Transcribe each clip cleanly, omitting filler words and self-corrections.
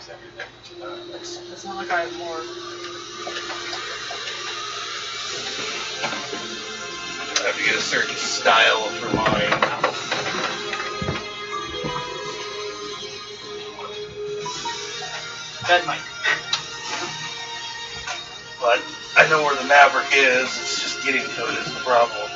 It's not like I have more. I have to get a certain style for mine. That might. But I know where the Maverick is. It's just getting to it is the problem.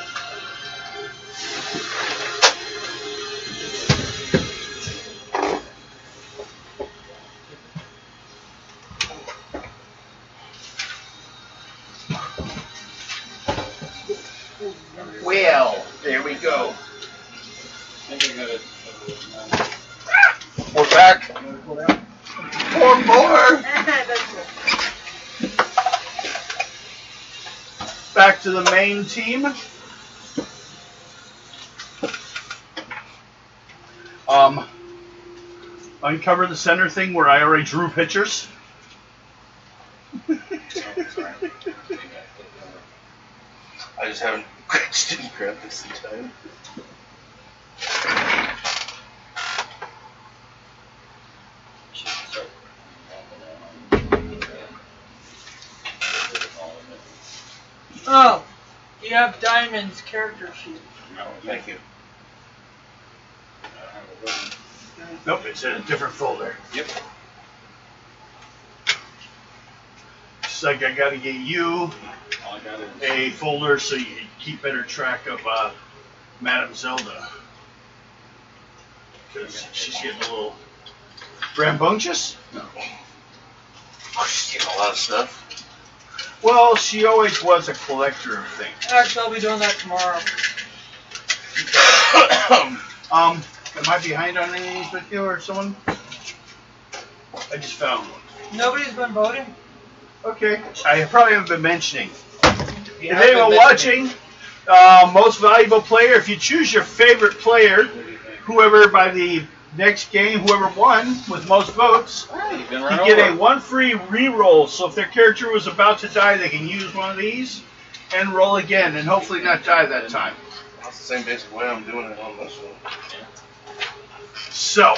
Well, there we go. We're back. Four more. Back to the main team. Uncover the center thing where I already drew pictures. I just haven't didn't grab this in time. Oh, you have Diamond's character sheet. No, thank you. Nope, it's in a different folder. Yep. It's like I gotta get you a folder so you keep better track of Madame Zelda. Because she's getting a little rambunctious. No. Oh, she's getting a lot of stuff. Well, she always was a collector of things. Actually, I'll be doing that tomorrow. Am I behind on any with you or someone? I just found one. Nobody's been voting? Okay. I probably haven't been mentioning. If anyone watching, most valuable player, if you choose your favorite player, whoever by the next game, whoever won with most votes, you get a one free re-roll. So if their character was about to die, they can use one of these and roll again and hopefully not die that time. That's the same basic way I'm doing it on this one. So,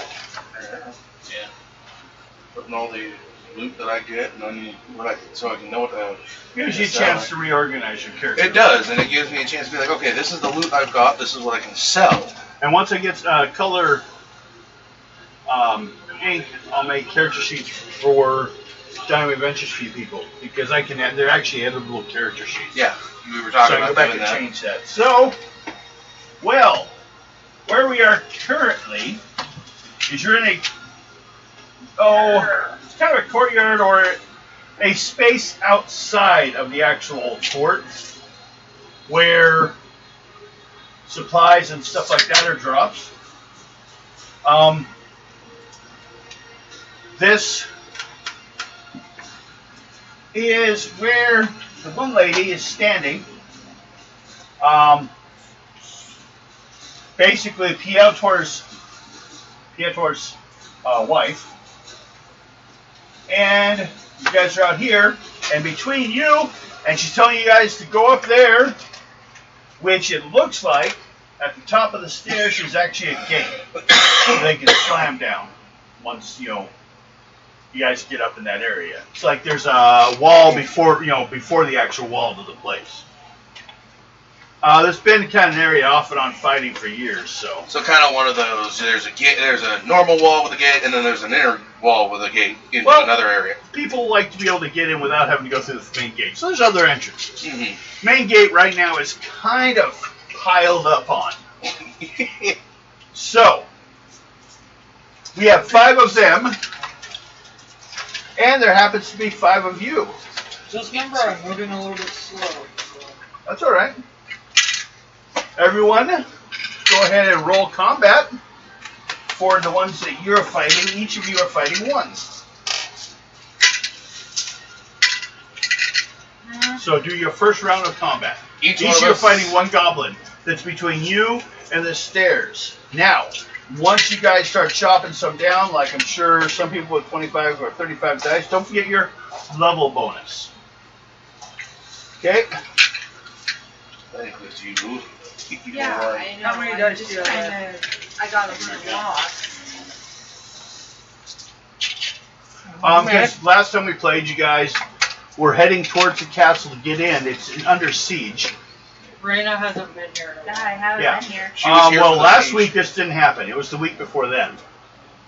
putting all the loot that I get and then so I can know what to. Gives you a chance to reorganize your character. It does, and it gives me a chance to be like, okay, this is the loot I've got. This is what I can sell. And once I get color ink, I'll make character sheets for Diamond Adventure Sheet people because I can add. They're actually editable character sheets. Yeah, we were talking about doing that. So I can go back and change that. So, well, where we are currently is you're in a it's kind of a courtyard or a space outside of the actual fort where supplies and stuff like that are dropped. This is where the one lady is standing. Basically, Pietor's wife. And you guys are out here, and between you, and she's telling you guys to go up there, which it looks like at the top of the stairs is actually a gate they can slam down once you guys get up in that area. It's like there's a wall before the actual wall to the place. There's been kind of an area off and on fighting for years, so. So kind of one of those. There's a gate. There's a normal wall with a gate, and then there's an inner wall with a gate into another area. People like to be able to get in without having to go through the main gate. So there's other entrances. Mm-hmm. Main gate right now is kind of piled up on. So we have 5 of them, and there happens to be 5 of you. Just remember, I'm moving a little bit slow. So. That's all right. Everyone, go ahead and roll combat for the ones that you're fighting. Each of you are fighting once. So do your first round of combat. Each of you are fighting one goblin that's between you and the stairs. Now, once you guys start chopping some down, like I'm sure some people with 25 or 35 dice, don't forget your level bonus. Okay? That includes you. Yeah, I know. How many dice do you have? I got a little lost. Because last time we played, you guys were heading towards the castle to get in. It's under siege. Raina hasn't been here. I haven't Yeah. been here. She was here Well, for the last siege. week this didn't happen. It was the week before then.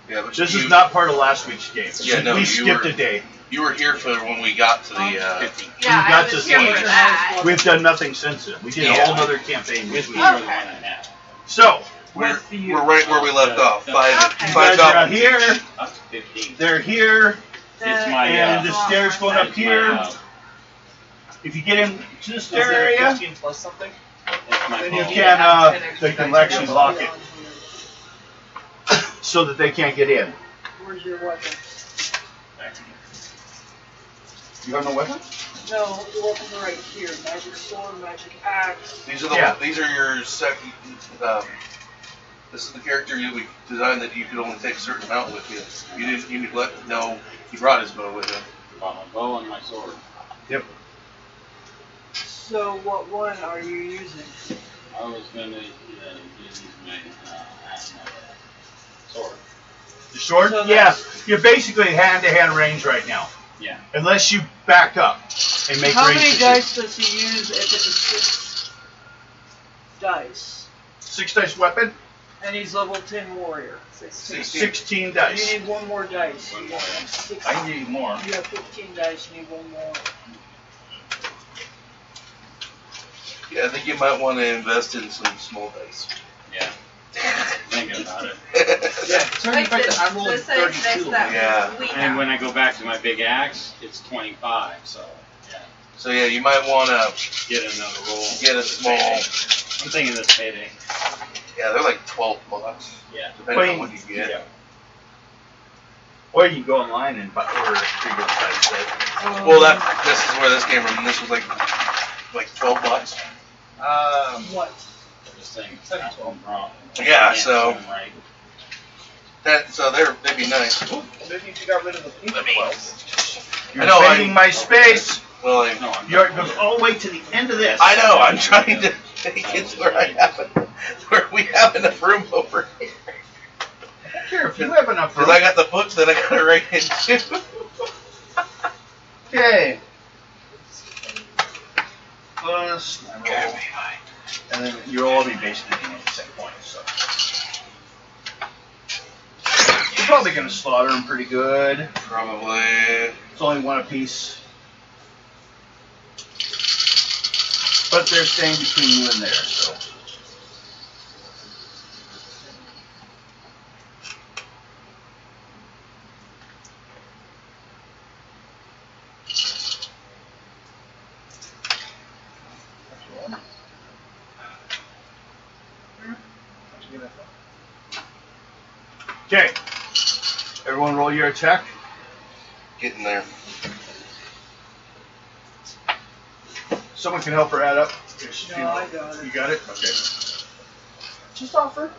Yeah, but This you, is not part of last week's game. Yeah, no, we you skipped were- a day. You were here for when we got to the. Yeah, got I to was here siege. for that. We've done nothing since then. We did a Yeah. whole other campaign this week. Okay. So, We're, With you. we're right where we left off. Five, Okay. you five guys are out goblins. here. Up to 15. They're here. It's my, And the uh, stairs going up it's my, here. If you get into the stair area, plus something? it's my then you phone. can, they can actually lock it so that they can't get in. Where's your weapon? You have no weapon? No, the weapons are right here. Magic sword, magic axe. These are the. Yeah. These are your second. This is the character we designed that you could only take a certain amount with you. You didn't. You let no. He brought his bow with him. Got my bow and my sword. Yep. So what one are you using? I was gonna use my sword. The sword? So Yeah. that's- You're basically hand-to-hand range right now. Yeah. Unless you back up and make How range many decisions. dice does he use if it's a 6 dice? 6 dice weapon, And he's level 10 warrior. 16 You dice. need one more dice. One You more. have 6 I can give you more. You have 15 dice, you need one more. Yeah, I think you might want to invest in some small dice. Yeah. Thinking about it. Yeah, turn Like the fact this, that I rolled this is 32. that Yeah. we And have. when I go back to my big axe, it's 25. So yeah, So yeah, you might want to get another roll. get a small. I'm thinking this payday. Yeah, they're like $12, Yeah. depending on what you get. Yeah. Or you can go online and order a pretty good size set. Well, this is where this came from. This was like $12. What? I'm just saying. That's one wrong. Yeah, so- Right. They'd be nice. Maybe if you got rid of the people. You're I know, invading my space. Well, No, I'm It goes all the way to the end of this. I know. I'm trying to make it where we have enough room over here. Sure, if you have enough room. Because I got the books that I got to write into. Okay. Plus, and then you'll all be basically doing the same points, so. You're probably going to slaughter them pretty good. Probably. It's only one apiece. But they're staying between you and there, so. Okay. Everyone roll your attack. Getting there. Someone can help her add up. No, I got it. You got it? Okay. Just offer.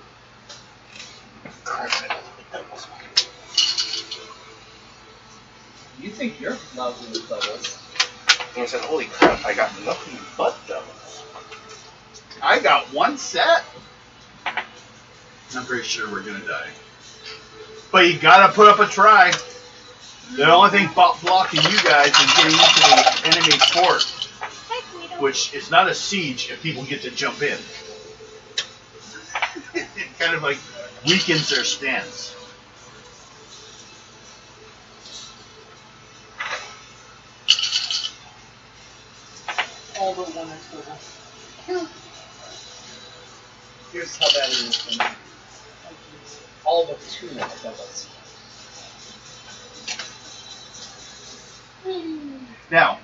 You think you're lousy with doubles? And I said, holy crap, I got nothing but doubles. I got one set. I'm pretty sure we're gonna die. But you gotta put up a try. The only thing blocking you guys is getting into the enemy fort, which is not a siege if people get to jump in. It kind of like weakens their stance. All but one is double. Here's how bad it is for me. All but 2 now doubles. Now,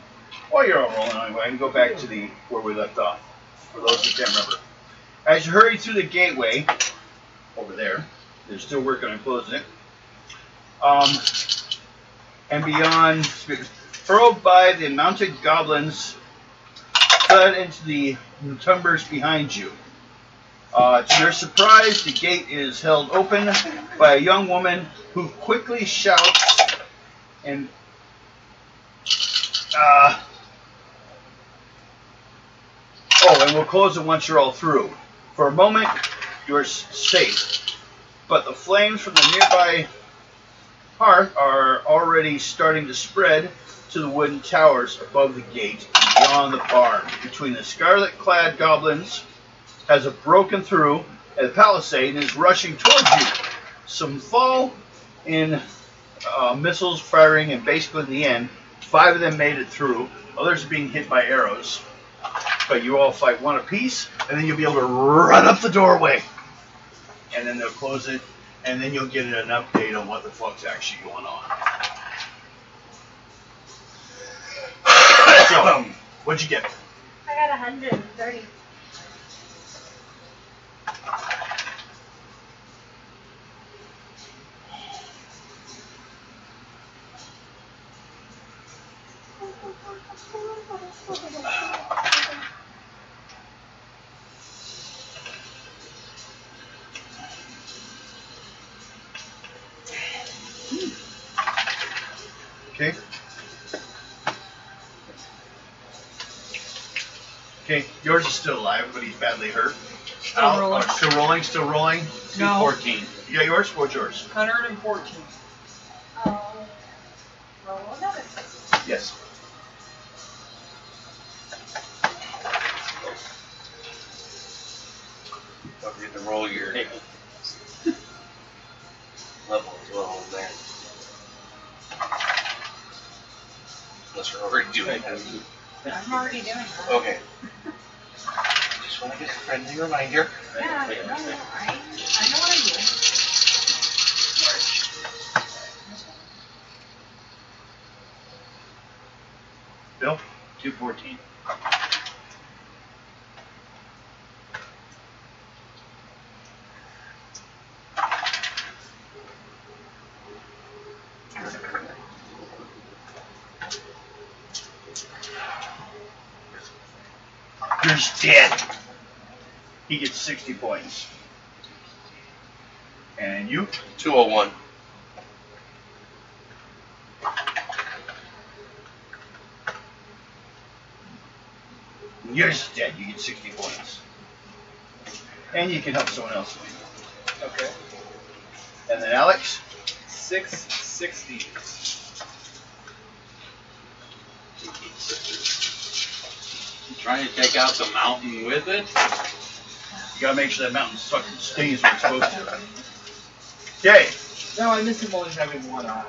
while you're all rolling anyway, I can go back to the where we left off. For those who can't remember. As you hurry through the gateway, over there, they're still working on closing it. And beyond, furrowed by the mounted goblins, fled into the timbers behind you. To your surprise, the gate is held open by a young woman who quickly shouts and and we'll close it once you're all through. For a moment, you're safe, but the flames from the nearby hearth are already starting to spread to the wooden towers above the gate beyond the barn. Between the scarlet-clad goblins has broken through the palisade and is rushing towards you. Some fall in missiles firing, and basically in the end, 5 of them made it through. Others are being hit by arrows. But you all fight one apiece, and then you'll be able to run up the doorway. And then they'll close it, and then you'll get an update on what the fuck's actually going on. So, what'd you get? I got 130. Okay. Okay, yours is still alive, but he's badly hurt. Still rolling. Still rolling, still rolling. No. 214. You got yours? What's yours? 114. Roll another. Yes. Don't forget to roll your Hey, level as well in there. Unless you're already doing that. I'm already doing that. Okay. Just want to get a friendly reminder. Yeah, no, I know what I'm doing. Bill? 214. Yours dead. He gets 60 points. And you? 201. Yours is dead. You get 60 points. And you can help someone else win. Okay. And then Alex? 660. Trying to take out the mountain with it. You gotta make sure that mountain fucking stays where it's supposed to. Okay. No, I miss him only having one eye.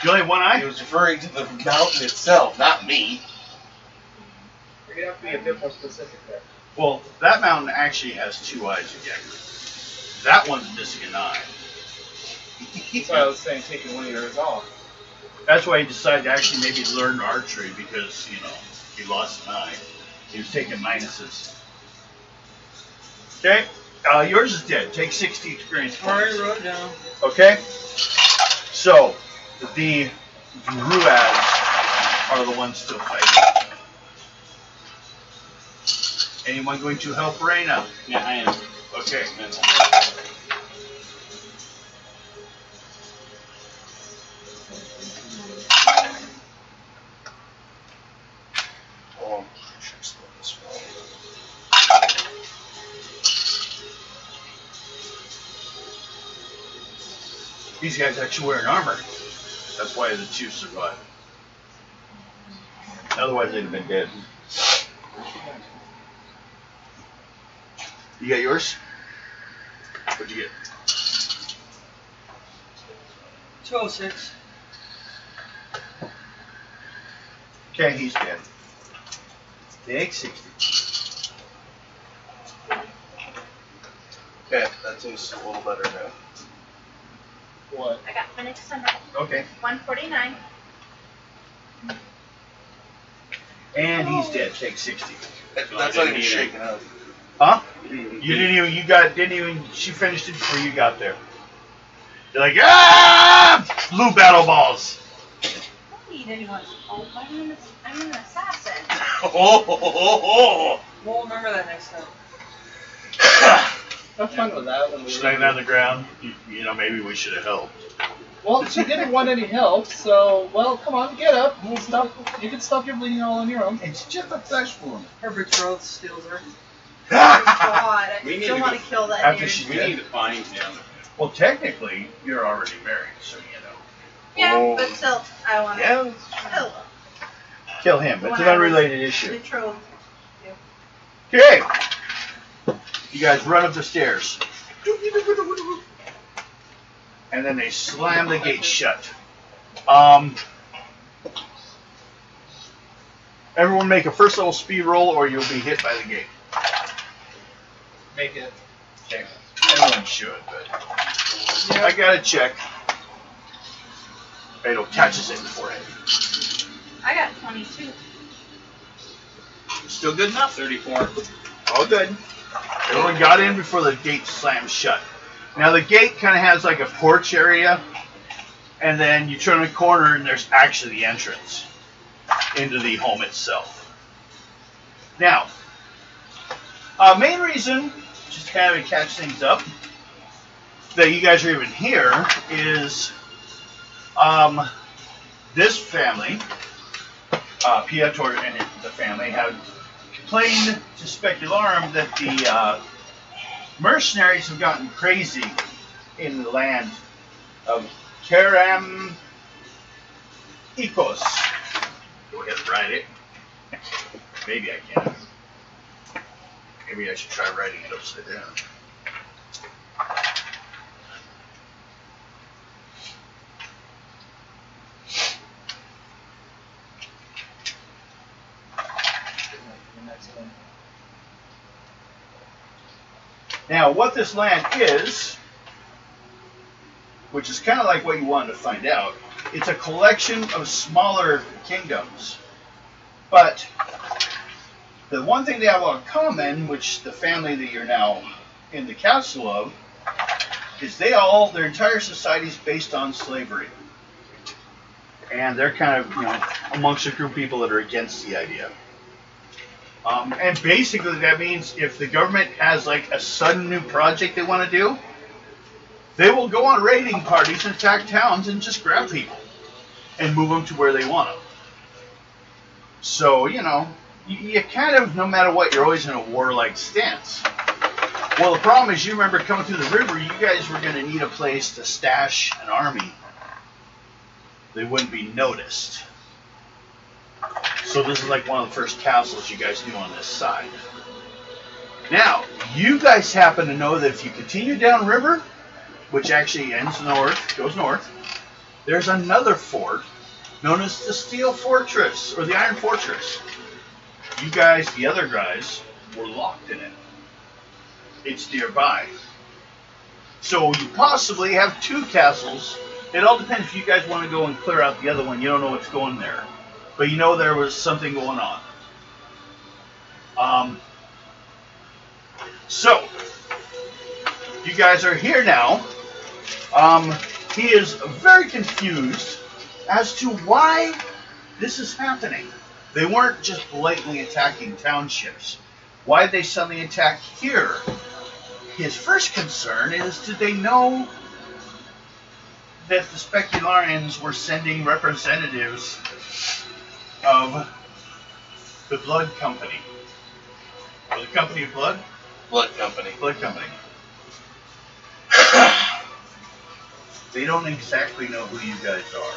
You only have one He eye? was referring to the mountain itself, not me. You're gonna have to be a bit more specific there. Well, that mountain actually has 2 eyes again. That one's missing an eye. That's why I was saying taking one of yours off. That's why he decided to actually maybe learn archery because, you know, he lost an eye. He was taking minuses. Okay, yours is dead. Take 60 experience Already points. wrote down. Okay, so the Druads are the ones still fighting. Anyone going to help Reyna? Yeah, I am. Okay. Oh, I should have spelled this wrong. These guys actually wearing armor. That's why the 2 survived. Otherwise, they'd have been dead. You got yours? What'd you get? 206. Okay, he's dead. Take 60. Okay, that seems a little better now. What? I got Phoenix Summit. Okay. 149. And he's dead. Take 60. That's No, I not didn't even either. shaking up. Huh? You didn't even, she finished it before you got there. You're like, ah! Blue battle balls. I don't need anyone. Oh, I'm an assassin. Oh, We'll remember that next time. Have fun with that when we She's laying on the ground. You know, maybe we should have helped. Well, she didn't want any help, so, well, come on, get up. You can stop your bleeding all on your own. It's just a flesh wound. Her betrothed steals her. God, I We need still to want go- to kill that After dude. she- We need to find him. Well, technically, you're already married, so you know. Yeah, Oh. but still, I want to Yeah, kill kill him. It's an unrelated issue. betrothed. Okay. You guys run up the stairs. And then they slam the gate shut. Everyone make a first level speed roll or you'll be hit by the gate. Make it. Okay. Everyone should, but I gotta check. It'll catches it in the forehead. I got 22. Still good enough? 34. All good. Everyone got in before the gate slammed shut. Now the gate kind of has like a porch area, and then you turn the corner and there's actually the entrance into the home itself. Now, main reason, just to kind of catch things up, that you guys are even here is this family, Piotr and the family, have complained to Specularum that the mercenaries have gotten crazy in the land of Karam Ikos. Go ahead and write it. Maybe I can. Maybe I should try writing it upside down. Now, what this land is, which is kind of like what you wanted to find out, it's a collection of smaller kingdoms. But the one thing they have in common, which the family that you're now in the castle of, is their entire society is based on slavery. And they're kind of, amongst a group of people that are against the idea. And basically that means if the government has like a sudden new project they want to do, they will go on raiding parties and attack towns and just grab people and move them to where they want them. So, you kind of, no matter what, you're always in a warlike stance. Well, the problem is, you remember coming through the river, you guys were going to need a place to stash an army. They wouldn't be noticed. So this is like one of the first castles you guys knew on this side. Now, you guys happen to know that if you continue downriver, which actually ends north, goes north, there's another fort known as the Steel Fortress, or the Iron Fortress. You guys, the other guys, were locked in it. It's nearby. So you possibly have two castles. It all depends if you guys want to go and clear out the other one. You don't know what's going there. But you know there was something going on. So, you guys are here now. He is very confused as to why this is happening. They weren't just blatantly attacking townships. Why did they suddenly attack here? His first concern is, did they know that the Specularians were sending representatives of the Blood Company? Or the Company of Blood? Blood Company. Blood Company. They don't exactly know who you guys are.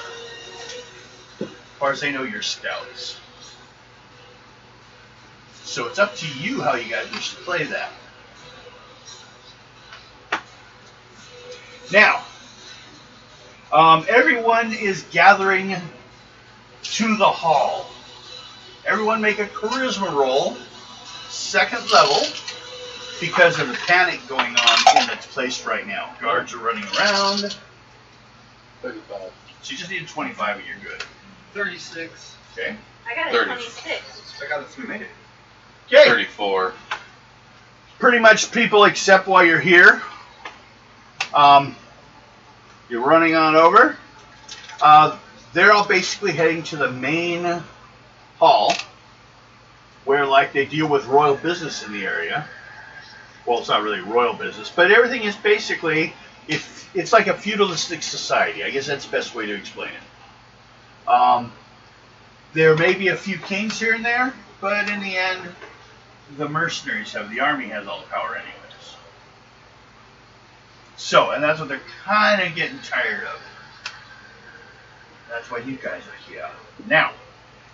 As far as they know, you're scouts. So it's up to you how you guys wish to play that. Now, everyone is gathering to the hall. Everyone make a charisma roll, second level, because of the panic going on in its place right now. Guards are running around. 35. So you just need a 25 and you're good. 36. Okay. I got a 30. 26. I got a 3. Made it. Okay. 34. Pretty much people accept why you're here. You're running on over. They're all basically heading to the main hall where like they deal with royal business in the area. Well, it's not really royal business, but everything is basically, it's like a feudalistic society. I guess that's the best way to explain it. There may be a few kings here and there, but in the end, the mercenaries have, the army has all the power anyways. So, and that's what they're kind of getting tired of. That's why you guys are here. Now,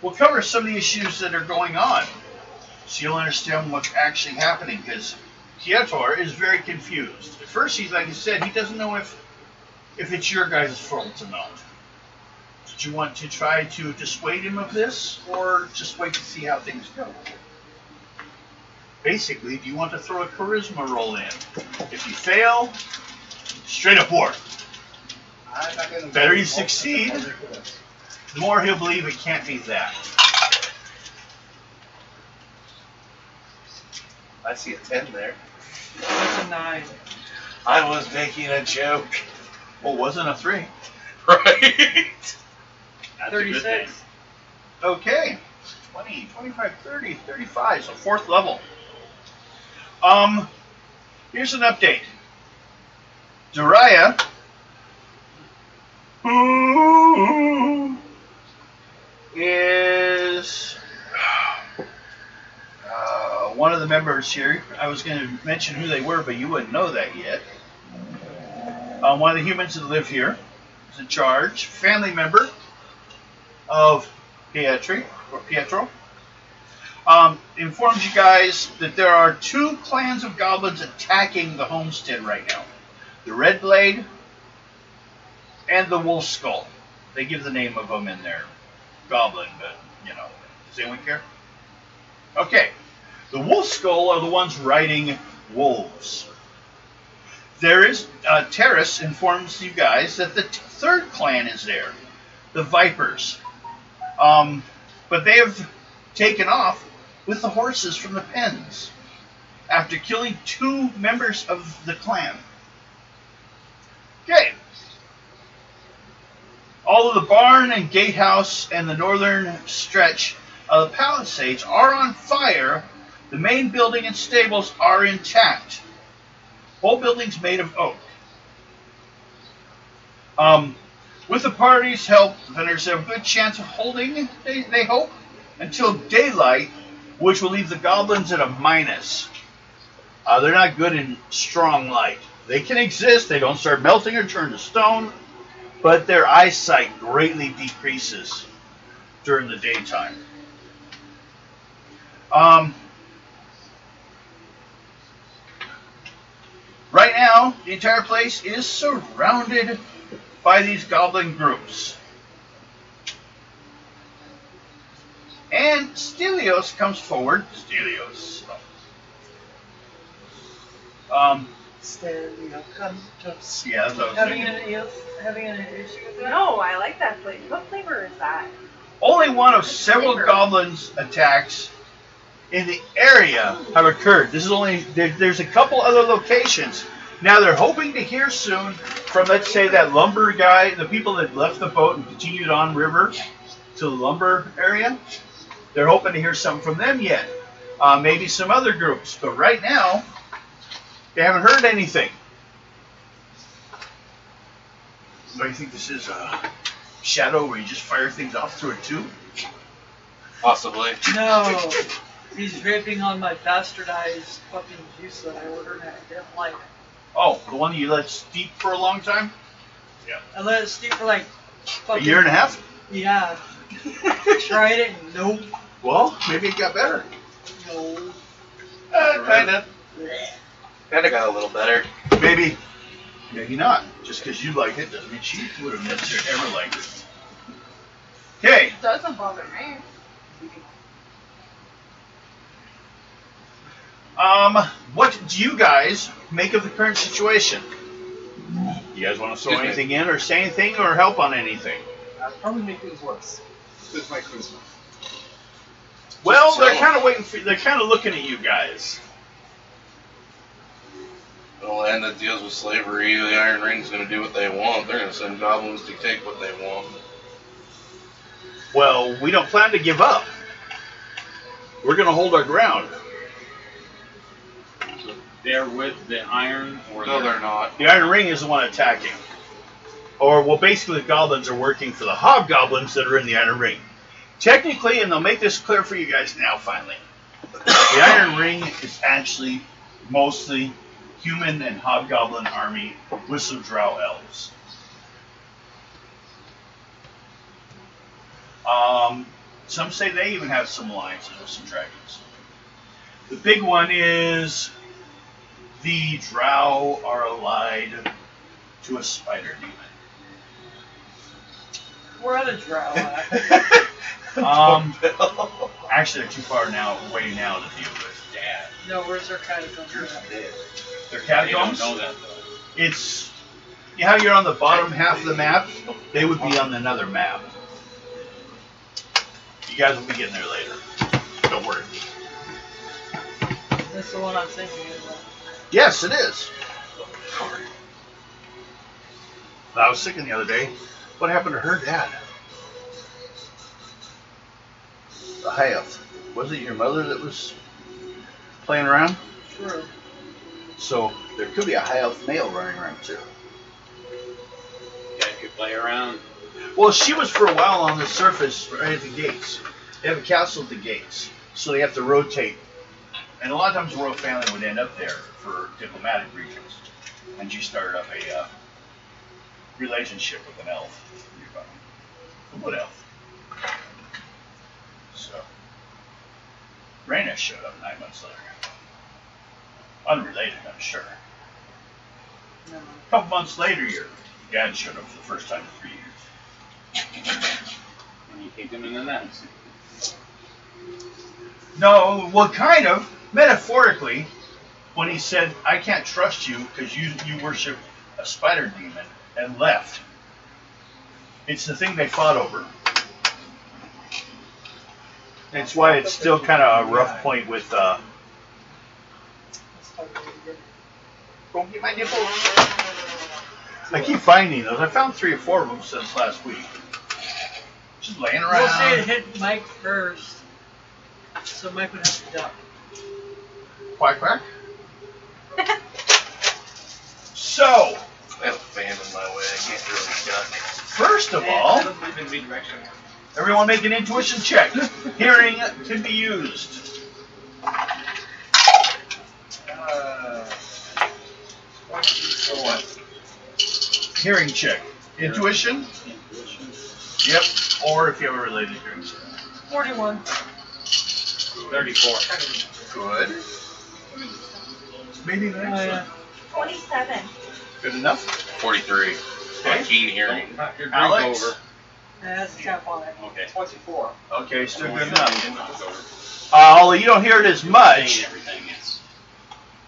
we'll cover some of the issues that are going on, so you'll understand what's actually happening, because Piotr is very confused. At first, he's like I said, he doesn't know if it's your guys' fault or not. Did you want to try to dissuade him of this, or just wait to see how things go? Basically, do you want to throw a charisma roll in? If you fail, straight up war. The better you succeed, the more he'll believe it can't be that. I see a 10 there. That's a 9. I was making a joke. Well, wasn't a 3. Right? That's a good thing. 36. Okay. 20, 25, 30, 35, so 4th level. Here's an update. Dariah is one of the members here. I was going to mention who they were, but you wouldn't know that yet. One of the humans that live here is in charge, family member of Pietro. Informs you guys that there are 2 clans of goblins attacking the homestead right now. The Red Blade and the Wolf Skull. They give the name of them in there. Goblin, but, you know, does anyone care? Okay. The Wolf Skull are the ones riding wolves. There is, Terrace informs you guys that the 3rd clan is there. The Vipers. But they have taken off with the horses from the pens after killing 2 members of the clan. Okay. All of the barn and gatehouse and the northern stretch of the palisades are on fire. The main building and stables are intact. Whole building's made of oak. With the party's help, the vendors have a good chance of holding, they hope, until daylight, which will leave the goblins at a minus. They're not good in strong light. They can exist, they don't start melting or turn to stone, but their eyesight greatly decreases during the daytime. Right now, the entire place is surrounded by these goblin groups. And Stelios comes forward. Stelios. Stelio Cantos. Yeah, that's what I was thinking. Having an issue with that? No, I like that flavor. What flavor is that? Only one of several goblins attacks in the area have occurred. This is only there's a couple other locations. Now they're hoping to hear soon from, let's say, that lumber guy, the people that left the boat and continued on river to the lumber area. They're hoping to hear something from them yet. Maybe some other groups, but right now they haven't heard anything. So you think this is a shadow where you just fire things off through a tube? Possibly. No. He's dripping on my bastardized fucking juice that I ordered and I didn't like. Oh, the one that you let steep for a long time? Yeah. I let it steep for like A year and a half? Yeah. Tried it and nope. Well, maybe it got better. No. Kinda. Kinda got a little better. Maybe. Maybe not. Just because you liked it doesn't mean she would have necessarily ever liked it. Okay. It doesn't bother me. What do you guys make of the current situation? You guys want to throw anything in or say anything or help on anything? I'd probably make things worse with my charisma. Well, they're kind of waiting for. They're kind of looking at you guys. In a land that deals with slavery, the Iron Ring's going to do what they want. They're going to send goblins to take what they want. Well, we don't plan to give up. We're going to hold our ground. They're with the iron, or No, they're not. The Iron Ring is the one attacking. Or, well, basically the goblins are working for the hobgoblins that are in the Iron Ring. Technically, and they'll make this clear for you guys now, finally, the Iron Ring is actually mostly human and hobgoblin army with some drow elves. Some say they even have some alliances with some dragons. The big one is the drow are allied to a spider demon. We're at a drow. Actually, they're too far away now to deal with. Dad. No, where's our catacombs? Their They don't catacombs. know that though. It's you know how you're on the bottom half of the map. They would be on another map. You guys will be getting there later. Don't worry. That's the one I'm thinking of. Yes, it is. I was thinking the other day, what happened to her dad? The high elf. Was it your mother that was playing around? True. So there could be a high elf male running around too. Dad could play around. Well, she was for a while on the surface right at the gates. They have a castle at the gates, so they have to rotate. And a lot of times the royal family would end up there for diplomatic reasons. And she started up a relationship with an elf. A wood elf. So, Rhaena showed up 9 months later. Unrelated, I'm sure. No. A couple months later, your dad showed up for the first time in 3 years. And you kicked him in the nuts. No, well, kind of. Metaphorically, when he said, I can't trust you because you worship a spider demon, and left. It's the thing they fought over. It's why it's still kind of a rough point with, Let's talk about it. Go get my nipples. I keep finding those. I found 3 or 4 of them since last week. Just laying around. We'll say it hit Mike first, so Mike would have to duck. Quack, quack. So, I have a fan in my way. I can't really duck. first of all, I don't believe in redirection. everyone make an intuition check. Hearing can be used. Hearing check. Intuition? Intuition. Yep. Or if you have a related hearing check. 41. 34. Good. Maybe the Oh, next yeah. one. 27. Good enough. 43. Okay. Keen hearing. Alex? Over. That's a cap on it. Okay. 24. Okay, still good enough. Over. Although you don't hear it as much, Everything is.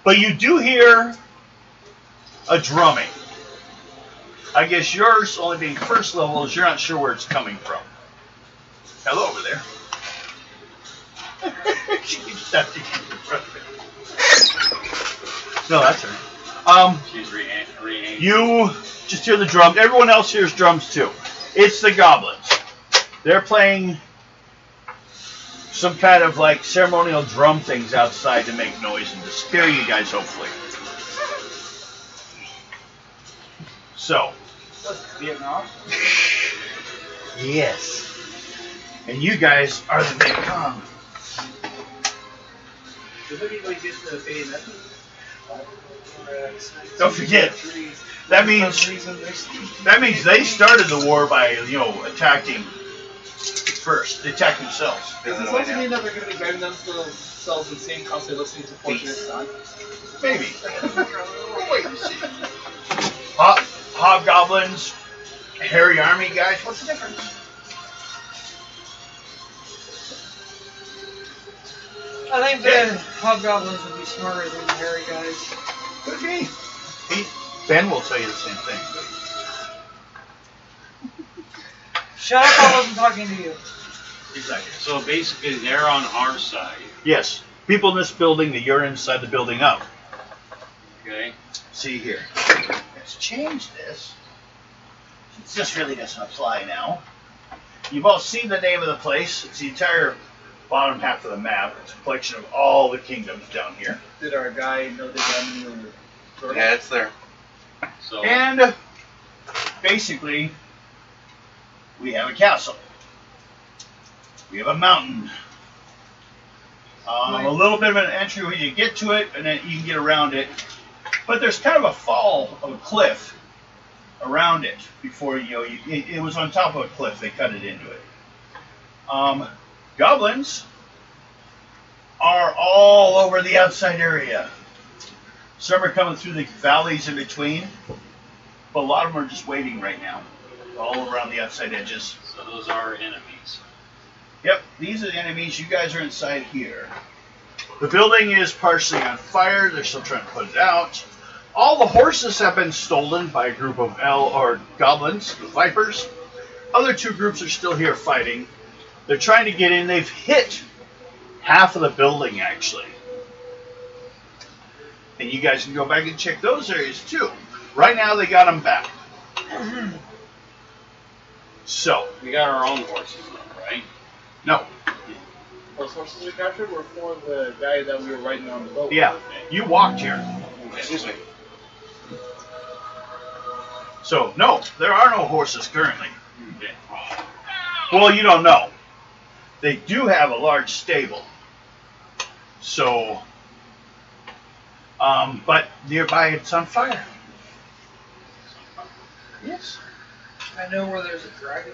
but you do hear a drumming. I guess yours only being first level is you're not sure where it's coming from. Hello over there. She keeps touching you. No, that's her. She's re-aiming. You just hear the drums. Everyone else hears drums too. It's the goblins. They're playing some kind of like ceremonial drum things outside to make noise and to scare you guys, hopefully. So. Vietnam? Yes. And you guys are the Viet Cong. Does anybody get the bayonet? Don't forget. That means they started the war by, attacking first. They attacked themselves. Does this also mean that they're going to be driving themselves insane constantly listening to Fortunate Son? Maybe. We'll wait and see. Hobgoblins, hairy army guys, what's the difference? I think the hobgoblins would be smarter than the hairy guys. Could be. Ben will tell you the same thing. Shut up, I wasn't talking to you. Exactly. So basically, they're on our side. Yes. People in this building, that you're inside the building up. Okay. See here. Let's change this. This really doesn't apply now. You've all seen the name of the place. It's the entire bottom half of the map. It's a collection of all the kingdoms down here. Did our guy know the gun? Yeah, it's there. So And basically, we have a castle. We have a mountain. A little bit of an entry where you get to it, and then you can get around it. But there's kind of a fall of a cliff around it before it was on top of a cliff. They cut it into it. Goblins are all over the outside area. Some are coming through the valleys in between, but a lot of them are just waiting right now, all around the outside edges. So those are enemies. Yep, these are the enemies. You guys are inside here. The building is partially on fire. They're still trying to put it out. All the horses have been stolen by a group of goblins, the Vipers. Other two groups are still here fighting. They're trying to get in. They've hit half of the building, actually. And you guys can go back and check those areas, too. Right now, they got them back. So. We got our own horses, though, right? No. Those horses we captured were for the guy that we were riding on the boat. Yeah. You walked here. Excuse me. So, no. There are no horses currently. Okay. Well, you don't know. They do have a large stable. So, but nearby it's on fire. Yes. I know where there's a dragon.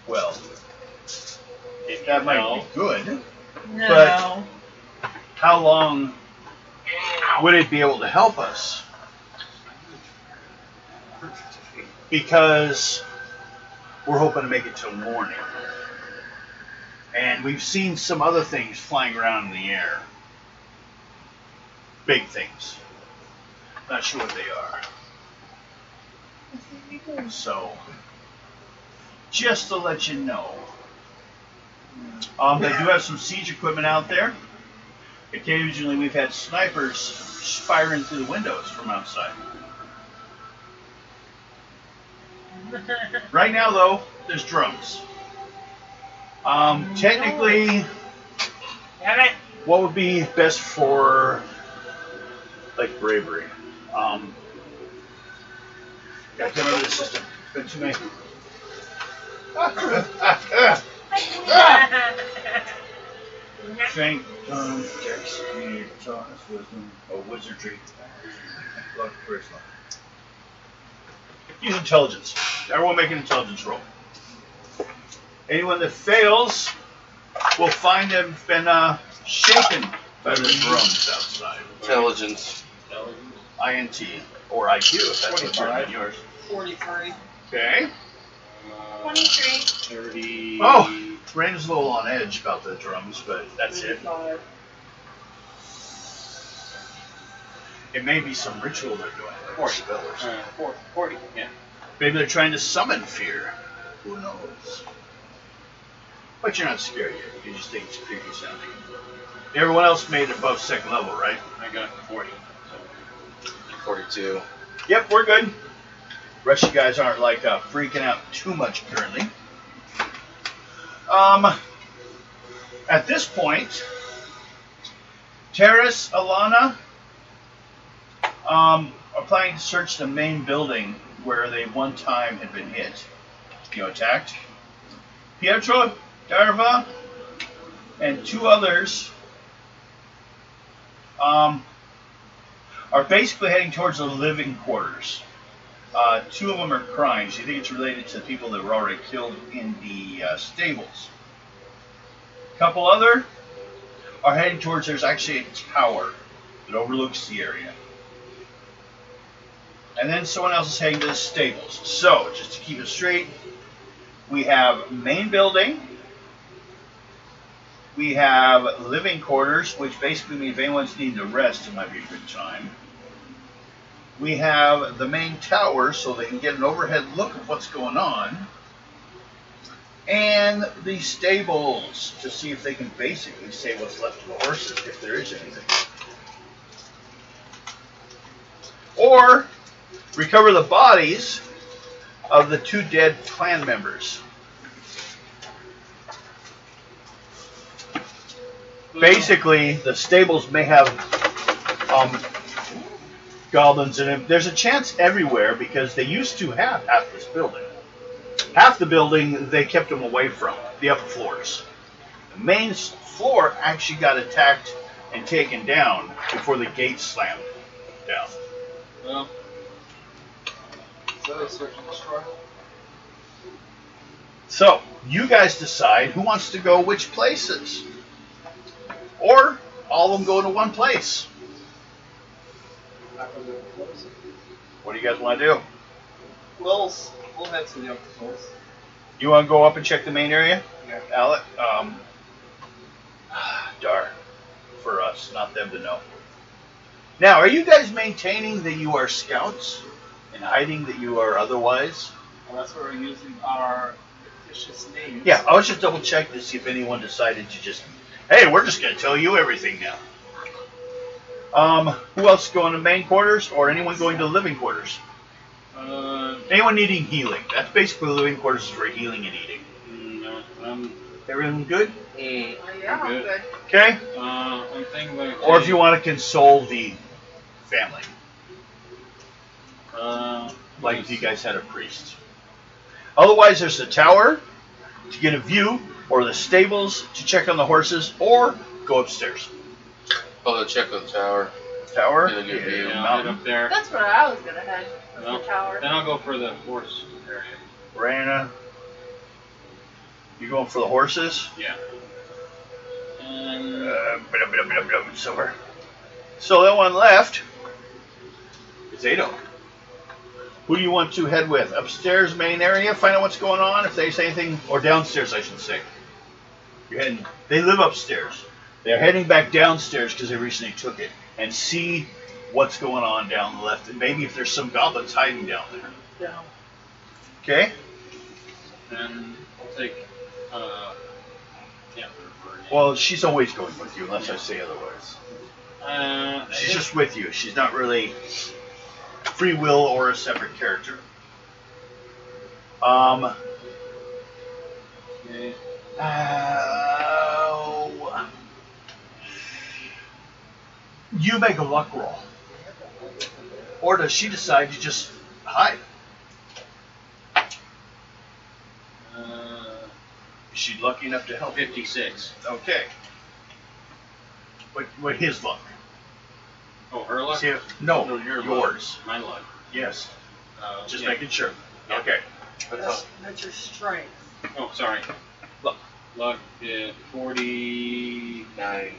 Well, If that you might know, be good. No. But- How long would it be able to help us? Because we're hoping to make it till morning. And we've seen some other things flying around in the air. Big things. Not sure what they are. So, just to let you know. They do have some siege equipment out there. Occasionally we've had snipers firing through the windows from outside. Right now, though, there's drums. Technically, Damn it. what would be best for, like, bravery? Gotta come out of the system. Been too many. Strength, dexterity, toughness, wisdom, wizardry. Luck, charisma. Use intelligence. Everyone make an intelligence roll. Anyone that fails will find them been shaken by the drums outside. Intelligence. INT or IQ if that's what's on yours. 43. Okay. 23. 30. Oh, Rain's a little on edge about the drums, but that's it. 35. It may be some ritual they're doing. Like 40. spells. 40, yeah. Maybe they're trying to summon fear. Who knows? But you're not scared yet. You just think it's creepy sounding. Everyone else made it above second level, right? I got 40. 42. Yep, we're good. Rest of you guys aren't like freaking out too much currently. At this point, Terrace, Alana, are planning to search the main building where they one time had been hit, attacked. Pietro, Darva, and two others are basically heading towards the living quarters. Two of them are crying, so you think it's related to the people that were already killed in the stables. A couple other are heading towards, there's actually a tower that overlooks the area. And then someone else is heading to the stables. So, just to keep it straight, we have main building, we have living quarters, which basically means if anyone's needing to rest, it might be a good time. We have the main tower, so they can get an overhead look of what's going on. And the stables, to see if they can basically say what's left of the horses, if there is anything. Or recover the bodies of the two dead clan members. Basically, the stables may have goblins in it. There's a chance everywhere because they used to have half this building. Half the building they kept them away from, the upper floors. The main floor actually got attacked and taken down before the gates slammed. down. Well, Is that a search and destroy? So, you guys decide who wants to go which places. Or, all of them go to one place. What do you guys want to do? We'll head to the upper floors. You want to go up and check the main area? Yeah. Alec? Darn. For us, not them to know. Now, are you guys maintaining that you are scouts? And hiding that you are otherwise? Well, that's where we're using our fictitious names. Yeah, I was just double check to see if anyone decided to just, hey, we're just going to tell you everything now. Who else is going to main quarters or anyone going to living quarters? Anyone needing healing? That's basically living quarters is for healing and eating. no, Everyone good? Yeah, I'm Good. good. Okay. I'm thinking about. Or if you want to console the family, like if you guys had a priest. Otherwise, there's the tower to get a view, or the stables to check on the horses, or go upstairs. Oh, the check of the tower. Tower, Get a good view. Yeah, I'll head mountain, up there. That's where I was gonna head. Was Well, the tower. Then I'll go for the horse area. Rana. You going for the horses? Yeah. And Silver. So that one left is Ado. Who do you want to head with? Upstairs, main area, find out what's going on, if they say anything, or downstairs, I should say. You're heading. They live upstairs. They're heading back downstairs because they recently took it, and see what's going on down the left, and maybe if there's some goblins hiding down there. Yeah. Okay. then I'll take. Yeah. Well, she's always going with you, unless I say otherwise. She's just with you. She's not really free will or a separate character. Okay. You make a luck roll. Or does she decide to just hide? Is she lucky enough to help you? 56. Okay. What his luck? Oh, her luck? See, no, No, your yours. luck. My luck. Yes. Just yeah. making sure. Yeah. Okay. That's your strength. Oh, sorry. Luck. Luck is 49.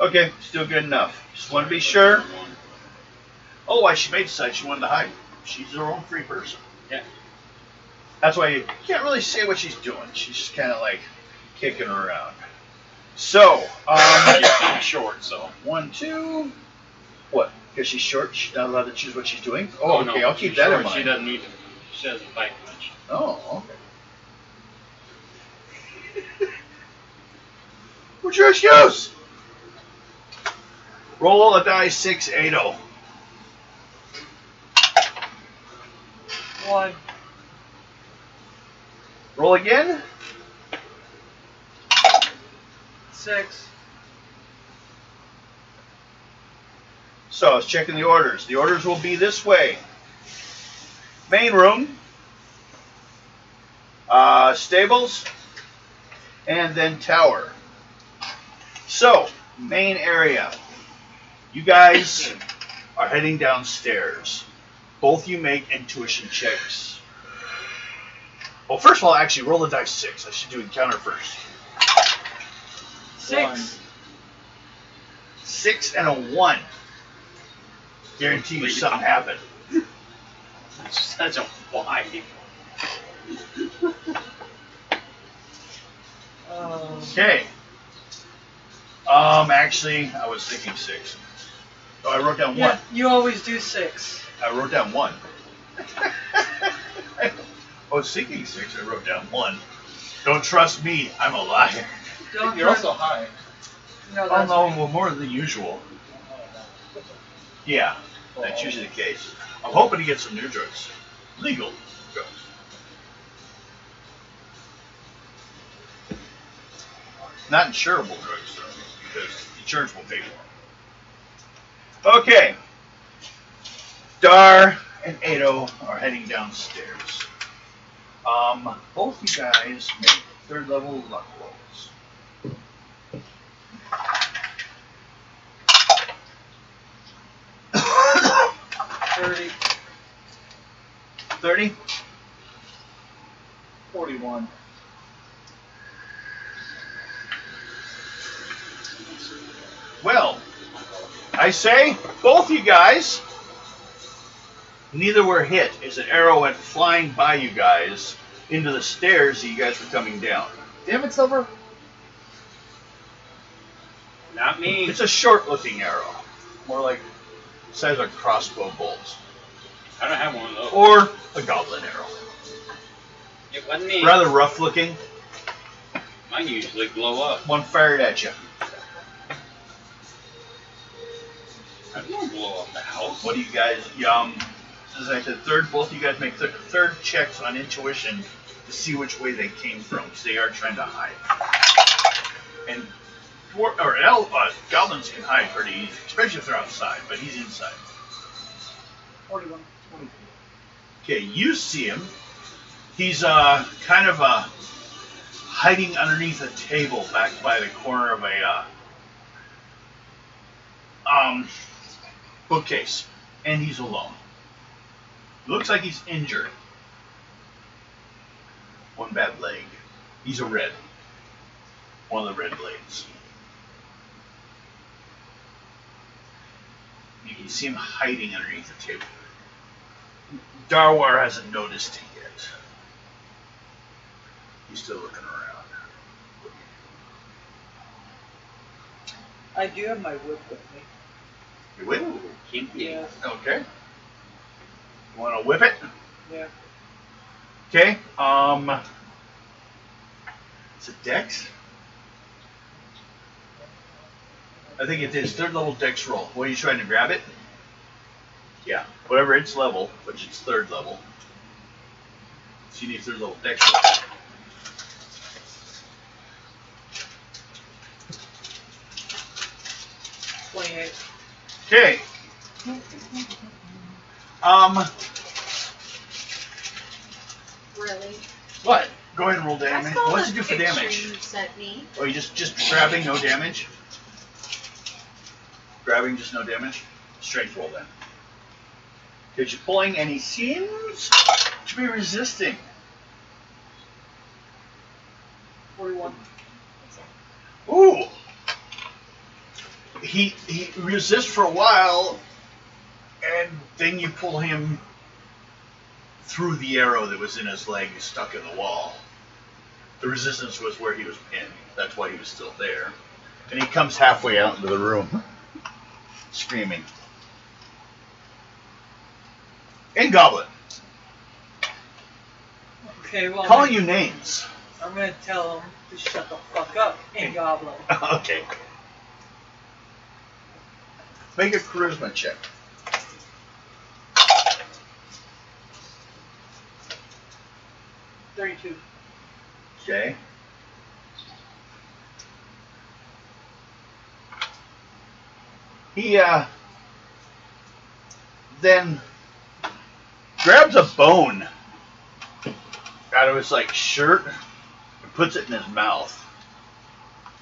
Okay, still good enough. Just want to be sure. Otherwise, she may decide she wanted to hide. She's her own free person. Yeah. That's why you can't really say what she's doing. She's just kind of like kicking around. So, She's kind of short, so. 1, 2. What? Because she's short, she's not allowed to choose what she's doing? Oh, okay, no, I'll keep she's that in short. mind. She doesn't need to. She doesn't fight much. Oh, okay. What's your excuse? Roll a die 6, 8-0. 1. Roll again. 6. So I was checking the orders. The orders will be this way. Main room, stables, and then tower. So, main area. You guys are heading downstairs. Both you make intuition checks. Well, first of all, actually, roll a die 6. I should do encounter first. 6. 6 and a 1. Guarantee you something happened. That's a why. Okay. Actually, I was thinking 6. Oh, I wrote down 1. Yeah, you always do 6. I wrote down 1. I was thinking 6. I wrote down 1. Don't trust me. I'm a liar. Don't You're trust- also high. No, Oh that's no, me. well, more than usual. Yeah, that's usually the case. I'm hoping to get some new drugs. Legal drugs. Not insurable drugs, though, because insurance will pay for them. Okay. Dar and Ado are heading downstairs. Both you guys make 3rd level luck rolls. 30? 41. Well, I say, both you guys, neither were hit as an arrow went flying by you guys into the stairs that you guys were coming down. Damn it, Silver. Not me. It's a short-looking arrow, more like the size of a crossbow bolt, I don't have one of those. or a goblin arrow. It wasn't me. Rather rough-looking. Mine usually blow up. One fired at you. I don't blow up the house. What do you guys? As I said, both you guys make third checks on intuition to see which way they came from, because they are trying to hide. And goblins can hide pretty easy, especially if they're outside. But he's inside. 41. 22. Okay, you see him. He's kind of hiding underneath a table back by the corner of a bookcase, and he's alone. Looks like he's injured. One bad leg. He's a red. One of the red blades. You can see him hiding underneath the table. Darwar hasn't noticed it yet. He's still looking around. I do have my whip with me. You whip? Yeah. Okay. You want to whip it? Yeah. Okay. Is it Dex? I think it is. Third level Dex roll. What are you trying to grab it? Yeah. Whatever its level, which it's third level. So you need third level Dex roll. Okay. Really? What? Go ahead and roll damage. That's all What's it the do for picture damage? You sent me. Oh, you just grabbing, no damage? Grabbing, just no damage? Strength roll then. Because you're pulling, and he seems to be resisting. 41. Ooh! He resists for a while, and then you pull him through the arrow that was in his leg stuck in the wall. The resistance was where he was pinned. That's why he was still there. And he comes halfway out into the room, screaming. And Goblin, Okay, well, calling you names. I'm going to tell him to shut the fuck up, and Goblin. Okay. Make a charisma check. $32. Okay. He then grabs a bone out of his shirt and puts it in his mouth.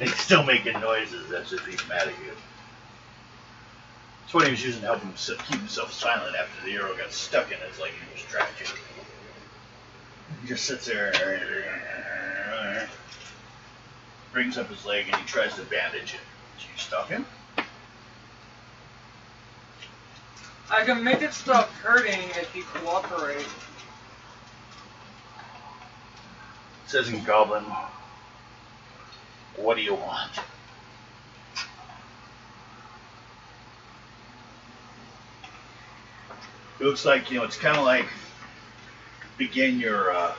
And he's still making noises as if he's mad at you. That's what he was using to help him keep himself silent after the arrow got stuck in his leg and he was tragic. He just sits there, brings up his leg, and he tries to bandage it. Do you stop him? I can make it stop hurting if you cooperate. It says in Goblin, what do you want? It looks like, it's kind of like begin your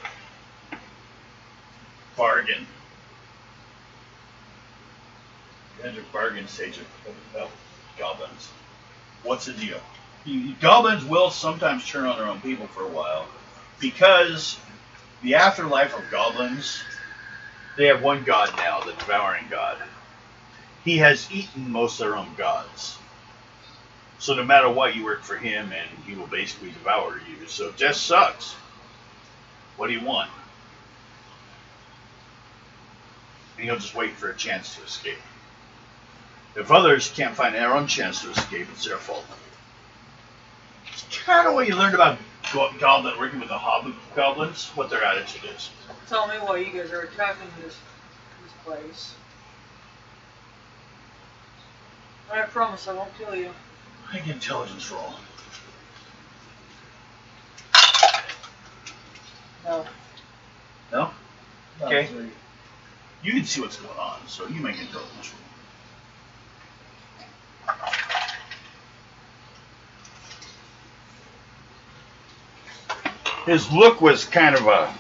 bargain. You enter bargain stage of goblins. What's the deal? Goblins will sometimes turn on their own people for a while because the afterlife of goblins, they have one god now, the devouring god. He has eaten most of their own gods. So no matter what, you work for him and he will basically devour you. So death sucks. What do you want? And he'll just wait for a chance to escape. If others can't find their own chance to escape, it's their fault. It's kind of what you learned about goblin working with the hobgoblins, what their attitude is. Tell me why you guys are attacking this place. I promise I won't kill you. Make an intelligence roll. No. No? Not Okay. 3. You can see what's going on, so you make an intelligence roll. His look was kind of a,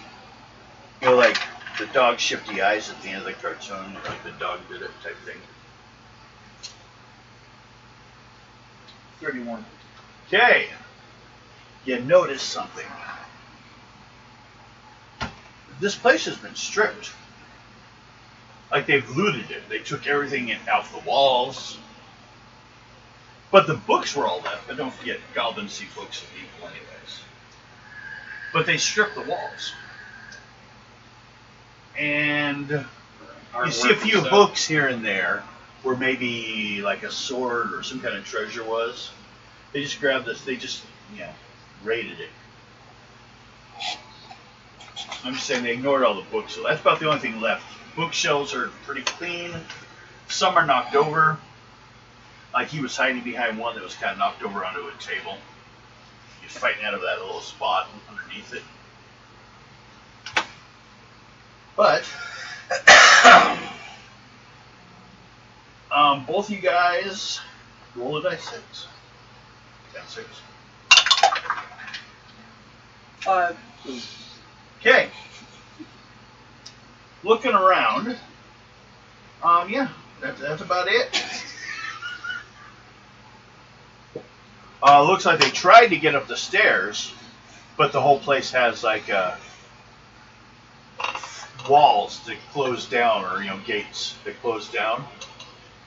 like the dog shifty eyes at the end of the cartoon, like the dog did it type thing. 31. Okay. You notice something. This place has been stripped. Like they've looted it. They took everything off the walls. But the books were all left. But don't forget, goblins see books as evil anyways. But they stripped the walls. And you see a few books here and there where maybe like a sword or some kind of treasure was. They just grabbed this. They just, raided it. I'm just saying they ignored all the books. So that's about the only thing left. Bookshelves are pretty clean. Some are knocked over. Like he was hiding behind one that was kind of knocked over onto a table. He was fighting out of that little spot underneath it. But both you guys roll a dice 6. Down 6. 5. Okay. Looking around. That's about it. Looks like they tried to get up the stairs, but the whole place has like walls that close down, or gates that close down.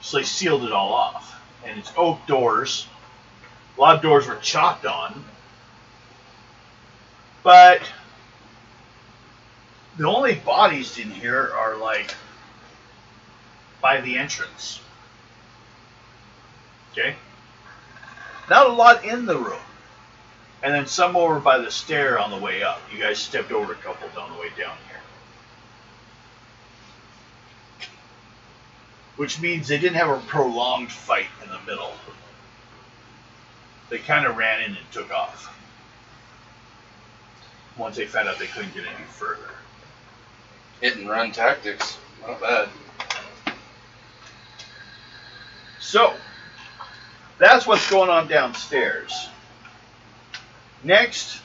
So they sealed it all off, and it's oak doors. A lot of doors were chopped on, but the only bodies in here are like by the entrance. Okay? Not a lot in the room. And then some over by the stair on the way up. You guys stepped over a couple on the way down here. Which means they didn't have a prolonged fight in the middle. They kind of ran in and took off. Once they found out they couldn't get any further. Hit and run tactics. Not bad. So, that's what's going on downstairs. Next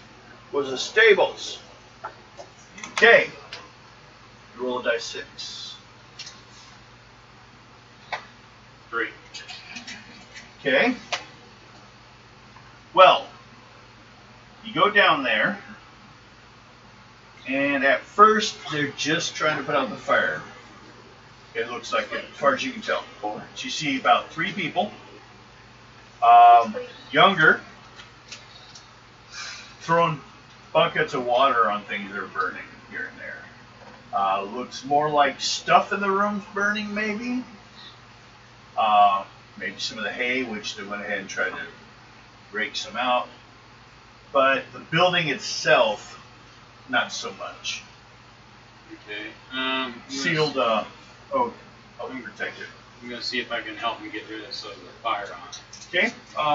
was the stables. Okay. Roll a dice 6. 3. Okay. Well, you go down there, and at first they're just trying to put out the fire. It looks like it, as far as you can tell. You see about 3 people. Younger, throwing buckets of water on things that are burning here and there. Looks more like stuff in the room's burning, maybe. Maybe some of the hay, which they went ahead and tried to rake some out. But the building itself, not so much. Okay. Sealed, I'll be protected. I'm going to see if I can help you get rid of the fire on. Okay,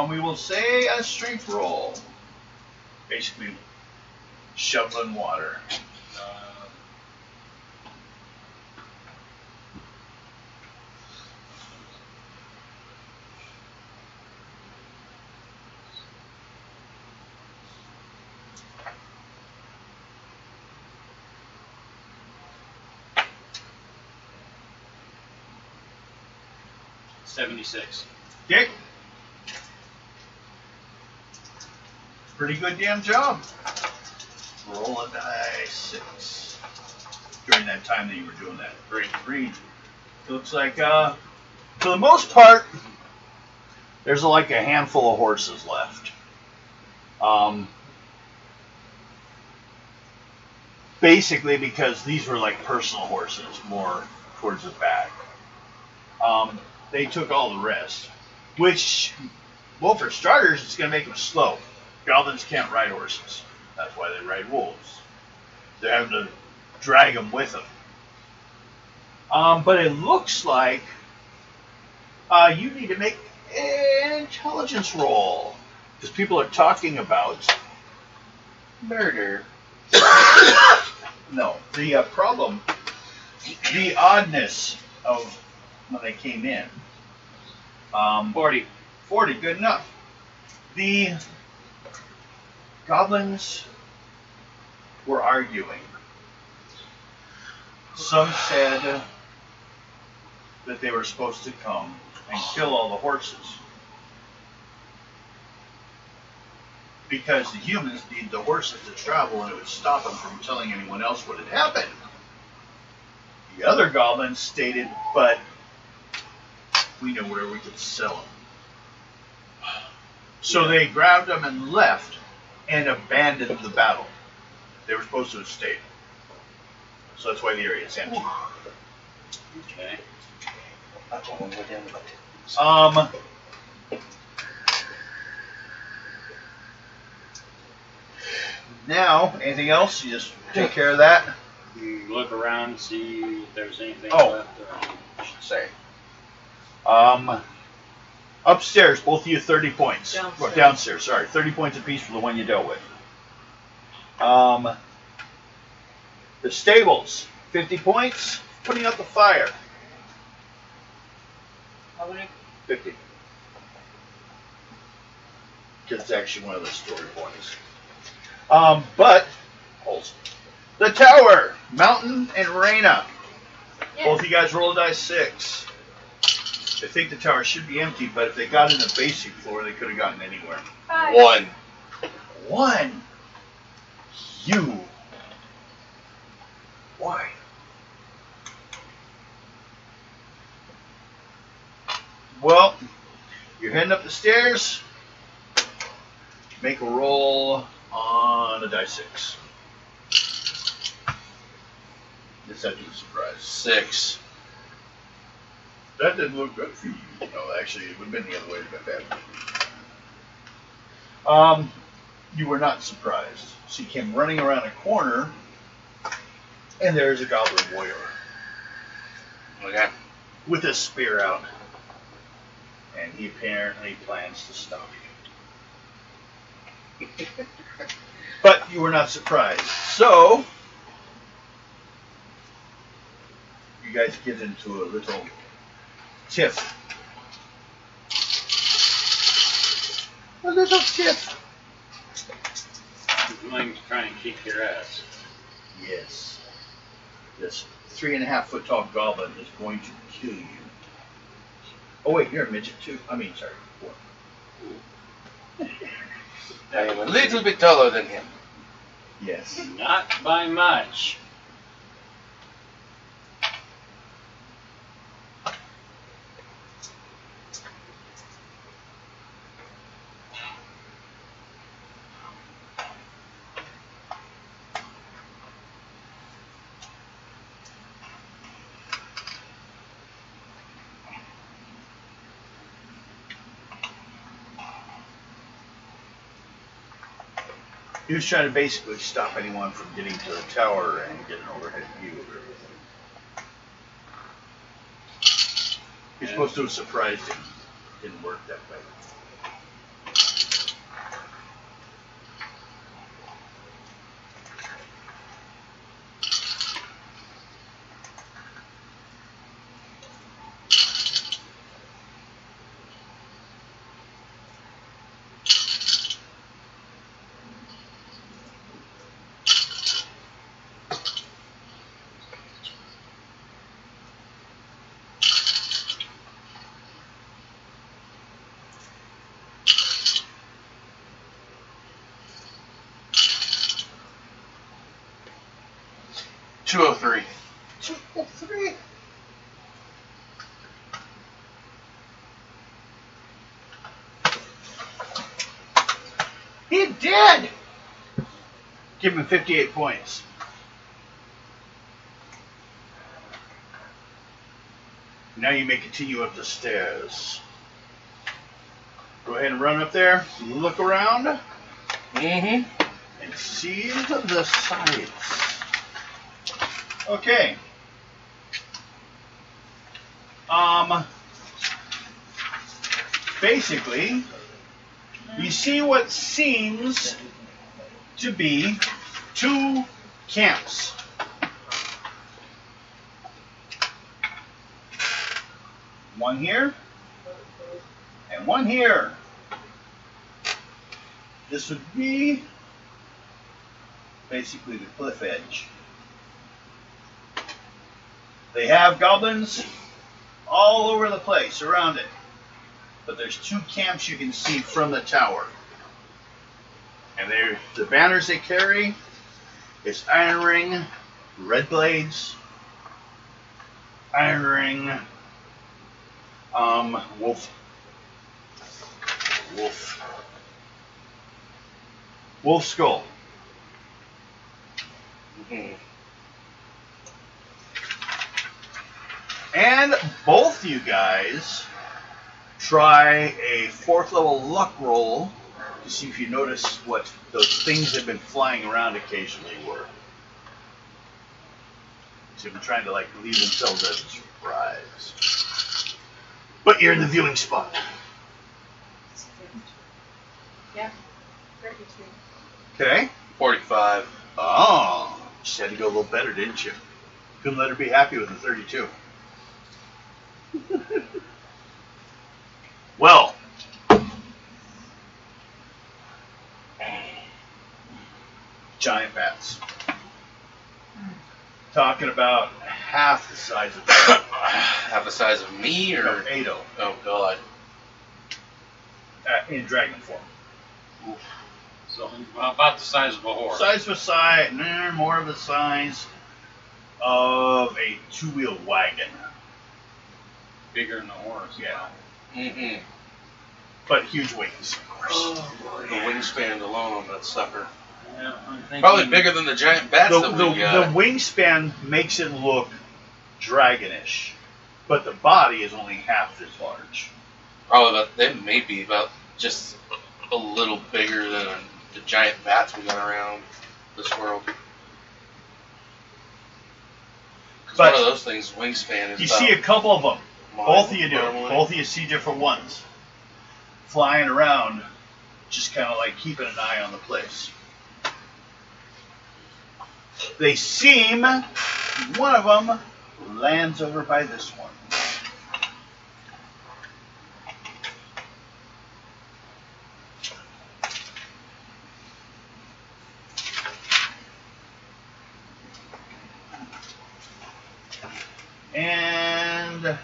we will say a strength roll. Basically, shoveling water. 76. Okay. Pretty good damn job. Roll a die 6. During that time that you were doing that. Great. It looks like, for the most part, there's like a handful of horses left. Basically because these were like personal horses, more towards the back. They took all the rest, which, well, for starters, it's going to make them slow. Goblins can't ride horses. That's why they ride wolves. They're having to drag them with them. But it looks like you need to make an intelligence roll. Because people are talking about Murder. no, the problem, the oddness of when they came in. 40. 40, good enough. The goblins were arguing. Some said that they were supposed to come and kill all the horses because the humans need the horses to travel and it would stop them from telling anyone else what had happened. The other goblins stated, but we know where we could sell them. So they grabbed them and left and abandoned the battle. They were supposed to have stayed. So that's why the area is empty. Okay. Now, anything else? You just take care of that? Look around and see if there's anything Oh. left. I should say. Upstairs, both of you 30 points. Downstairs. Or downstairs, sorry. 30 points apiece for the one you dealt with. The stables, 50 points. Putting out the fire, How many? 50. Because it's actually one of the story points. But, holes. The tower, Mountain and Raina. Both of you guys roll a dice 6. I think the tower should be empty, but if they got in the basic floor, they could have gotten anywhere. 1. 1. You. Why? Well, you're heading up the stairs. Make a roll on a dice 6. This had to be a surprise. 6. That didn't look good for you. No, actually, it would have been the other way. It would have been bad. You were not surprised. So you came running around a corner, and there's a goblin warrior Okay. with his spear out. And he apparently plans to stop you. But you were not surprised. So, you guys get into a little tiff. A little tiff. He's going to try and kick your ass. Yes. This 3.5-foot tall goblin is going to kill you. Oh wait, you're a midget too. I mean, sorry, 4. I am a little bit taller than him. Yes. Not by much. He was trying to basically stop anyone from getting to the tower and getting an overhead view of everything. You're supposed to have surprised him. Didn't work that way. $203. 203. He did! Give him 58 points. Now you may continue up the stairs. Go ahead and run up there. Look around. Mm-hmm. and see the sights. Okay. Basically, you see what seems to be 2 camps. One here and one here. This would be basically the cliff edge. They have goblins all over the place around it. But there's 2 camps you can see from the tower. And they're the banners they carry is Iron Ring, Red Blades, Iron Ring, Wolf Skull. Mm-hmm. And both you guys try a 4th level luck roll to see if you notice what those things that have been flying around occasionally were. So they've been trying to like leave themselves as a surprise. But you're in the viewing spot. Yeah. 32. Okay. 45. Oh, just had to go a little better, didn't you? Couldn't let her be happy with the 32. Well, giant bats. Talking about half the size of Half the size of me, or Ado oh god. In dragon form. So about the size of a horse. Size of a size, more of the size of a 2-wheel wagon. Bigger than a horse. Yeah. Mm-hmm. But huge wings, of course. The wingspan alone on that sucker. Yeah, I'm thinking, Probably bigger than the giant bats The that we got. wingspan makes it look dragonish, but the body is only half as large. Probably about, they may be about just a little bigger than the giant bats we got around this world. 'Cause But one of those things, wingspan is You about see a couple of them. mine Both of you do. normally. Both of you see different ones flying around, just kind of like keeping an eye on the place. They seem, one of them lands over by this one. And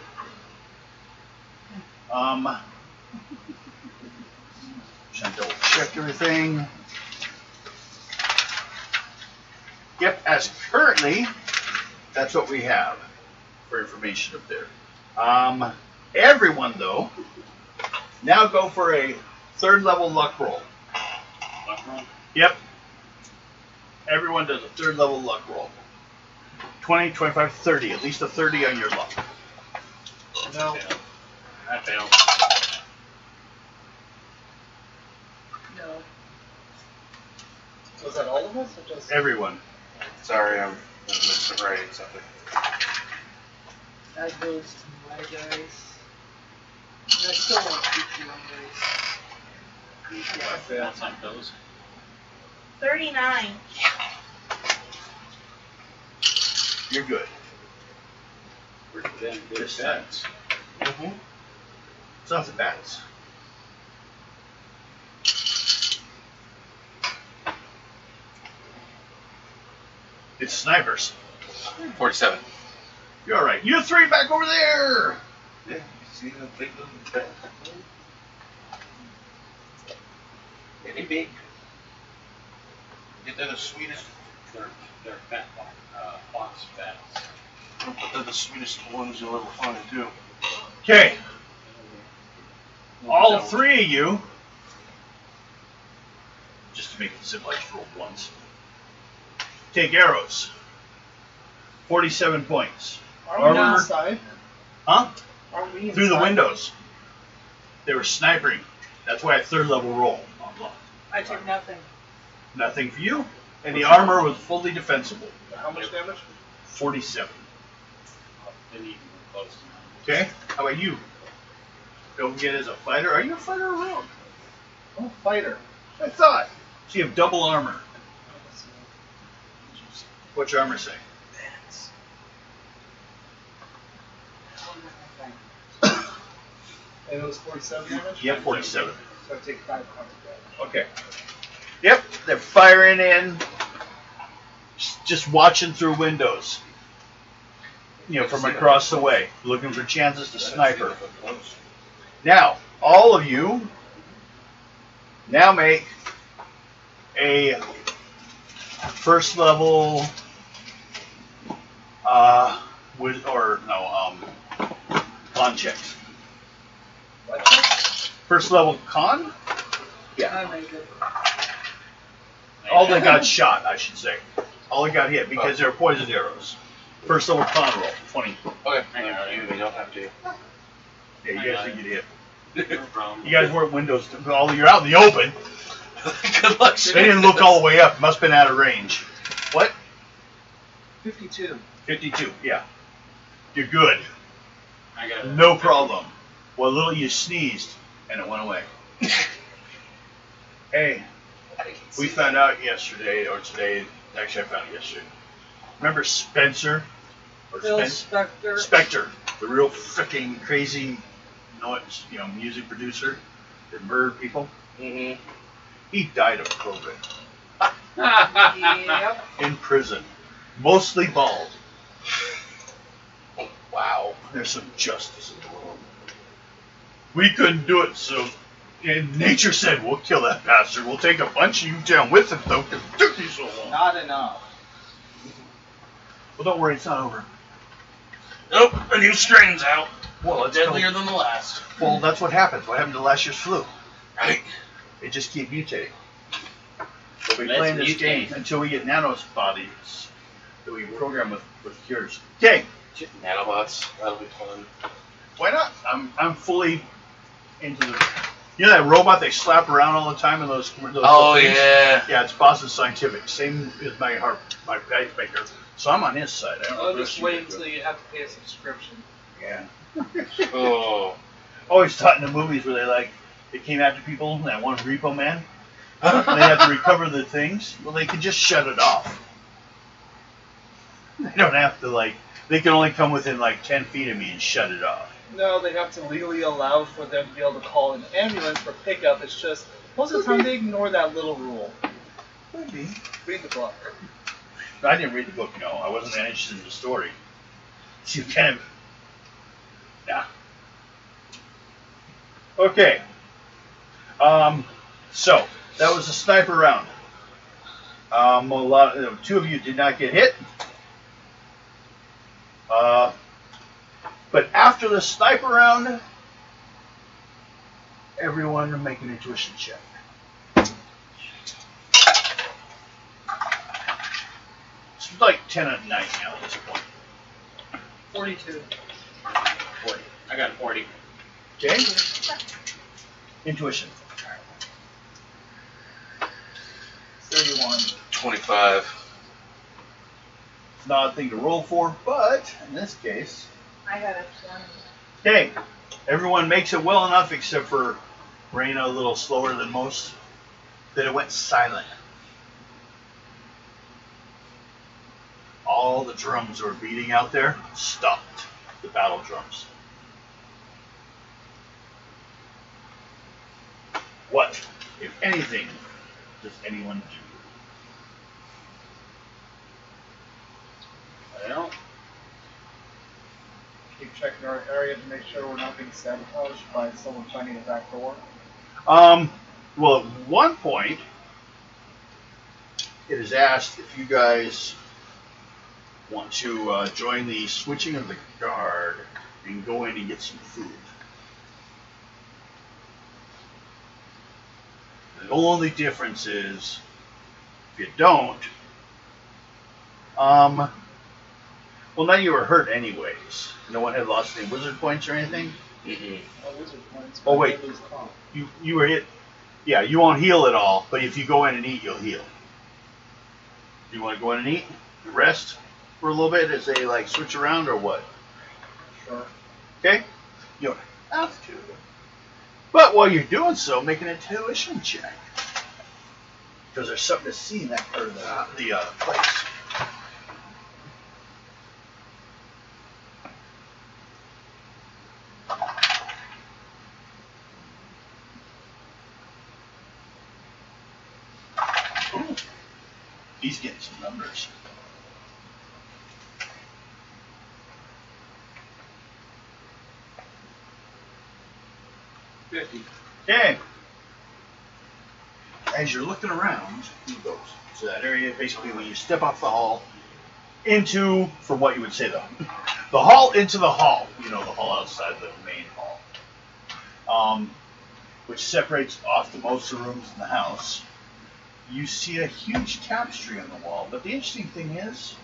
just double check everything. Yep, as currently, that's what we have for information up there. Everyone though, now go for a 3rd level luck roll. Luck roll? Yep. Everyone does a 3rd level luck roll. 20, 25, 30. At least a 30 on your luck. No. I failed. No. Was that all of us or just? Everyone. Sorry, I'm writing something. That goes to my dice. And I still won't beat you on dice. I failed on those. 39. You're good. Pretty damn good Just bets. Mm-hmm. It's not the bats. It's snipers. 47. You're all right. You 3 back over there. Yeah, you see the big little bat? Any big? They're the sweetest. They're fat, fox bats. But they're the sweetest ones you'll ever find too. Okay. All 3 of you. Just to make it simple, I just rolled once. Take arrows. 47 points. Are we Armor- inside? Huh? Are we inside? Through the windows. They were sniping. That's why a 3rd level roll. I took nothing. Nothing for you. And the armor was fully defensible. How much damage? 47. Didn't even come close to Okay. How about you? Don't get as a fighter. Are you a fighter or rogue? I'm a fighter. I thought. So you have double armor. What's your armor say? And it was 47 damage? Yep, 47. So I take 5 points of damage. Okay. Yep, they're firing in, just watching through windows. You know, from across the way, looking for chances to sniper. Now, all of you now make a first level con checks. What? First level con? Yeah. I make it. All they got shot, I should say. All they got hit because they're poisoned arrows. First level con roll, 20. Okay. Hang on. You don't have to. Yeah, you guys did get hit. No problem. You guys weren't windows. You're out in the open. Good luck. They didn't look all the way up. Must have been out of range. What? 52. 52. Yeah. You're good. I got it. No problem. Well, a little you sneezed and it went away. Hey, we found out yesterday or today. Actually, I found it yesterday. Remember Spencer? Or Bill Spector. Spector, the real freaking crazy, music producer that murdered people. Mm-hmm. He died of COVID Yep. in prison, mostly bald. Wow, there's some justice in the world. We couldn't do it, so and nature said, "We'll kill that bastard. We'll take a bunch of you down with him, though, because it took you so long." Not enough. Well, don't worry, it's not over. Nope, a new strain's out. Well, it's Deadlier than the last. Well, that's what happens. What happened to last year's flu? Right. They just keep mutating. We'll be Let's playing this mutate. game until we get nanobodies that we program with cures. Okay, Nanobots. That'll be fun. why not? I'm fully into the. You know that robot they slap around all the time in those Oh, things? yeah. Yeah, it's Boston Scientific. Same as my pacemaker. So I'm on his side. I don't know I'll if the just rest wait of you until you have to pay a subscription. do. Yeah. Oh. Always taught in the movies where they came after people, that one Repo Man. And they have to recover the things. Well, they can just shut it off. They don't have to, they can only come within 10 feet of me and shut it off. No, they have to legally allow for them to be able to call an ambulance for pickup. It's just, most of the time they ignore that little rule. Maybe. Read the book. I didn't read the book, no. I wasn't that interested in the story. So you kind of. Yeah. Okay. So, that was a sniper round. Two of you did not get hit. But after the sniper round, everyone make an intuition check. It's like 10 out of 9 now at this point. 42. 40. I got 40. Okay? Intuition. 31. 25. It's not a thing to roll for, but in this case. I got a 20. Okay. Everyone makes it well enough except for Raina a little slower than most. That it went silent. All the drums that were beating out there stopped. The battle drums. What, if anything, does anyone do? Well, Keep checking our area to make sure we're not being sabotaged by someone finding a back door. Well, at one point, it is asked if you guys want to join the switching of the guard and go in and get some food. The only difference is, if you don't, well, now you were hurt anyways. No one had lost any wizard points or anything. Mm-mm. Oh, wizard points. Oh, wait. Lose comp. You were hit. Yeah, you won't heal at all, but if you go in and eat, you'll heal. Do you want to go in and eat? Rest for a little bit as they like switch around or what? Sure. Okay? You don't have to. But while you're doing so, make an intuition check. Because there's something to see in that part of the place. Ooh, he's getting some numbers. Okay. As you're looking around, he goes to that area basically when you step off the hall into, from what you would say the hall into the hall. You know, the hall outside the main hall, which separates off the most of the rooms in the house. You see a huge tapestry on the wall, but the interesting thing is,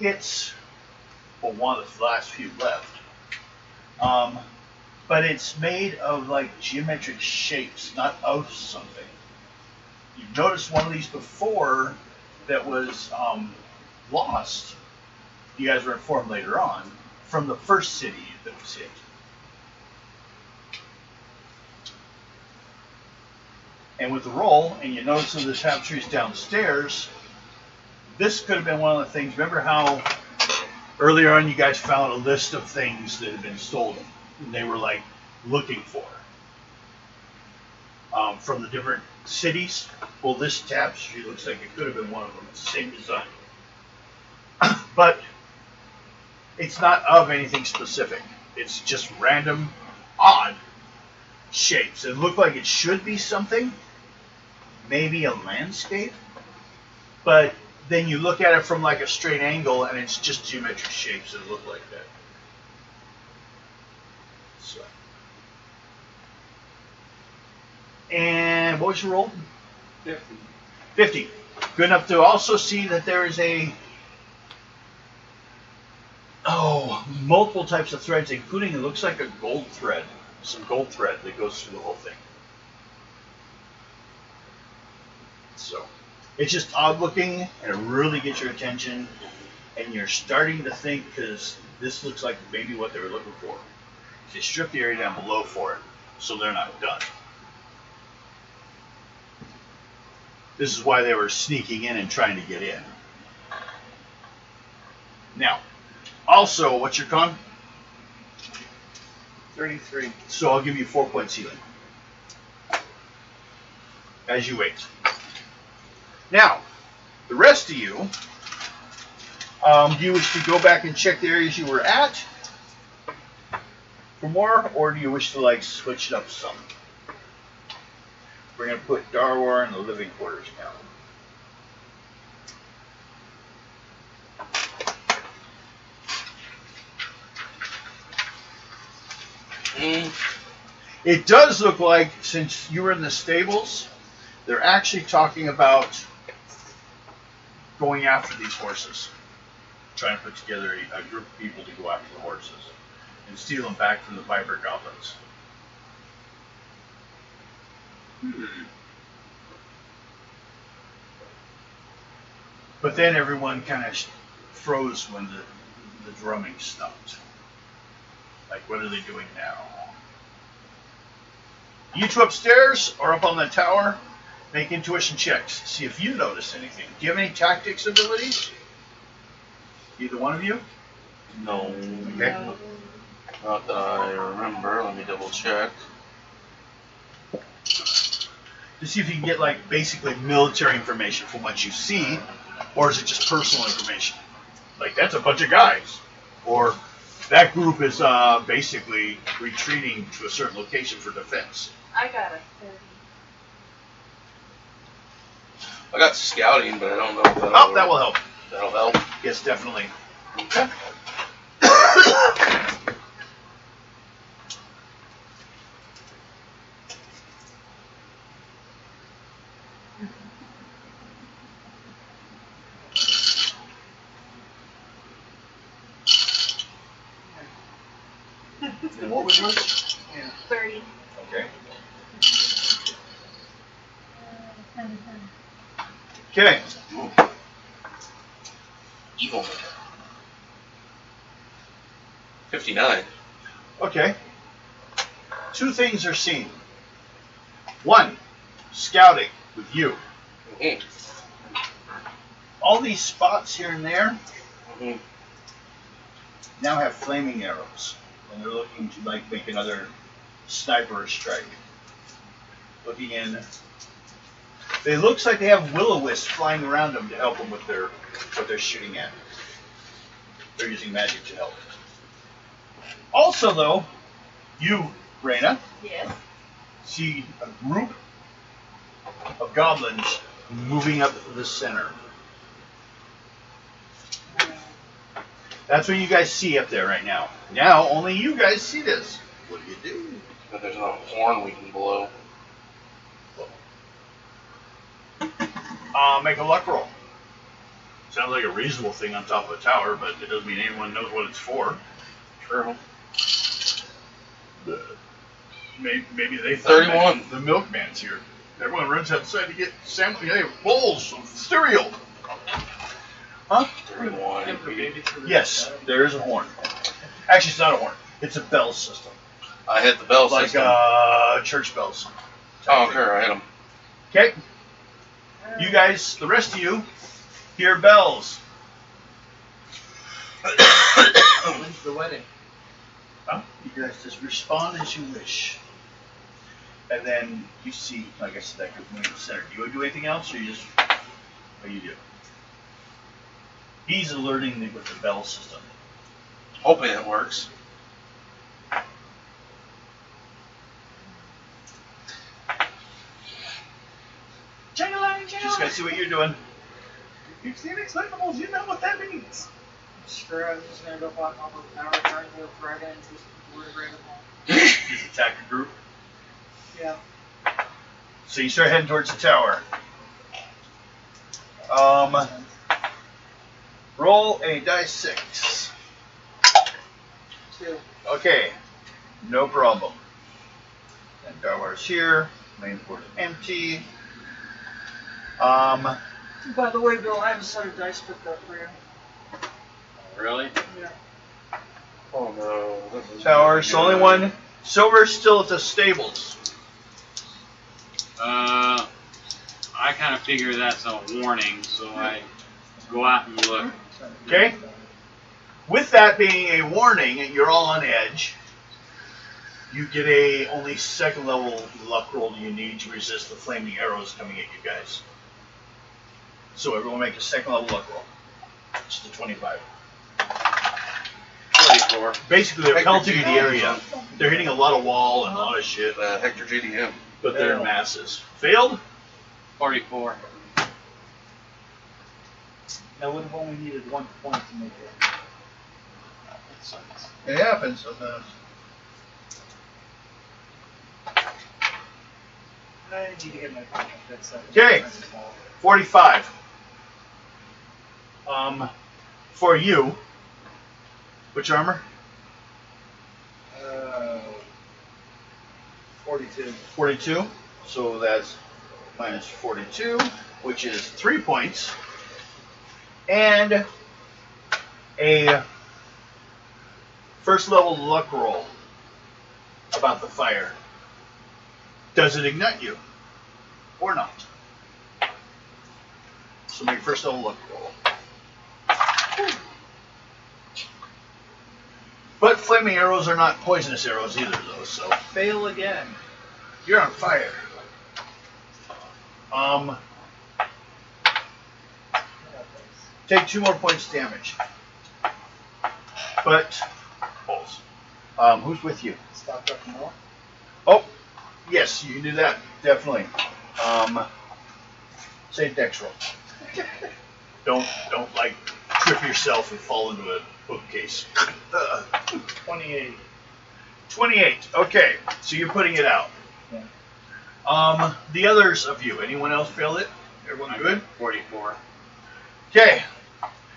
it's well, one of the last few left. But it's made of like geometric shapes, not of something. You've noticed one of these before that was lost. You guys were informed later on from the first city that was hit. And with the roll, and you notice that the tapestry's downstairs, this could have been one of the things. Remember how earlier on you guys found a list of things that had been stolen? And they were like looking for from the different cities. Well, this tapestry looks like it could have been one of them. It's the same design, but it's not of anything specific. It's just random, odd shapes. It looked like it should be something, maybe a landscape, but then you look at it from like a straight angle, and it's just geometric shapes that look like that. So. And what was your roll? 50. 50. Good enough to also see that there is multiple types of threads, including it looks like a gold thread, some gold thread that goes through the whole thing. So it's just odd looking, and it really gets your attention, and you're starting to think, because this looks like maybe what they were looking for. They stripped the area down below for it, so they're not done. This is why they were sneaking in and trying to get in. Now, also, what's your con? 33. So I'll give you 4 points healing. As you wait. Now, the rest of you, do you wish to go back and check the areas you were at for more, or do you wish to like switch it up some? We're going to put Darwar in the living quarters now. It does look like, since you were in the stables, they're actually talking about going after these horses. Trying to put together a group of people to go after the horses and steal them back from the Viper Goblins. But then everyone kind of froze when the drumming stopped. Like, what are they doing now? You two upstairs or up on the tower, make intuition checks. See if you notice anything. Do you have any tactics abilities? Either one of you? No. Okay. No. Not that I remember. Let me double check. To see if you can get like basically military information from what you see, or is it just personal information? Like, that's a bunch of guys, or that group is basically retreating to a certain location for defense. I got a 30. I got scouting, but I don't know if that'll, Oh, that will help. that'll help. Yes, definitely. Okay. And what was yours? 30. Okay. Okay. Evil Man. 59. Okay. Two things are seen. One, scouting with you. Mm-hmm. All these spots here and there Mm-hmm. now have flaming arrows, and they're looking to like make another sniper strike. Looking in, it looks like they have will-o-wisps flying around them to help them with what they're shooting at. They're using magic to help. Also, though, you, Raina, Yes. see a group of goblins moving up the center. That's what you guys see up there right now. Now, only you guys see this. What do you do? But there's no horn we can blow. Make a luck roll. Sounds like a reasonable thing on top of a tower, but it doesn't mean anyone knows what it's for. True. Maybe they thought 31. The milkman's here. Everyone runs outside to get bowls of cereal. Huh? 31. Yes, there is a horn. Actually, it's not a horn. It's a bell system. I hit the bell Like system. church bells. Oh, okay, I hit them. Okay. You guys, the rest of you, hear bells. When's the wedding? Huh? You guys just respond as you wish. And then you see, like I said, that group moving to the center. Do you want to do anything else, or you just, what do you do? He's alerting me with the bell system. Hoping it works. Just gotta see what you're doing. You've seen expendables, you know what that means. Screw it, I'm just gonna go block off the tower, try and go dragon, and just disintegrate them all. Just attack a group. Yeah. So you start heading towards the tower. Roll a dice 6. 2. Okay, no problem. And tower's here. Main board is empty. By the way, Bill, I have a set of dice picked up for you. Really? Yeah. Oh no. This is Tower's the only one. Silver's still at the stables. I kind of figure that's a warning, so I go out and look. Okay? With that being a warning, and you're all on edge, you get a only second level luck roll you need to resist the flaming arrows coming at you guys. So everyone make a second level luck roll. It's the 25. 44. Basically, they're Hector pelting the GDM. area. They're hitting a lot of wall and a lot of shit, Hector JDM. but they're in masses. Failed? 44. I would have only needed 1 point to make it. That sucks. It happens sometimes. I need to get my contract. That's Okay. 45. For you, which armor? 42. 42. So that's minus 42, which is 3 points. And a first level luck roll about the fire. Does it ignite you? Or not? So make first level luck roll. But flaming arrows are not poisonous arrows either, though, so Fail again. you're on fire. Take 2 more points damage. But, balls. Who's with you? Stop up more. Oh, yes, you can do that, definitely. Say dex roll. Don't like trip yourself and fall into a bookcase. 28. 28. Okay, so you're putting it out. Yeah. The others of you, anyone else failed it? Everyone good? 44. Okay.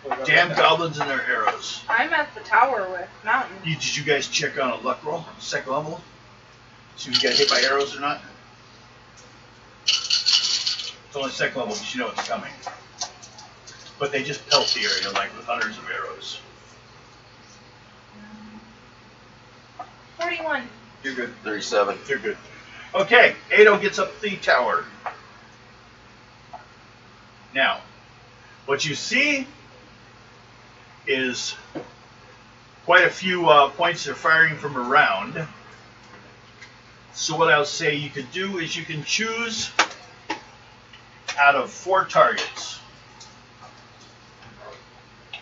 What about Damn that? goblins and their arrows. I'm at the tower with Mountain. Did you guys check on a luck roll, second level? See if you got hit by arrows or not? It's only second level because you know it's coming. but they just pelt the area like with hundreds of arrows. 41. You're good. 37. You're good. Okay, Ado gets up the tower. Now, what you see is quite a few points of firing from around. So what I'll say you could do is you can choose out of 4 targets.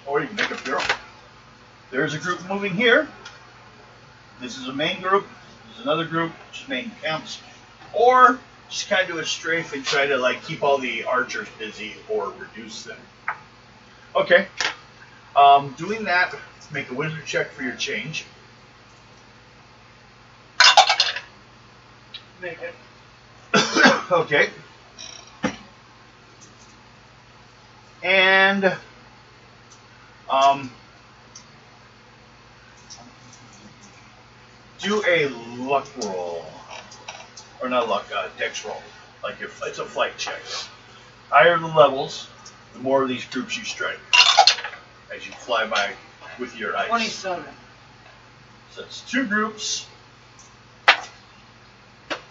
Or you can make a bureau. There's a group moving here. This is a main group. There's another group, which is main camps. Or just kind of do a strafe and try to like keep all the archers busy or reduce them. Okay. Doing that, make a wizard check for your change. Make it. Okay. And do a luck roll. Or not luck, dex roll. Like if it's a flight check. Higher the levels, the more of these groups you strike. As you fly by with your ice. 27. So it's 2 groups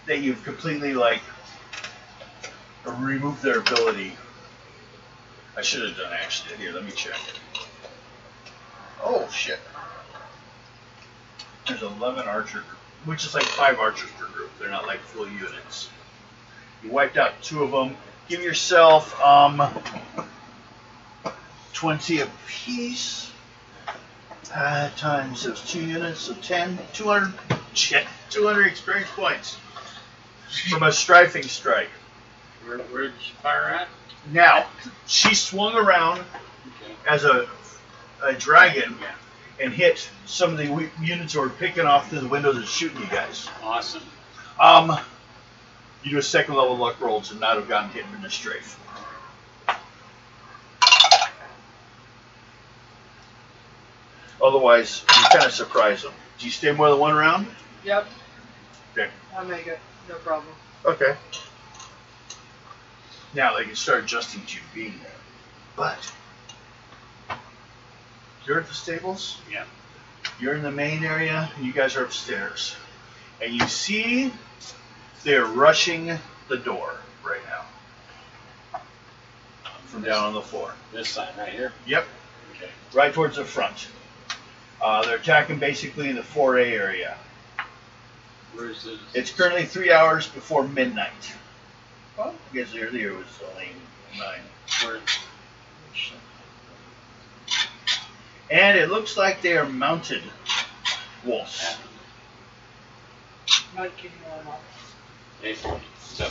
that you've completely like removed their ability. I should have done actually. Here, let me check. Oh shit. There's 11 archer, which is like 5 archers per group. They're not like full units. You wiped out 2 of them. Give yourself 20 apiece. Times those 2 units, so 10, 200, shit, 200 experience points from a strafing strike. Where did she fire at? Now, she swung around as a dragon and hit some of the units who were picking off through the windows and shooting you guys. Awesome. You do a 2nd level luck roll to not have gotten hit in the strafe. Otherwise, you kind of surprise them. Do you stay more than 1 round? Yep. Okay. I'll make it. No problem. Okay. Now they can start adjusting to you being there. But you're at the stables. Yeah. You're in the main area, and you guys are upstairs. And you see they're rushing the door right now. From down on the floor. This side right here. Yep. Okay. Right towards the front. They're attacking basically in the 4A area. Where's this? It's currently 3 hours before midnight. Well, I guess earlier it was only 9. Where? And it looks like they are mounted wolves. Might give you one off. 847.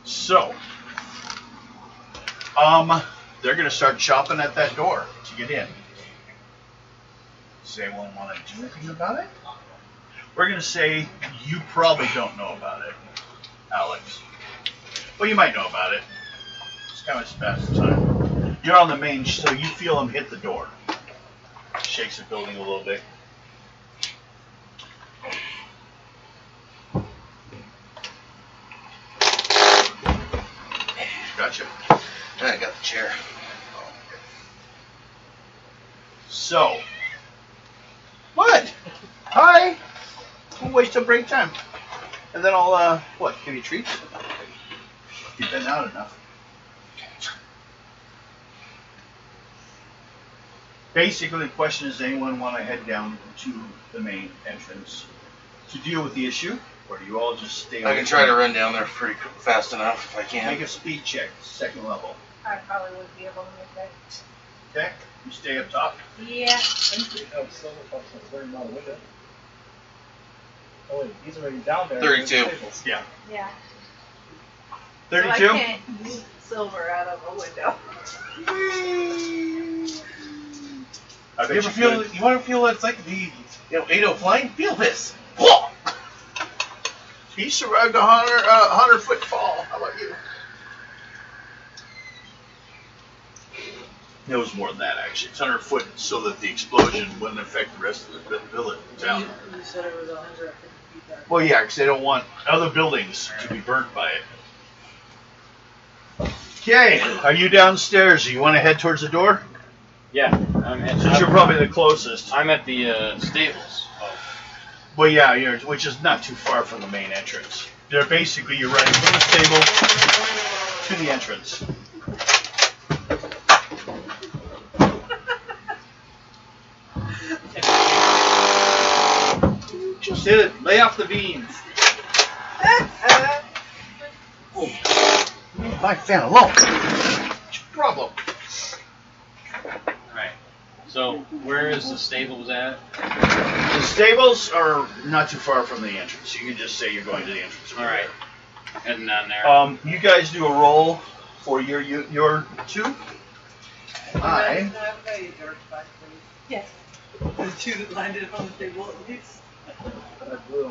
So, they're going to start chopping at that door to get in. Does anyone want to do anything about it? We're going to say you probably don't know about it, Alex. Well, you might know about it. It's kind of past the time. You're on the main, so you feel them hit the door. Shakes the building a little bit. Gotcha. I got the chair. So, what? Hi. We'll wait till break time, and then I'll what? Give you treats. You've been out enough. Basically, the question is: anyone want to head down to the main entrance to deal with the issue, or do you all just stay? I can try to run down there pretty fast enough if I can. Make a speed check, 2nd level. I probably wouldn't be able to make that. Okay, you stay up top. Yeah. Oh wait, he's already down there. 32. Yeah. Yeah. 32. So I can't yeet silver out of a window. I bet You ever you feel? could. You want to feel it's like the 8 flying? Feel this. He survived a 100-foot fall. How about you? It was more than that, actually. It's 100 foot so that the explosion wouldn't affect the rest of the village town. You said it was 100. keep that. Well, yeah, because they don't want other buildings to be burnt by it. Okay, are you downstairs? You want to head towards the door? Yeah, Since you're probably the closest. I'm at the stables. Well, yeah, which is not too far from the main entrance. They're basically, you're running from the stable to the entrance. Just hit it. Lay off the beans. My fan alone. What's your problem? Alright. So, where is the stables at? The stables are not too far from the entrance. You can just say you're going to the entrance. Alright. Heading down there. You guys do a roll for your two. Can I have a dark back, please? Yes. The two that landed on the table at least.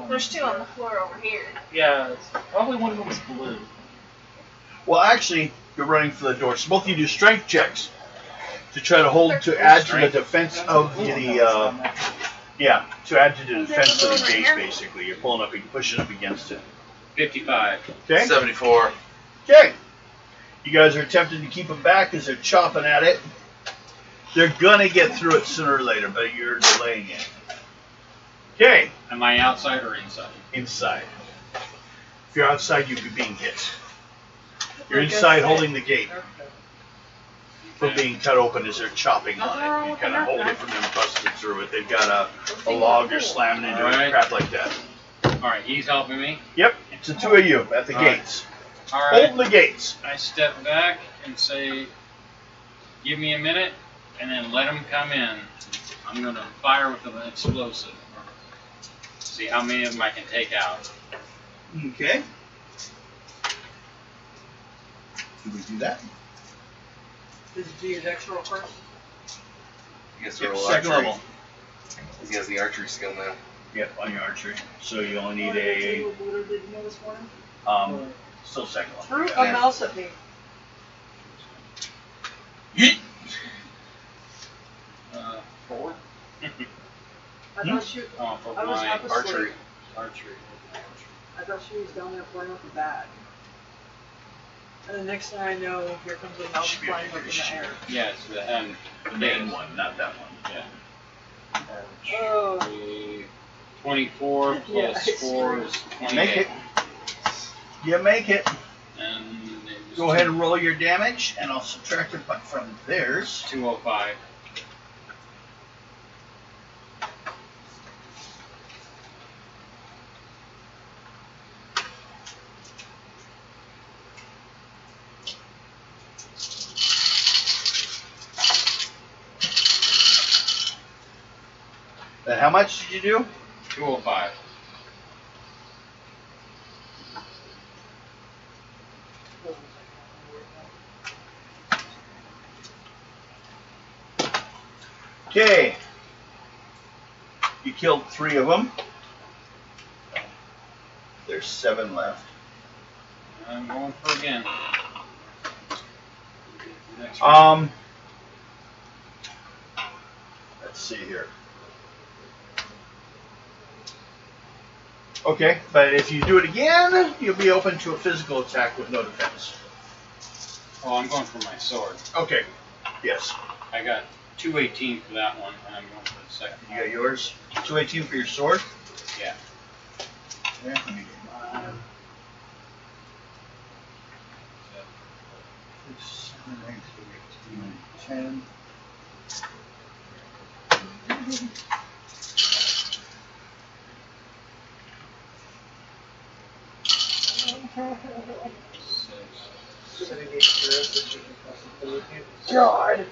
There's two on the floor over here. Yeah, it's probably one of them is blue. Well, actually, you're running for the door. So both of you do strength checks to try to hold to add to the defense of the to add to the defense of the gate. Basically, you're pulling up, you're pushing up against it. 55. Okay. 74. Okay. You guys are attempting to keep them back as they're chopping at it. They're gonna get through it sooner or later, but you're delaying it. Okay. Am I outside or inside? Inside. If you're outside, you'd be being hit. You're inside holding the gate from being cut open as they're chopping on it. You kind of hold it from them busting through it. They've got a log they're slamming into it, Alright. crap like that. Alright, he's helping me. Yep, it's the two of you at the Alright. gates. Alright. Hold the gates. I step back and say, give me a minute, and then let him come in. I'm going to fire with an explosive. See how many of them I can take out. Okay. Do we do that? Did you do your dex roll first? You guys Yep, roll second archery. level. He has the archery skill now. Yep, on your archery. So you only need What did you know this morning? still second level. Threw a mouse at me. Yeet. 4? I thought you. Oh, for I was my half asleep. Archery. archery. I thought she was down there playing with the bag. And the next thing I know, here comes a mouse Should be flying up okay, in should the air. Yes, and The main one, not that one. yeah. Oh. Archery. 24 plus Yeah, I 4 is 28. Make it. You make it. And it was Go ahead and roll your damage, and I'll subtract it from theirs. 205. Then how much did you do? 205. Okay. You killed 3 of them. There's 7 left. I'm going for again. Next one. Let's see here. Okay, but if you do it again, you'll be open to a physical attack with no defense. Oh, I'm going for my sword. Okay. Yes. I got 218 for that one, and I'm going for the second You one. got yours. 218 for your sword. Yeah. Yeah, let me get mine. 6, 7, 8, 9, 10. God!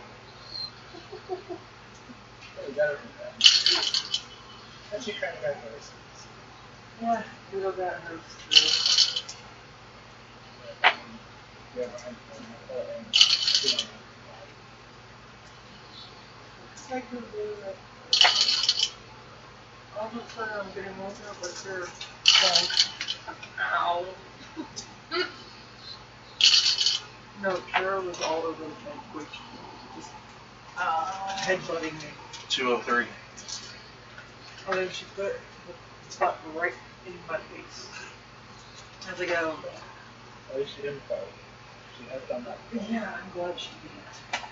Yeah, little that hurts too. It's like the blue, all of a sudden I'm getting woken up with her. Ow. No, Tara was all over the place, just headbutting me. 203. And then she put the butt right in my face. As I go. At least she didn't fight. She has done that. Yeah, I'm glad she didn't.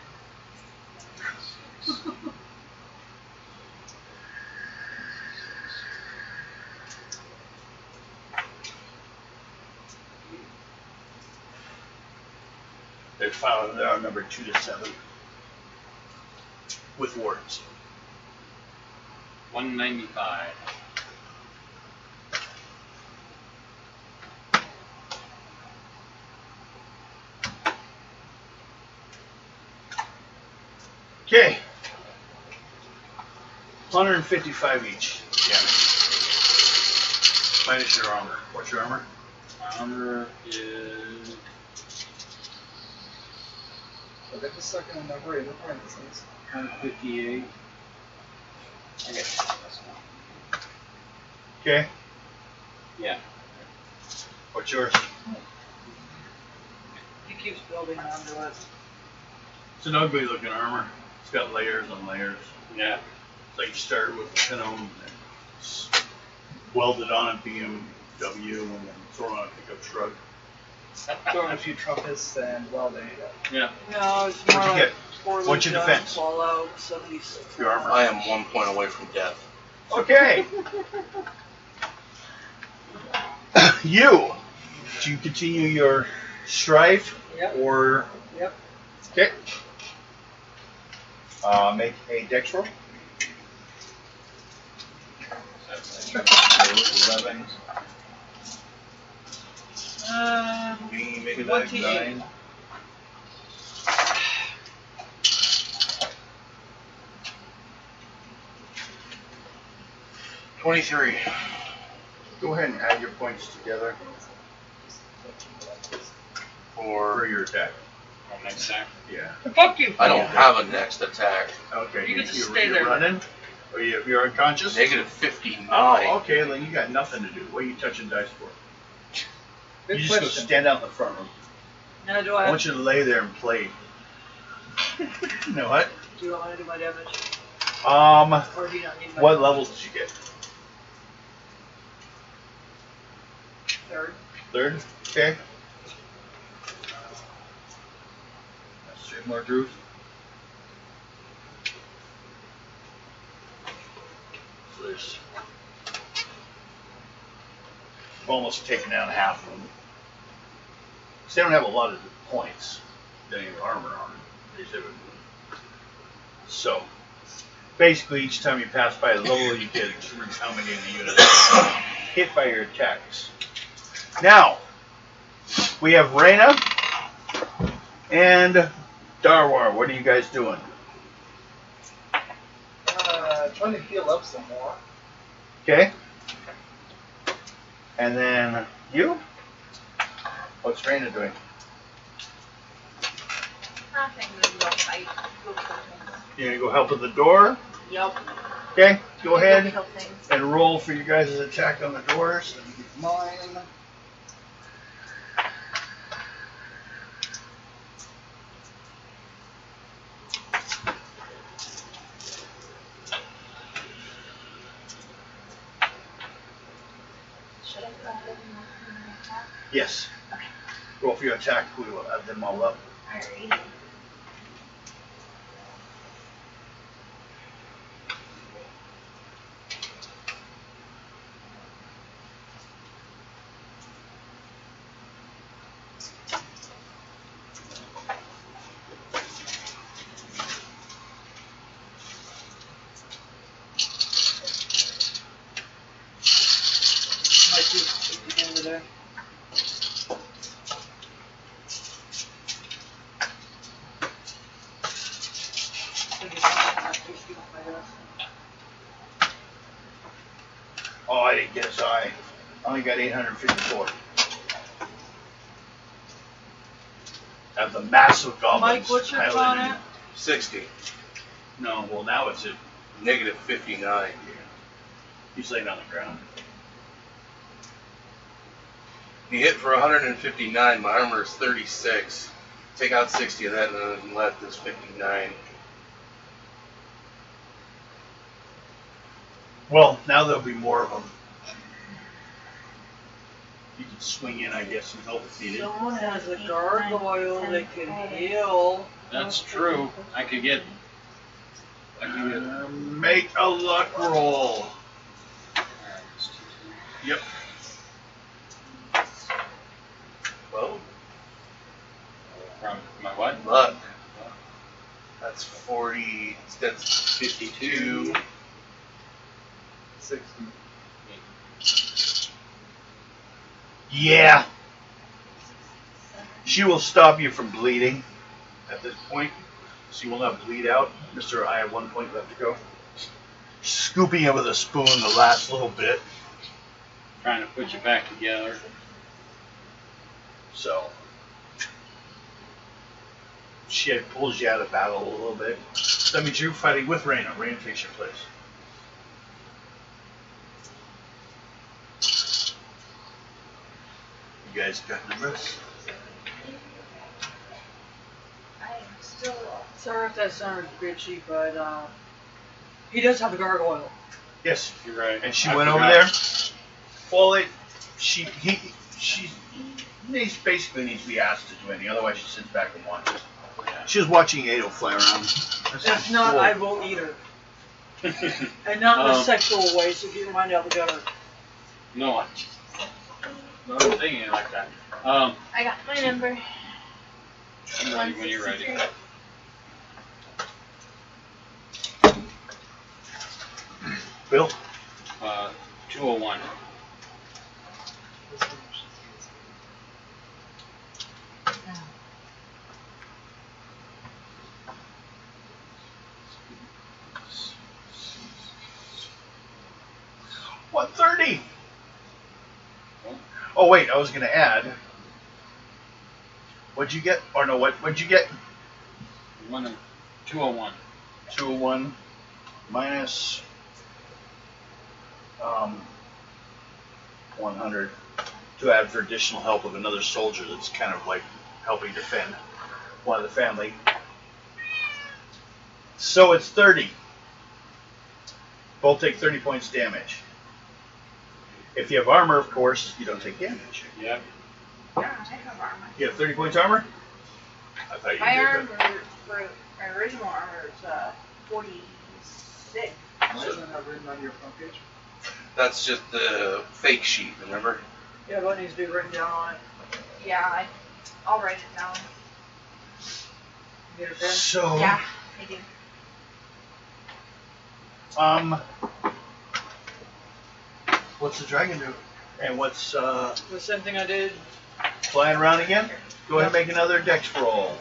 They found our number 2 to 7 with wards. 195. Okay. 155 each. Yeah. Minus your armor. What's your armor? My armor is So get the second number in the parentheses. 158. Okay. Okay. Yeah. What's yours? He keeps building onto it. It's an ugly looking armor. It's got layers on layers. Yeah. It's like you start with a pinnum and it's welded on a BMW and then thrown on a pickup truck. Throwing a few trumpets and welding. Yeah. No, it's more What'd you like get? poorly What's your done defense? Fallout 76. Your armor. I am 1 point away from death. Okay. You. Do you continue your strife? Yep. Or. Yep. Okay. Make a dex roll. 11. Me, make a 28. 9. $23. Go ahead and add your points together for For your attack. On next time. Yeah. Fuck you. I don't have a next attack. Okay. You can just stay there. Running? Or you're unconscious? Negative 59. Oh, okay. Then you got nothing to do. What are you touching dice for? Good You just go question. stand out in the front room. Now do I I want you to lay there and play. You know what? do you want me to do my damage? Or Or do you not need my what levels did you get? third? Third? Okay. That's 3 more grooves. So there's. I've almost taken down half of them. Because they don't have a lot of points. They don't have armor on them. They just have a. So, basically, each time you pass by a level, you get how many of the units hit by your attacks. Now, we have Reyna and Darwar. What are you guys doing? Trying to heal up some more. Okay. And then you? What's Reyna doing? Nothing. Go fight. Go kill things. You gonna go help at the door? Yep. Okay, go ahead Kill things. and roll for you guys' attack on the doors. Let me get mine. Should I go ahead and look for my attack? Yes. Okay. Roll for your attack. We will add them all up. Alrighty. Might be over there. Oh, I didn't get his eye. I only got 854. Have the massive goblins. Mike, what's your piloted con in. at? 60. No, well now it's at. Negative 59. He's laying on the ground. You hit for 159. My armor is 36. Take out 60 of that and then left is 59. Well, now there'll be more of them. You can swing in, I guess, and help if needed. Someone has a gargoyle that can heal. That's true. I could get. Make a luck roll. Yep. Well, From my what? luck. That's 40. That's 52. 60. Yeah. She will stop you from bleeding at this point. So you will not bleed out. Mr. I have 1 point left to go. Scooping it with a spoon the last little bit. Trying to put you back together. So she pulls you out of battle a little bit. That means you're fighting with Raina. Raina takes your place. You guys got numbers? I am still. Sorry if that sounded bitchy, but he does have a gargoyle. Yes. You're right. And she I went forgot. over there. Well, she basically needs to be asked to do anything. Otherwise, she sits back and watches. She was watching Ado fly around. If not, I will eat her. And not in a sexual way, so get your mind out the gutter. No, I'm not thinking it like that. I got my number. I'm ready when you're ready. Bill? 201. $130. Oh wait, I was gonna add. What'd you get? Or no, what'd you get? 201. 201 minus 100 to add for additional help of another soldier that's kind of like helping defend one of the family. So it's 30. Both take 30 points damage. If you have armor, of course, you don't take damage. Yep. Yeah, I have armor. You have 30 points armor? I thought you My did. armor, for my original armor is 46. Why isn't that written on your front page? That's just the fake sheet, remember? Yeah, but it needs to be written down on it. Yeah, I'll write it down. You get a pen? So, Yeah, I do. What's the dragon do? And what's The same thing I did. flying around again? Go ahead and make another dex roll.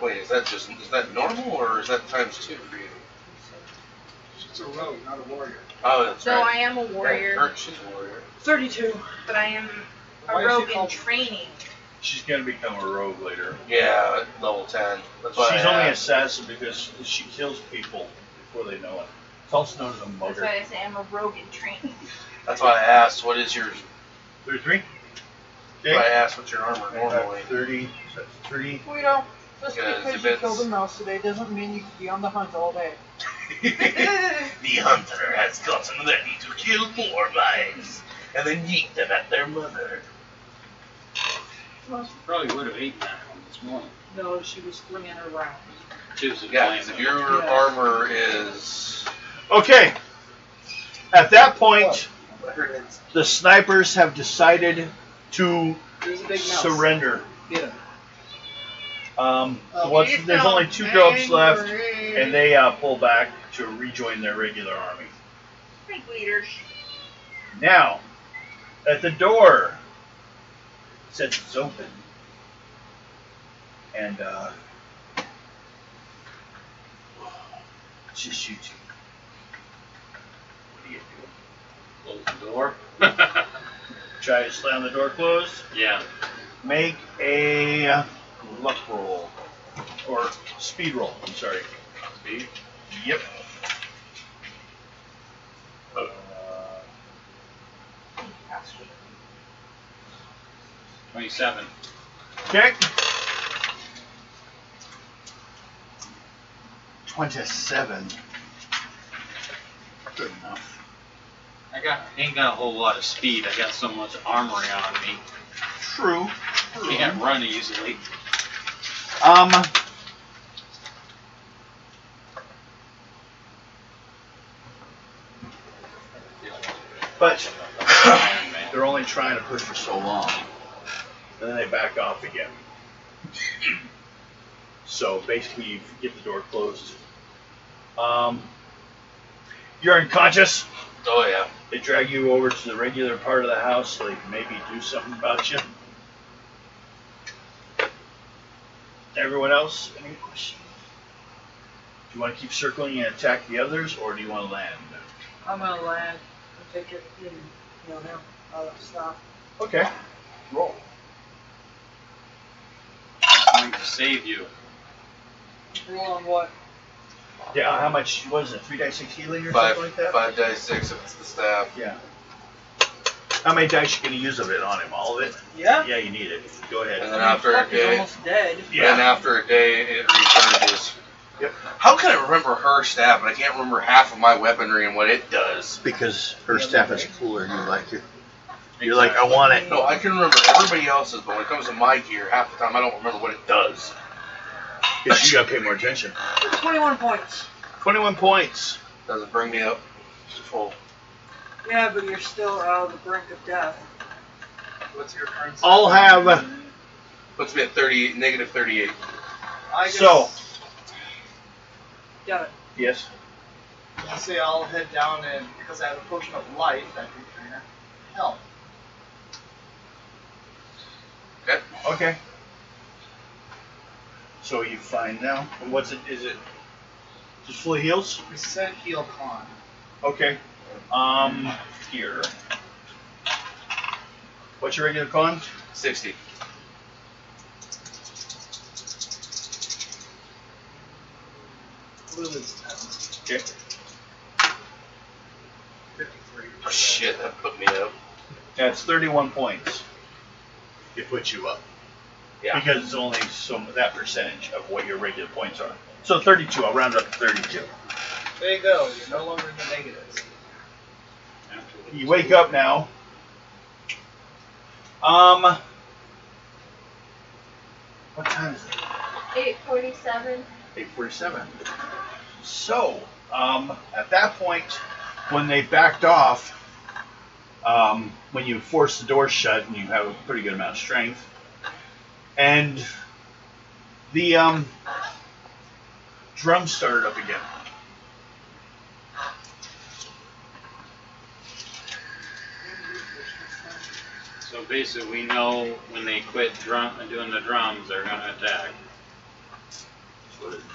Wait, is that normal or is that times 2 for you? She's a rogue, not a warrior. Oh, that's So right. I am a warrior, Yeah, she's a warrior. 32. but I am Why a is she rogue in called- training. She's gonna become a rogue later. Yeah, at level 10. That's why She's I only asked. assassin because she kills people before they know it. It's also known as a That's mugger. why I say I'm a rogue in training. That's why I asked, what is your... 33? That's why I asked what's your armor normally. 30, so that's 3. We don't. Just Because because if you it's- killed a mouse today doesn't mean you can be on the hunt all day. The hunter has gotten ready to kill more mice, and then yeet them at their mother. Probably would have eaten that one this morning. No, she was flinging her around. Choose a Yeah, plan. 'cause if your armor is... Okay. At that point, whatever it is. the snipers have decided to There's a big mouse. surrender. Get him. There's only 2 groups left, and they pull back to rejoin their regular army. Big leaders. Now, at the door, it says it's open. And, it's just you two. What do you do? Close the door. Try to slam the door closed. Yeah. Make a luck roll. Or speed roll, I'm sorry. Speed. Yep. 27. Okay. 27. Good enough. I ain't got a whole lot of speed. I got so much armory on me. True. Can't run easily. But they're only trying to push for so long, and then they back off again. So basically, you get the door closed. You're unconscious. Oh yeah. They drag you over to the regular part of the house so they can maybe do something about you. Everyone else, any questions? Do you want to keep circling and attack the others, or do you want to land? I'm gonna land and take it in, him out of stop. Okay. Roll. I'm going to save you. Roll on what? Yeah, how much was it? 3 dice 6 healing or Five, something like that? 5 dice 6 if it's the staff. Yeah. How many dice you gonna use of it on him? All of it? Yeah? Yeah, you need it. Go ahead. And then after a Fuck, he's day, almost dead. then after a day it recharges. Yep. How can I remember her staff, but I can't remember half of my weaponry and what it does? Because her staff is cooler and you like it. You're like, I want it. No, I can remember everybody else's, but when it comes to my gear, half the time I don't remember what it does. Because you gotta pay more attention. 21 points. 21 points. Doesn't bring me up to full. Yeah, but you're still out of the brink of death. What's your current? I'll have. Puts me at 38, negative 38. I guess, So. Got it. Yes. I say I'll head down and because I have a potion of life, that can kind of help. Okay. Okay. So you find now. And what's it? Is it just fully heals? Percent heal con. Okay. Here. What's your regular con? 60. Lily's 10. Okay. 53. Oh, shit, that put me up. That's 31 points. It puts you up. Yeah. Because it's only that percentage of what your regular points are. So 32. I'll round it up to 32. There you go. You're no longer in the negatives. You wake up now. What time is it? 8:47. 8:47. So, at that point, when they backed off, when you force the door shut and you have a pretty good amount of strength, and the drums started up again. So basically, we know when they quit doing the drums, they're going to attack.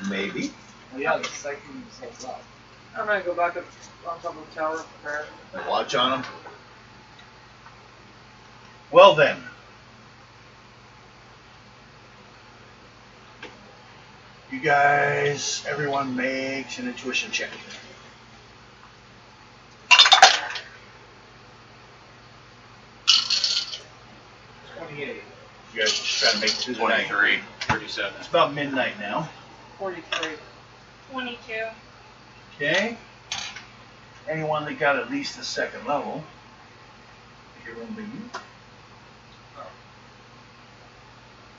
Maybe. Well, yeah, the psyche themselves up. I'm gonna go back up on top of the tower, prepare. And watch on them. Well then. You guys, everyone makes an intuition check. 28. You guys are just trying to make it through the night. 23. 37. It's about midnight now. 43. 22. Okay. Anyone that got at least the second level. Everyone but you.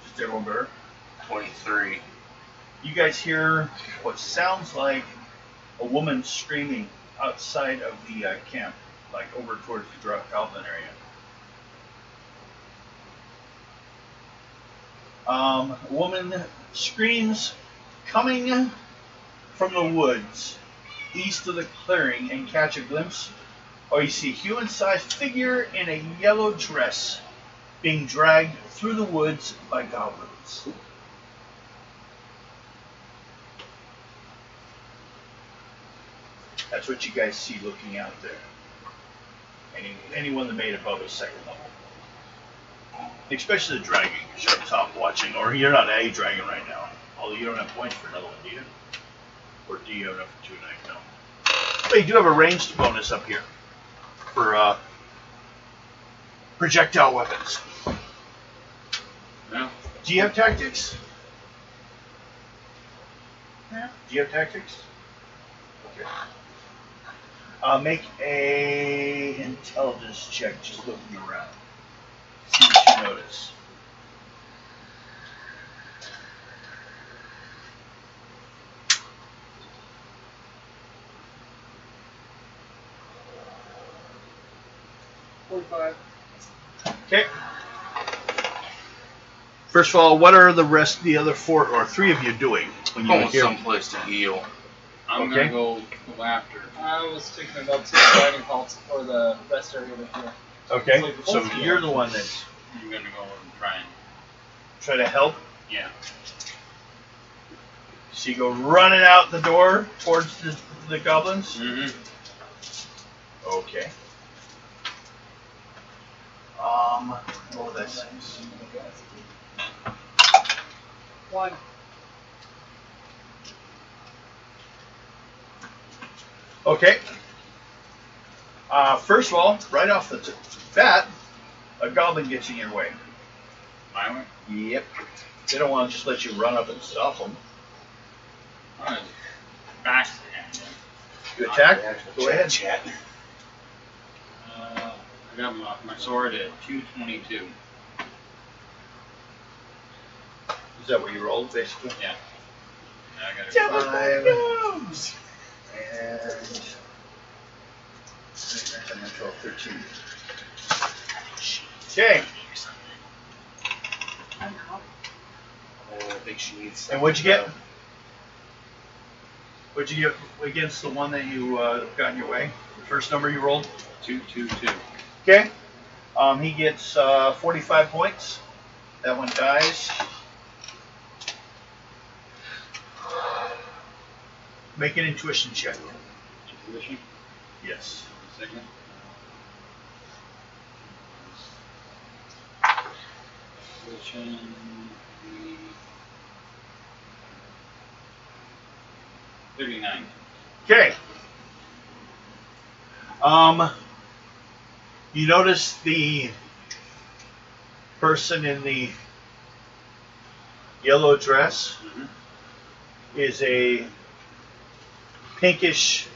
Just everyone better. 23. You guys hear what sounds like a woman screaming outside of the camp, like over towards the Goblin area. A woman screams coming from the woods east of the clearing and catch a glimpse, or you see a human-sized figure in a yellow dress being dragged through the woods by goblins. That's what you guys see looking out there. Anyone that made it above a second level. Especially the dragon, because you're up top watching, or you're not a dragon right now. Although you don't have points for another one, do you? Or do you have enough for 2 tonight? No. But you do have a ranged bonus up here for projectile weapons. No. Do you have tactics? Yeah. Do you have tactics? Okay. Make a intelligence check, just looking around. See what you notice. Okay. First of all, what are the rest of the other 4 or 3 of you doing when you Going hear? someplace to heal. I'm Okay. gonna go after. I was thinking about the riding halts for the rest area over here. Okay. So you're the one that's I'm gonna go and try to help. yeah. So you go running out the door towards the goblins. Mm-hmm. Okay. What was that? 1. Okay. First of all, right off the bat, a goblin gets in your way. My way. Yep. They don't want to just let you run up and stop them. Alright. Back. You attack? Go ahead. Chat. I got my sword at 222. Is that what you rolled, basically? Yeah. I got it. 5 and 12, 13. Okay. I'm out. I think she needs. And what'd you get? What'd you get against the one that you got in your way? The first number you rolled? 222. Okay. He gets 45 points. That one dies. Make an intuition check. Intuition. Yes. Second. Intuition. 39. Okay. You notice the person in the yellow dress is a pinkish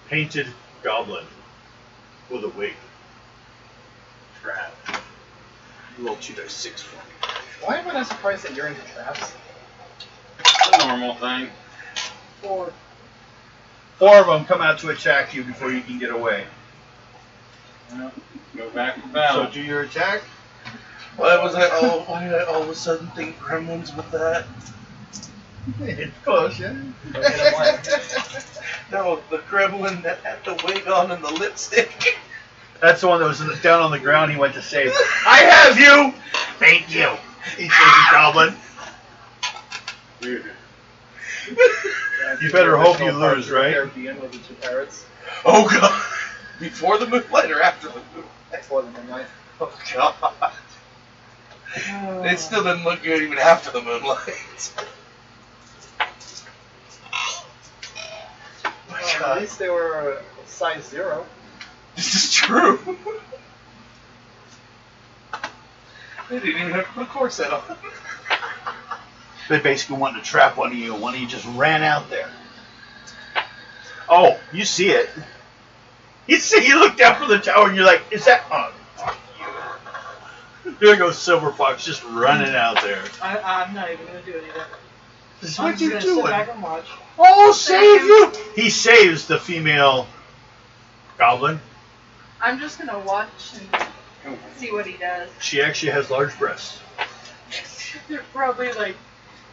painted goblin with a wig. Trap. You roll 2d6 for me. Why am I not surprised that you're into traps? It's a normal thing. 4. 4 of them come out to attack you before you can get away. Go back to battle. So do your attack. Why did I all of a sudden think gremlins with that? It's close, yeah. No, the gremlin that had the wig on and the lipstick. That's the one that was down on the ground. He went to save. I have you. Thank you. He says the goblin. You better hope you lose, right? Caribbean with the 2 pirates. Oh god. Before the moonlight or after the moonlight? Before the moonlight. Oh god. It still didn't look good even after the moonlight. At least they were size 0. This is true. They didn't even have to put a corset on. They basically wanted to trap one of you. One of you just ran out there. Oh, you see it. You see, you look down from the tower and you're like, is that... Oh, fuck you. There goes Silver Fox just running out there. I'm not even gonna do it either. This is I'm what just you gonna doing. sit back and watch. Oh, save you! He saves the female goblin. I'm just gonna watch and see what he does. She actually has large breasts. They're probably like,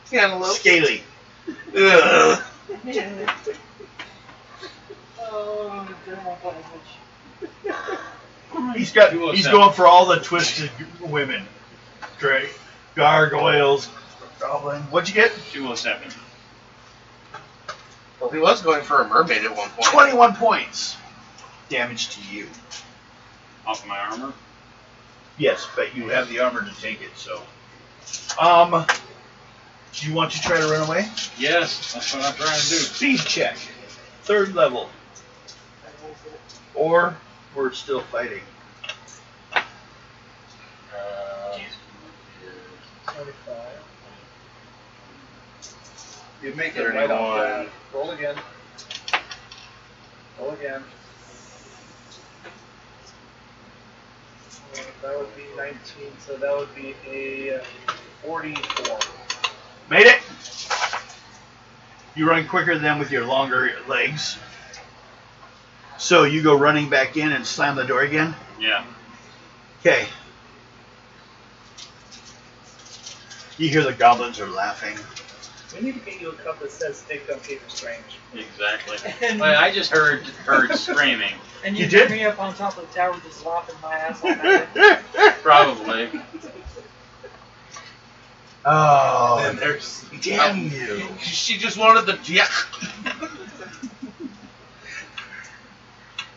Cantaloupe. Scaly. Ugh. oh, dermal damage. He's going for all the twisted women. Great. Gargoyles. Goblin. What'd you get? 207. Well, he was going for a mermaid at one point. 21 points. Damage to you. Off my armor. Yes, but you have the armor to take it, so. Do you want to try to run away? Yes, that's what I'm trying to do. Speed check. 3rd level. Or we're still fighting. 25. You make Get it right off 31. that. Roll again. Roll again. That would be 19, so that would be a 44. Made it. You run quicker than them with your longer legs. So you go running back in and slam the door again? Yeah. Okay. You hear the goblins are laughing. We need to get you a cup that says "Dick Don't Keep Strange." Exactly. And- But I just heard screaming. And You you did? get me up on top of the tower just laughing my ass off. Probably. Oh, Then there's damn you. She just wanted the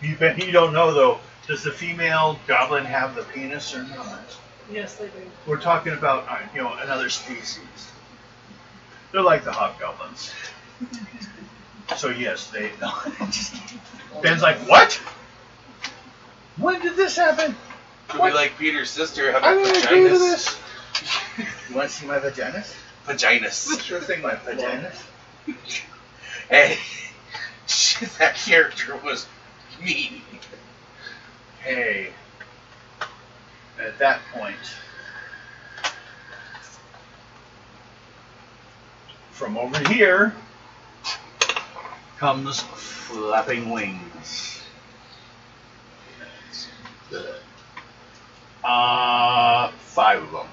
You don't know, though. Does the female goblin have the penis or not? Yes, they do. We're talking about, another species. They're like the hobgoblins. So yes, they. Ben's like, what? When did this happen? Could be like Peter's sister I having didn't agree to vaginas. this. You want to see my vaginas? Vaginas. Sure thing, my vaginas. Hey, that character was me. Hey. At that point, from over here comes flapping wings. Good. 5 of them.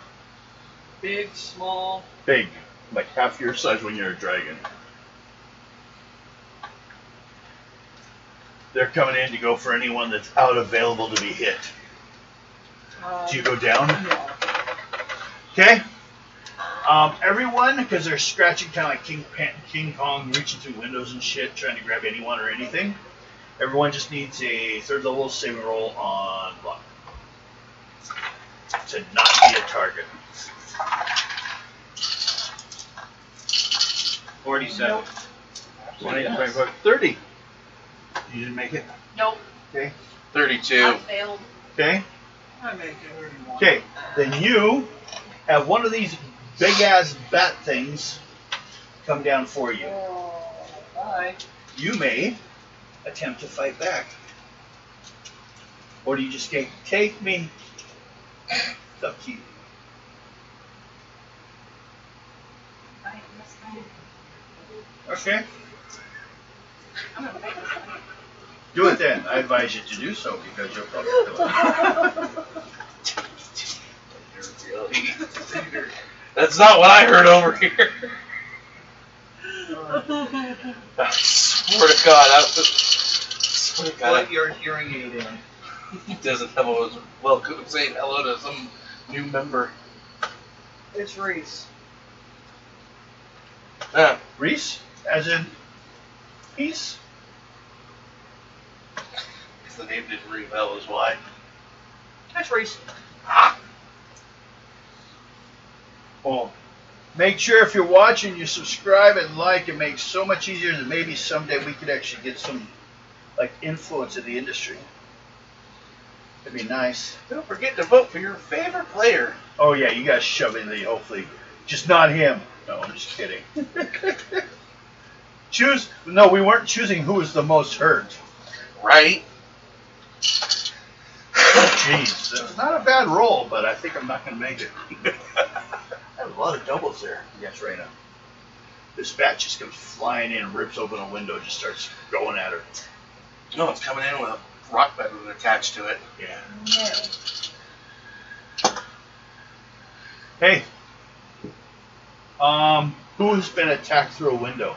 Big, small. Big, like half your size when you're a dragon. They're coming in to go for anyone that's out available to be hit. Do you go down? No. Okay. Everyone, because they're scratching kind of like King Kong, reaching through windows and shit, trying to grab anyone or anything. Everyone just needs a 3rd level saving roll on block to not be a target. 47. 20, 25, 30. You didn't make it. Nope. Okay. 32. I failed. Okay. I make it 31. Okay. Then you have one of these big ass bat things come down for you. Oh, bye. You may attempt to fight back. Or do you just say, take me? It's up to you. Alright, that's fine. Okay. I'm gonna make this one. Do it then. I advise you to do so because you'll probably kill it. That's not what I heard over here. I swear to God, swear to God, Put your hearing aid in. he doesn't have a welcome saying hello to some new member. It's Reese. Ah, Reese? As in peace? because the name didn't ring bell is why. That's Reese. Well, make sure if you're watching, you subscribe and like. It makes so much easier that maybe someday we could actually get some influence in the industry. It'd be nice. Don't forget to vote for your favorite player. Oh yeah, you guys shove in the hopefully. Just not him. No, I'm just kidding. No, we weren't choosing who was the most hurt. Right? Jeez, that's not a bad roll, but I think I'm not going to make it. I have a lot of doubles there. Yes, Raina. This bat just comes flying in, rips open a window, just starts going at her. No, it's coming in with a rock bed attached to it. Yeah. Hey. Who has been attacked through a window?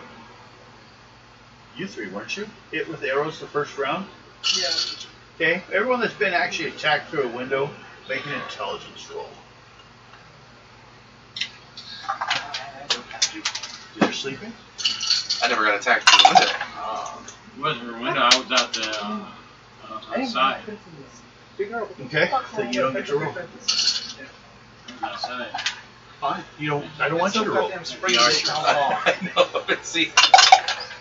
You 3, weren't you? Hit with arrows the first round? Yeah. Okay. Everyone that's been actually attacked through a window, make an intelligence roll. You're sleeping? I never got attacked through the window. It wasn't a window, I was out the outside. Okay. Then you don't get to roll. Outside. Fine. I don't want you to roll. I know, but see,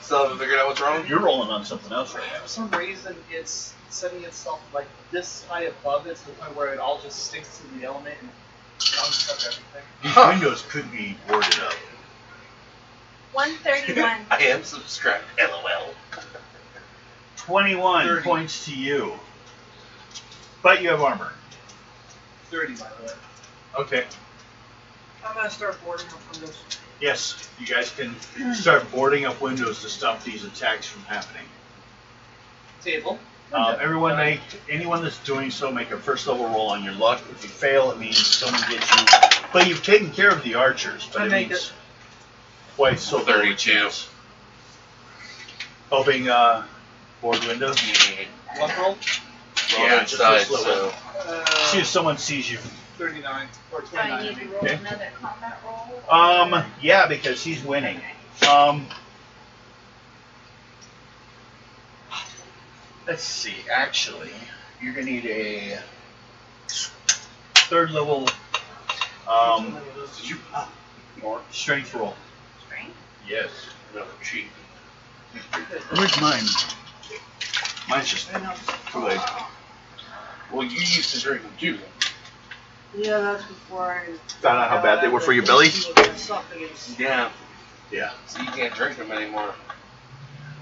still haven't figured out what's wrong. You're rolling on something else right For some reason, it's setting itself like this high above it to the point where it all just sticks to the element and gums up everything. now. These windows could be boarded up. 131. I am subscribed. LOL. 21 30. points to you. But you have armor. 30, by the way. Okay. I'm gonna start boarding up windows. Yes, you guys can start boarding up windows to stop these attacks from happening. Table. Everyone anyone that's doing so, make a first level roll on your luck. If you fail, it means someone gets you. But you've taken care of the archers, but I it make means it. twice so 32. Helping board windows. Luck roll. Well, Yeah, they're just inside, this level. so. See if someone sees you. 39 or So I 29. need to roll Okay. another combat roll? Yeah, because he's winning. Let's see. Actually, you're gonna need a third level Did you more strength roll. Strength? Yes. no cheat? Where's mine? Mine's just Kool-Aid. Well, you used to drink them too. Yeah, that's before I Found out how bad they were for your belly? Esophagus. Yeah. Yeah. So you can't drink them anymore.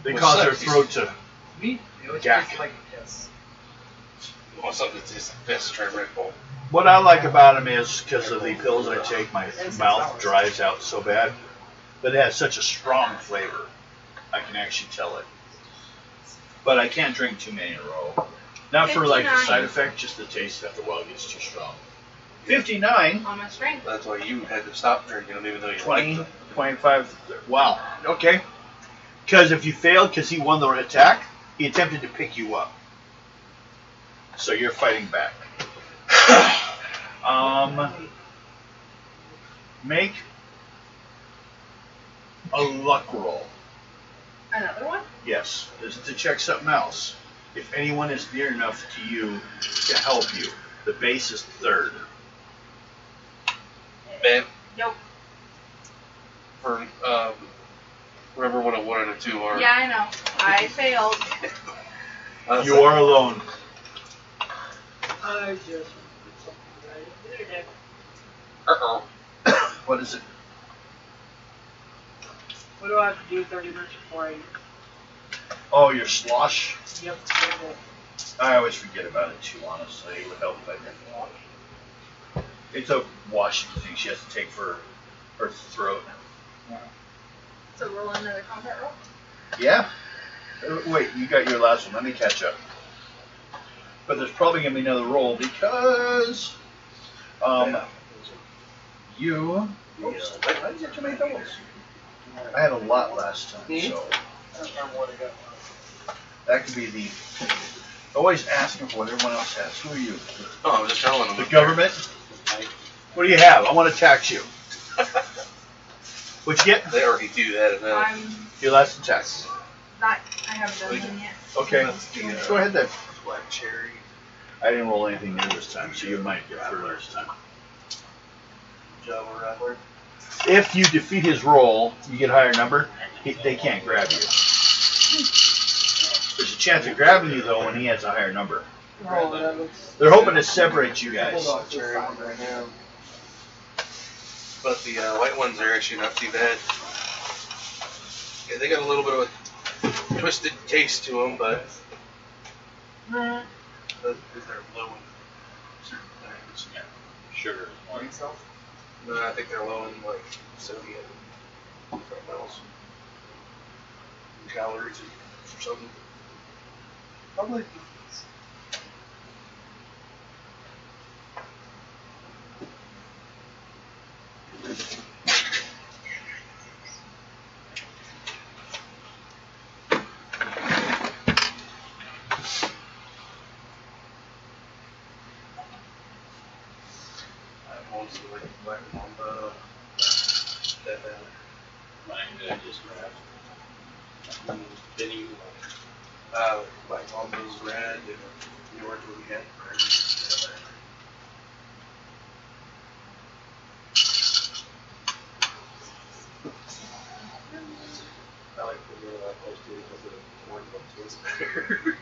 They Well, cause their sucks. throat to. Me? It was Gack. just like this. Well, something that tastes like this. Try Red Bull. What I like about them is because of the pills I take, my mouth dries out so bad, but it has such a strong flavor. I can actually tell it. But I can't drink too many in a row. Not for like the 59. side effect, just the taste after a while gets too strong. 59, On my strength. That's why you had to stop drinking them, even though you 20, liked them. 25. Wow. Okay. Because if you failed, because he won the attack, he attempted to pick you up. So you're fighting back. Make a luck roll. Another one? Yes, this is to check something else. If anyone is near enough to you to help you, the base is third. Man, Nope. for remember what a 1 and a 2 are. Yeah, I know. I failed. You are alone. I just put something right in there. Uh-oh. What is it? What do I have to do 30 minutes before I... Oh, your slosh? Yep. I always forget about it too, honestly. It would help if I didn't. It's a washing thing she has to take for her throat. So roll another combat roll? Yeah? Wait, you got your last one. Let me catch up. But there's probably going to be another roll because you... Oops, I didn't get too many doubles. I had a lot last time, so... I don't remember what I got. That could be the... Always asking for what everyone else has. Who are you? Oh, I was just telling them. The government? What do you have? I want to tax you. What'd you get? They already do that enough. I'm Your last attack. not, I haven't done one yet. Okay. Go ahead then. Black cherry. I didn't roll anything new this time, so you might get through this time. Java Rattler. If you defeat his roll, you get a higher number, they can't grab you. There's a chance of grabbing you, though, when he has a higher number. Oh, that looks... They're hoping to separate you guys. Hold on, cherry one right now. But the white ones are actually not too bad. Yeah, they got a little bit of a twisted taste to them, but Nah. they're low in certain things. Yeah. Sugar. Brain cells? No, I think they're low in like sodium and something else. And calories or something. Probably. Mostly like black mamba, that Mine I just grabbed. Then you black mamba's red, and yours will get red. I like the real life close to it because the orange one tastes better.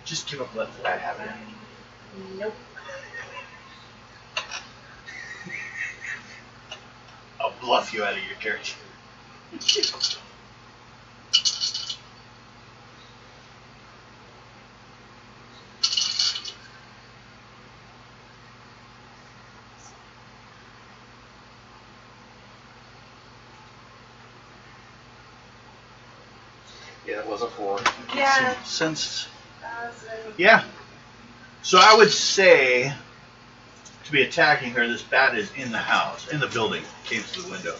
Just give up, let the lad have it. Nope. I'll bluff you out of your character. Yeah, it was a 4. Yeah. Since, 1,000. yeah. So I would say, to be attacking her, this bat is in the house, in the building, came through the window.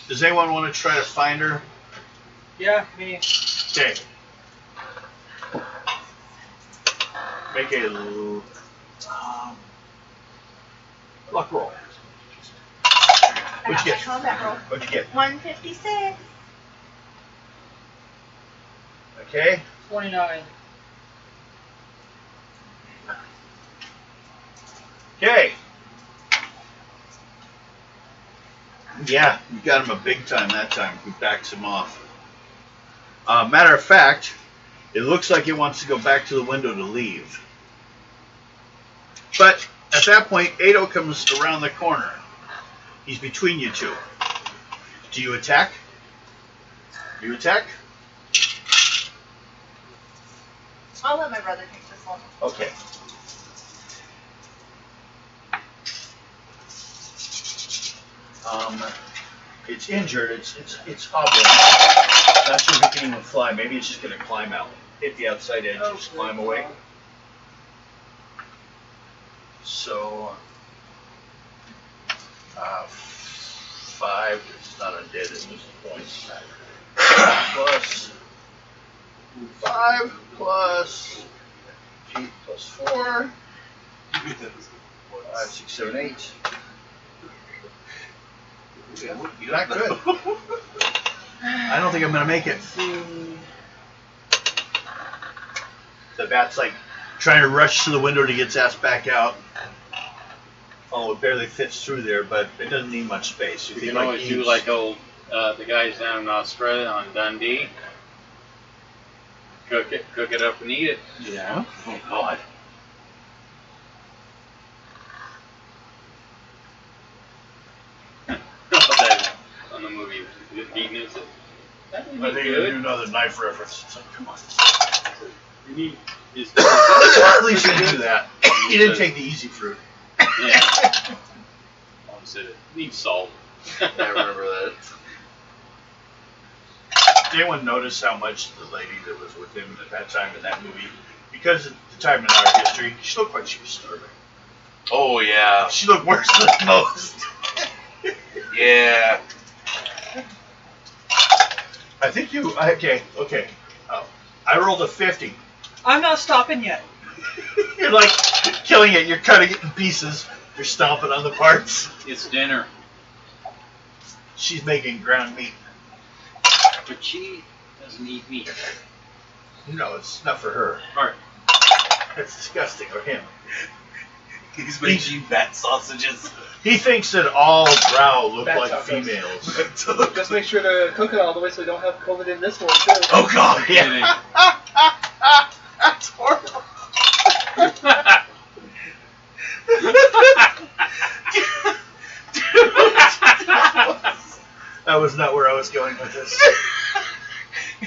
Does anyone want to try to find her? Yeah, me. Okay. Make a luck roll. What'd you get? Combat roll. What'd you get? 156. Okay. 29. Okay. Yeah, you got him a big time that time. He backs him off. Matter of fact, it looks like it wants to go back to the window to leave. But at that point, Ado comes around the corner. He's between you two. Do you attack? You attack? I'll let my brother take this one. Okay. It's injured. It's hobbling. Not sure if it can even fly. Maybe it's just gonna climb out, hit the outside edge, Oh, just climb away. So, 5. It's not undead. It loses points. Plus 5 plus 8 plus 4. 5, 6, 7, 8. You're not good. I don't think I'm gonna make it. The bat's like trying to rush to the window to get its ass back out. Oh, it barely fits through there, but it doesn't need much space. You can always do like old the guys down in Australia on Dundee. Cook it up and eat it. Yeah. Oh, God. That on the movie, eating it. That would I be think you're gonna do good. another knife reference. It's like, come on. You need is At least you didn't do that. You didn't take the easy fruit. yeah. I said it needs salt. I remember that. Did anyone notice how much the lady that was with him at that time in that movie, because at the time in our history, she looked like she was starving. Oh, yeah. She looked worse than most. Yeah. I think you. Okay. Oh, I rolled a 50. I'm not stopping yet. You're like killing it. You're cutting it in pieces. You're stomping on the parts. It's dinner, She's making ground meat. but she doesn't eat meat. No, it's not for her. All right. That's disgusting. Or him. He's making bat sausages. He thinks that all drow look Bat like tacos. females. Just make sure to cook it all the way so we don't have COVID in this one too. Oh God! Kidding. Yeah. That's horrible. That was not where I was going with this.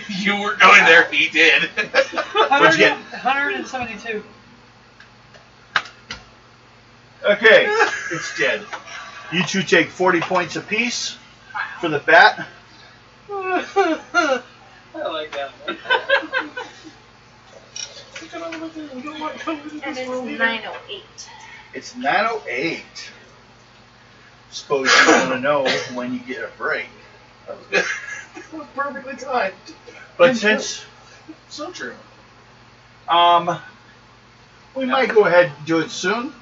You were going there, he did. What'd you get? 172. Okay, it's dead. You two take 40 points apiece for the bat. I like that one. And it's 908. It's 9:08. Suppose you want to know when you get a break. That was perfectly timed. But since So true. we might go ahead and do it soon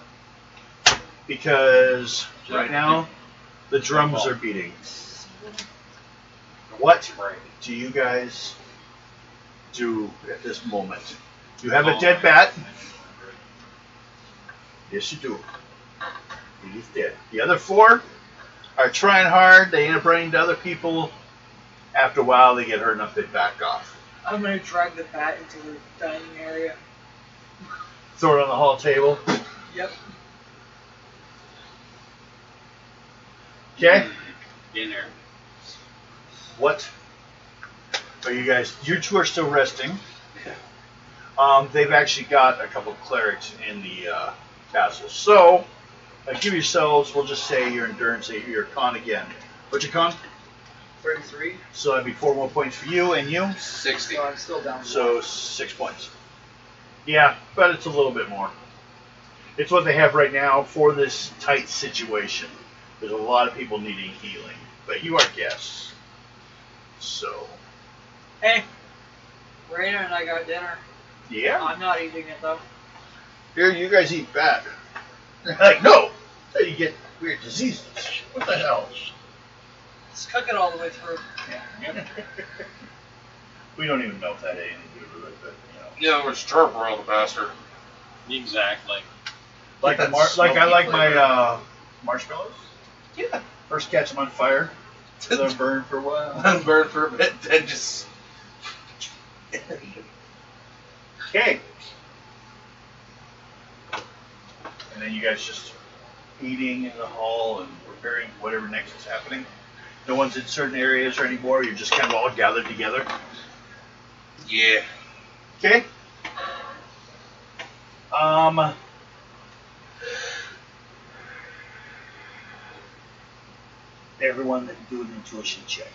because right now the drums are beating. What do you guys do at this moment? You have a dead bat. Yes, you do. He's dead. The other 4 are trying hard. They end up running to other people. After a while, they get hurt enough they back off. I'm gonna drag the bat into the dining area. Throw it on the hall table. Yep. Okay. Dinner. What are you guys? You two are still resting. They've actually got a couple clerics in the castle. So, give yourselves, we'll just say your endurance, your con again. What's your con? 33. So that'd be 4 more points for you and you. 60. So I'm still down. So 6 points. Yeah, but it's a little bit more. It's what they have right now for this tight situation. There's a lot of people needing healing, but you are guests. So, Hey, Raina and I got dinner. yeah. I'm not eating it though. Here, you guys eat bad. They're like, no! So you get weird diseases. What the hell? Let's cook it all the way through. Yep. We don't even know if that had anything to do with it, but, you know. Yeah, we're sharp around the bastard. Exactly. Like, That like I like smoky my marshmallows. Yeah. First catch them on fire, then burn for a while. Unburned for a bit, then just. Okay. And then you guys just eating in the hall and preparing whatever next is happening. No one's in certain areas or anymore. You're just kind of all gathered together. Yeah. Okay. Everyone do an intuition check.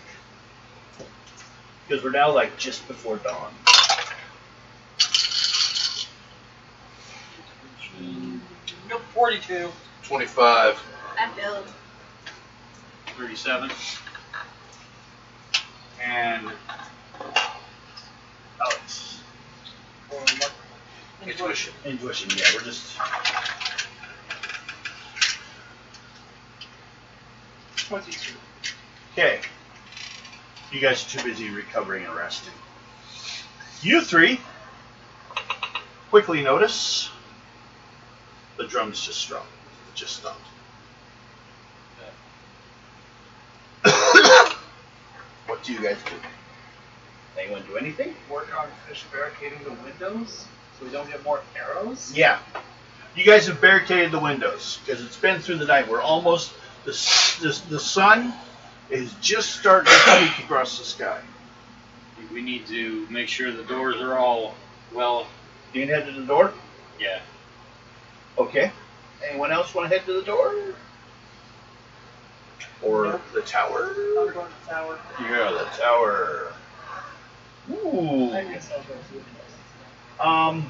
Because we're now like just before dawn. Nope, 42. 25. I failed. 37. And Alex. Intuition. Intuition, yeah, we're just 22. okay. You guys are too busy recovering and resting. You three quickly notice the drums just stopped. Just stopped. What do you guys do? Anyone do anything? Work on finish barricading the windows so we don't get more arrows. Yeah. You guys have barricaded the windows because it's been through the night. We're almost the sun is just starting to peek across the sky. We need to make sure the doors are all well. You can head to the door. Yeah. Okay. Anyone else want to head to the door? Or Nope. the tower? I'm going to the tower. Yeah, the tower. Ooh. I guess I'll go through the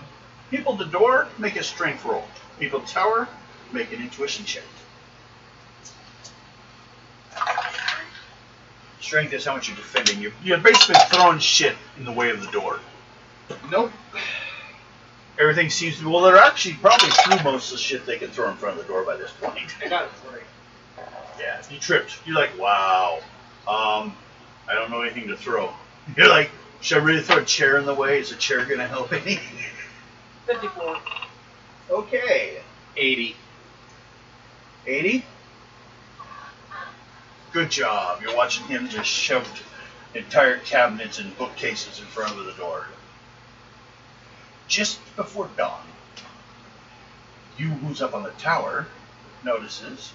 People at the door, make a strength roll. People at the tower, make an intuition check. Strength is how much you're defending. You're basically throwing shit in the way of the door. Nope. Everything seems to be, well, they're actually probably through most of the shit they can throw in front of the door by this point. I got it 3. Yeah, you tripped. You're like, wow. I don't know anything to throw. You're like, should I really throw a chair in the way? Is a chair going to help any? 54. Okay. 80. 80? Good job. You're watching him just shove entire cabinets and bookcases in front of the door. Just before dawn, you who's up on the tower notices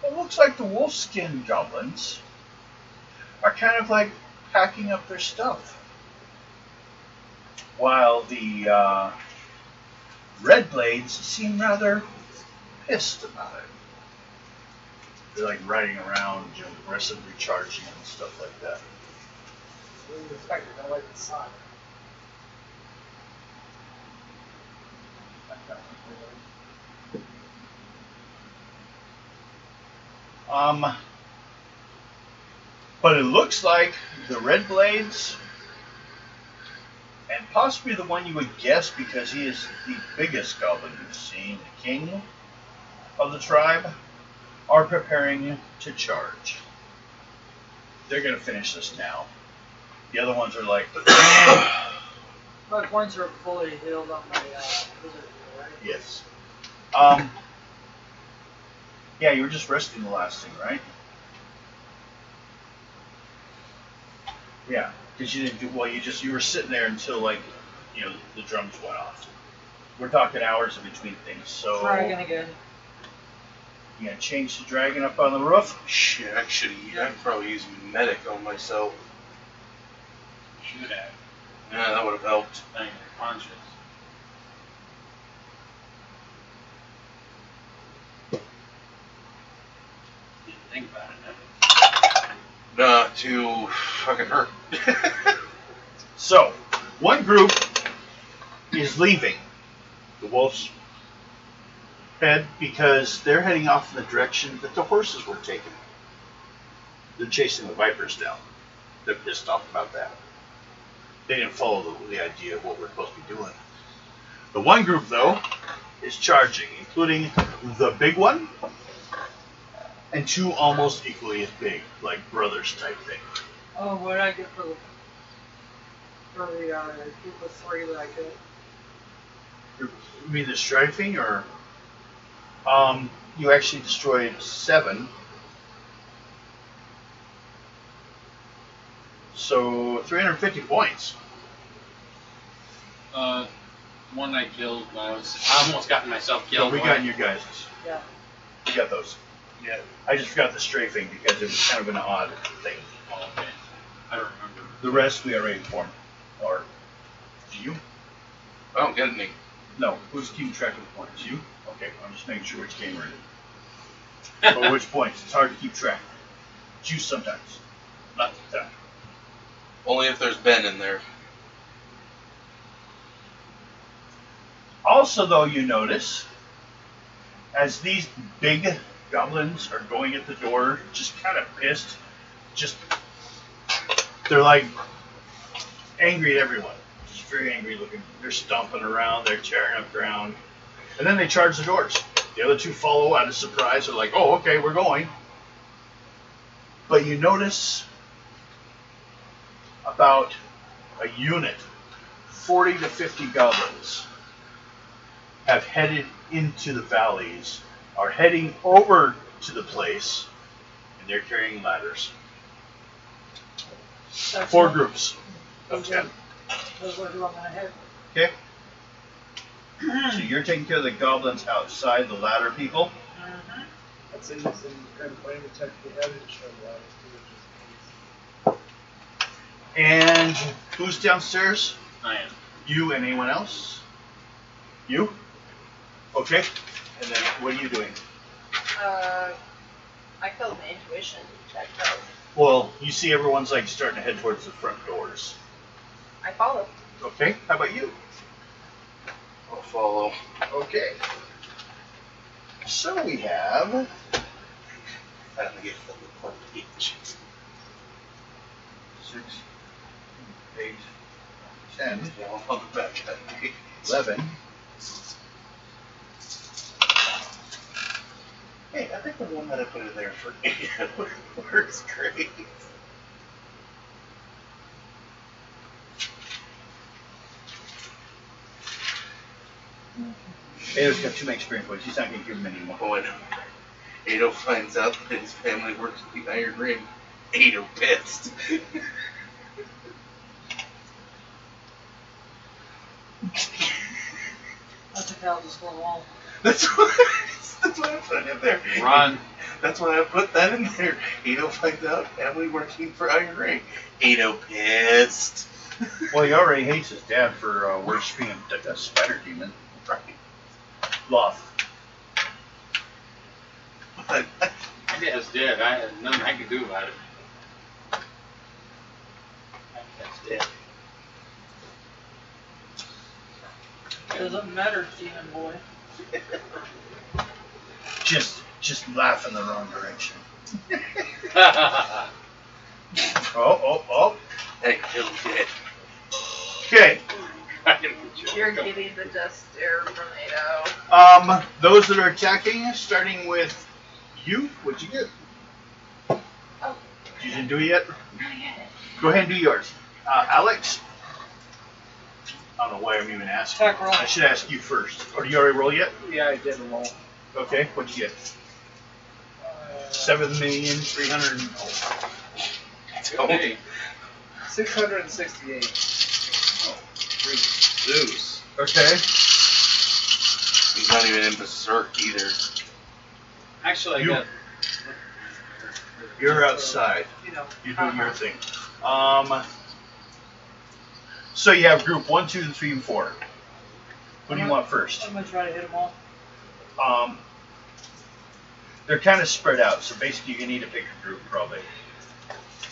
it looks like the wolfskin goblins are kind of like packing up their stuff. While the red blades seem rather pissed about it. They're like riding around, aggressively charging and stuff like that. Really respect it. I like the sun. But it looks like the red blades, and possibly the one you would guess because he is the biggest goblin you've seen, the king of the tribe, are preparing to charge. They're going to finish this now. The other ones are like, My points are fully healed on my wizard, right? yes. Yeah, you were just resting the last thing, right? Yeah, because you didn't do well. You were sitting there until like, the drums went off. We're talking hours in between things. So Dragon again. you gonna change the dragon up on the roof? Shit, I could probably use medic on myself. Should have. Yeah, that would have helped. Thing conscious. Didn't think about it. Nah, to fucking hurt. So, one group is leaving the wolf's head because they're heading off in the direction that the horses were taking. They're chasing the vipers down. They're pissed off about that. They didn't follow the idea of what we're supposed to be doing. The one group, though, is charging, including the big one and two almost equally as big, like brothers type thing. Oh, what did I get for the group of three that I get? You mean the strafing, or you actually destroyed 7. So 350 points. One I killed when I almost got myself No, killed. we got your guys'. Yeah. We got those. Yeah. I just forgot the strafing because it was kind of an odd thing. Oh, okay. I don't remember. The rest we already informed. Or do you? I don't get any. No. Who's keeping track of the points? You? Okay. I'm just making sure which game we're in. Or which points. It's hard to keep track. It's you sometimes. Not the time. Only if there's Ben in there. Also, though, you notice, as these big goblins are going at the door, just kind of pissed, they're like angry at everyone. Just very angry looking. They're stomping around, they're tearing up ground. And then they charge the doors. The other two follow out of surprise. They're like, oh, okay, we're going. But you notice about a unit, 40 to 50 goblins, have headed into the valleys, are heading over to the place, and they're carrying ladders. That's 4 one. groups of 10. Those are who I'm gonna hit. Okay? So you're taking care of the goblins outside, the ladder people. Mm-hmm. I'd say he's in kind of playing the technical heavy to show the ladders too. And who's downstairs? I am. You and anyone else? You? Okay. And then what are you doing? I killed my intuition check though. Well, you see everyone's like starting to head towards the front doors. I followed. Okay. How about you? I'll follow. Okay. So we have I have to get the point each. 6, 8, 10, Yeah, I'll go back to that. 11. Hey, I think the one that I put in there for 8 works great. Ado's got too many experience points. He's not going to give him any more. When Ado finds out that his family works at the Iron Ring, Ado pissed. I took out this little wall. That's why I put it in there. Run. That's why I put that in there. Ado finds out family working for Iron Ring. Ado pissed. Well, he already hates his dad for worshipping a spider demon. Right. Loth. But My dad's dead. I had nothing I could do about it. that's dead. Doesn't matter, demon boy. Just laugh in the wrong direction. Oh. Hey, he'll dead. Okay. You're getting the death stare from Ado. Those that are attacking, starting with you, what'd you get? Oh, You didn't do it yet? not yet. Go ahead and do yours. Alex? I don't know why I'm even asking. Attack roll. I should ask you first. Or do you already roll yet? Yeah, I did roll. Okay, what'd you get? 7,300,000. Oh. Let's go. Hey, 668. Zeus. Okay. He's not even in Berserk either. Actually, I You- got. You're outside. You know. You're doing your thing. So you have group 1, 2, 3, and 4. What do you want first? I'm gonna try to hit them all. They're kind of spread out, so basically you need to pick a group probably.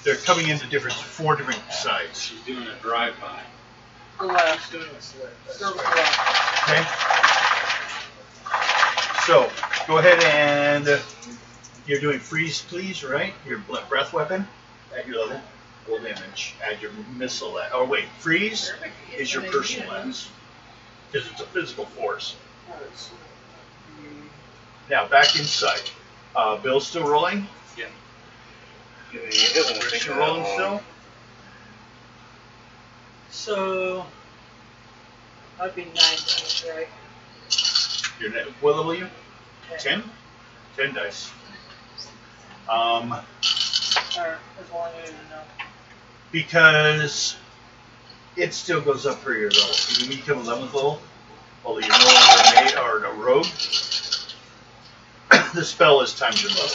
they're coming into four different sides. She's doing a drive-by. Go left. Doing a slit. Circle left. Okay. So go ahead and you're doing freeze, please, right? Your breath weapon at your level. Roll damage. Add your missile. Oh wait, freeze is your personal lens because it's a physical force. Now back inside. Bill's still rolling. Yeah. Rich, you're rolling still. So that'd be 9 dice, right? What level are you? 10? 10 dice. Or as long as you know. Because it still goes up for your level. If you become 11th level, although you're no longer a maid or a rogue, the spell is times your level.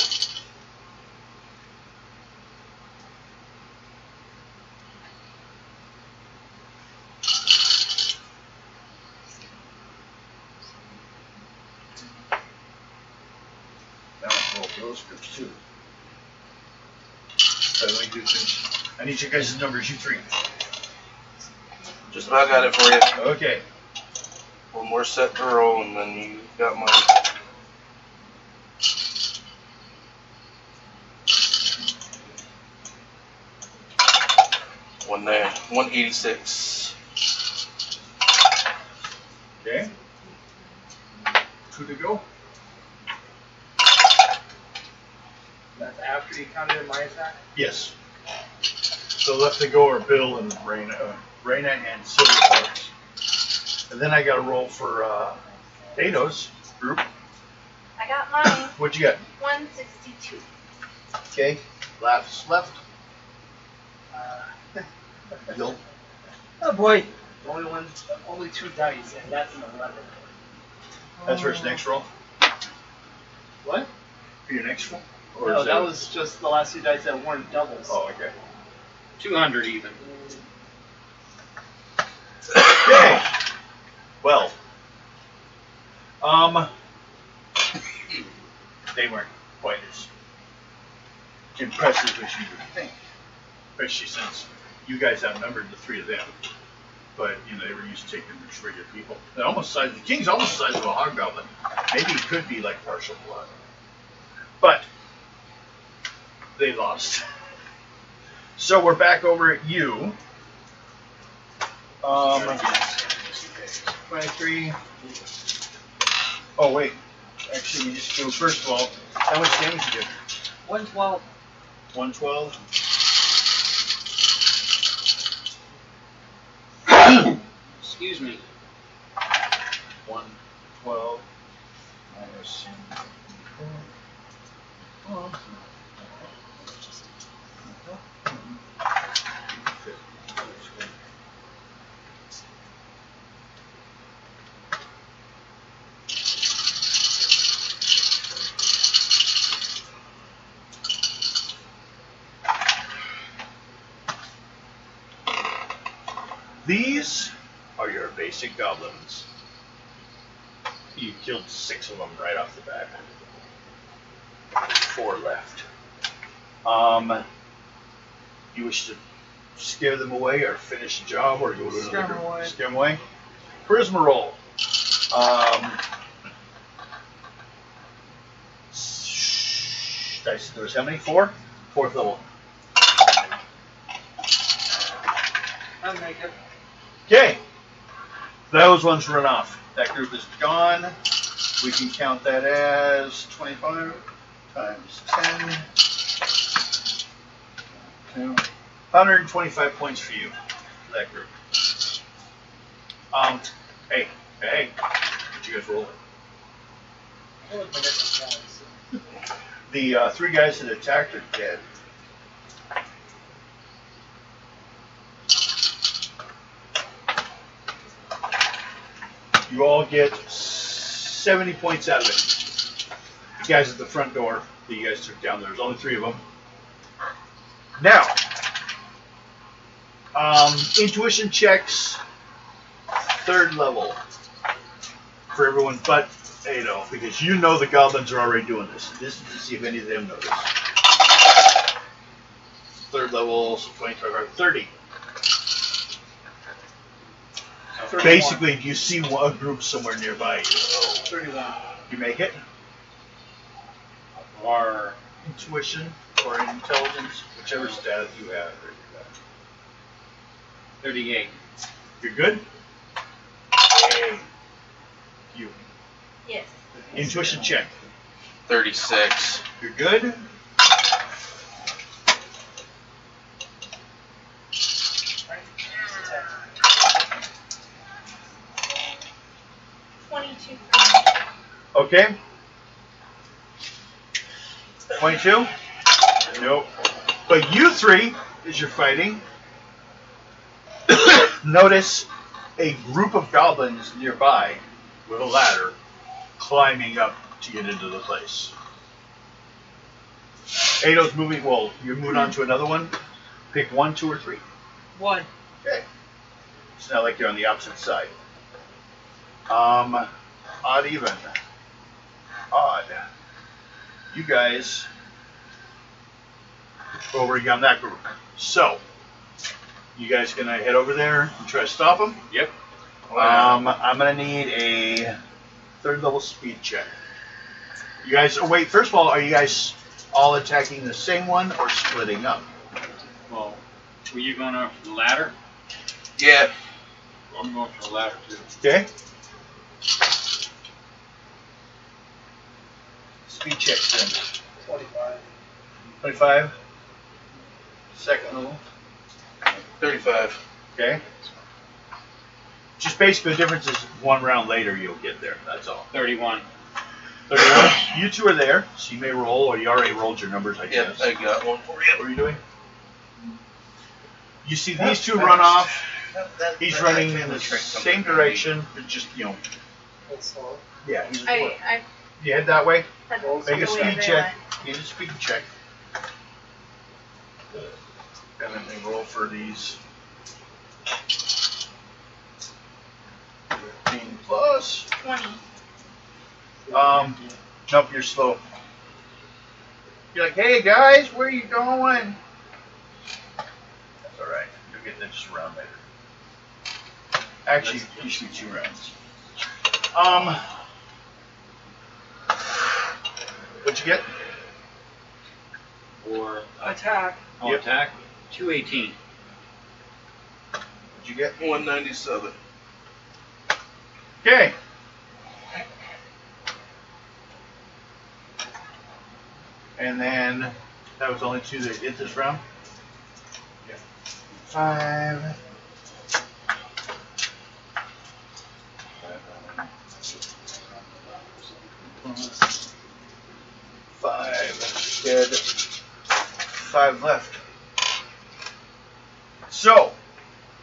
Now I'll roll for those groups too. I need your guys' numbers, you three. Just about got it for you. Okay. One more set to roll, and then you got my. One there. 186. Okay. 2 to go. That's after you counted my attack? Yes. So left to go are Bill and Raina and Silver Fox. And then I got to roll for Dato's group. I got mine. What'd you get? 162. Okay. Left. Bill. Oh boy. Only 2 dice, and that's an 11. That's for his next roll. What? For your next roll? Or No, is that was just the last 2 dice that weren't doubles. Oh, okay. 200 even. Okay. Well. They weren't quite as impressive as you would think. Especially since you guys outnumbered the 3 of them. But, they were used to taking just regular people. They're almost the king's almost the size of a hobgoblin. Maybe he could be like partial blood. But they lost. So we're back over at you. 23. Oh wait. Actually, we just do first of all. How much damage you did? 112. 112. Excuse me. 112 minus. These are your basic goblins. You killed 6 of them right off the bat. 4 left. You wish to scare them away or finish the job, or you want to Scare them away. Scare them away. Charisma roll. Dice. There was how many? 4? 4th level. I'll make it. Okay. Those ones run off. That group is gone. We can count that as 25 times 10. 125 points for you, for that group. Hey. What you guys rolling? The 3 guys that attacked are dead. You all get 70 points out of it. The guys at the front door that you guys took down, there's only 3 of them. Now, intuition checks, 3rd level for everyone but Ado, because you know the goblins are already doing this. This is to see if any of them know this. third level, so 25, 30. So Basically, you see a group somewhere nearby you. 31. You make it? Or Intuition or intelligence, whichever status you have. 38. You're good? Hey. You. Yes. Intuition check. 36. You're good? 22. Okay. 22? Nope. But you three, as you're fighting, notice a group of goblins nearby with a ladder climbing up to get into the place. Ado's moving, well, you're moving on to another one. Pick 1, 2, or 3. 1. Okay. It's not like you're on the opposite side. Odd even. Odd. You guys over on that group. So, you guys gonna head over there and try to stop them? Yep. I'm gonna need a third level speed check. You guys, oh wait, first of all, are you guys all attacking the same one or splitting up? Well, were you going up for the ladder? Yeah. I'm going for the ladder too. Okay. Speed check then. 25. 25. Second level. 35. Okay. Just basically the difference is one round later you'll get there. That's all. 31. 31. You two are there, so you may roll, or you already rolled your numbers, I Yep, guess. I got one for What you. are you doing? You see these two run off. He's running in the same direction, but just, you know, That's slow. yeah. He's I you head that way. had to Make a go the way speed they check. went. Need a speed check. And then they roll for these. 15 plus. 20. Nope, you're slow. You're like, hey guys, where are you going? That's alright. You'll get that just a round later. Actually, you should be 2 rounds. What'd you get? Or Attack. Yep. attack? 218. What'd you get? 197. Okay. And then that was only 2 that hit this round. Yeah. 5. 5 dead. 5 left. So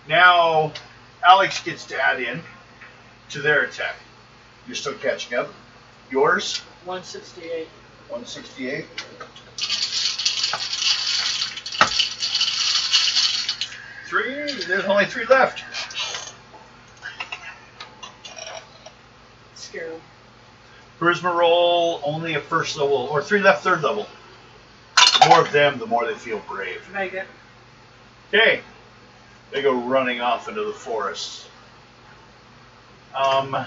now Alex gets to add in to their attack. You're still catching up. Yours? 168. 168. There's only 3 left. Scare him. Charisma roll, only a first level, or 3 left, third level. The more of them, the more they feel brave. Make it. Okay. They go running off into the forest. No,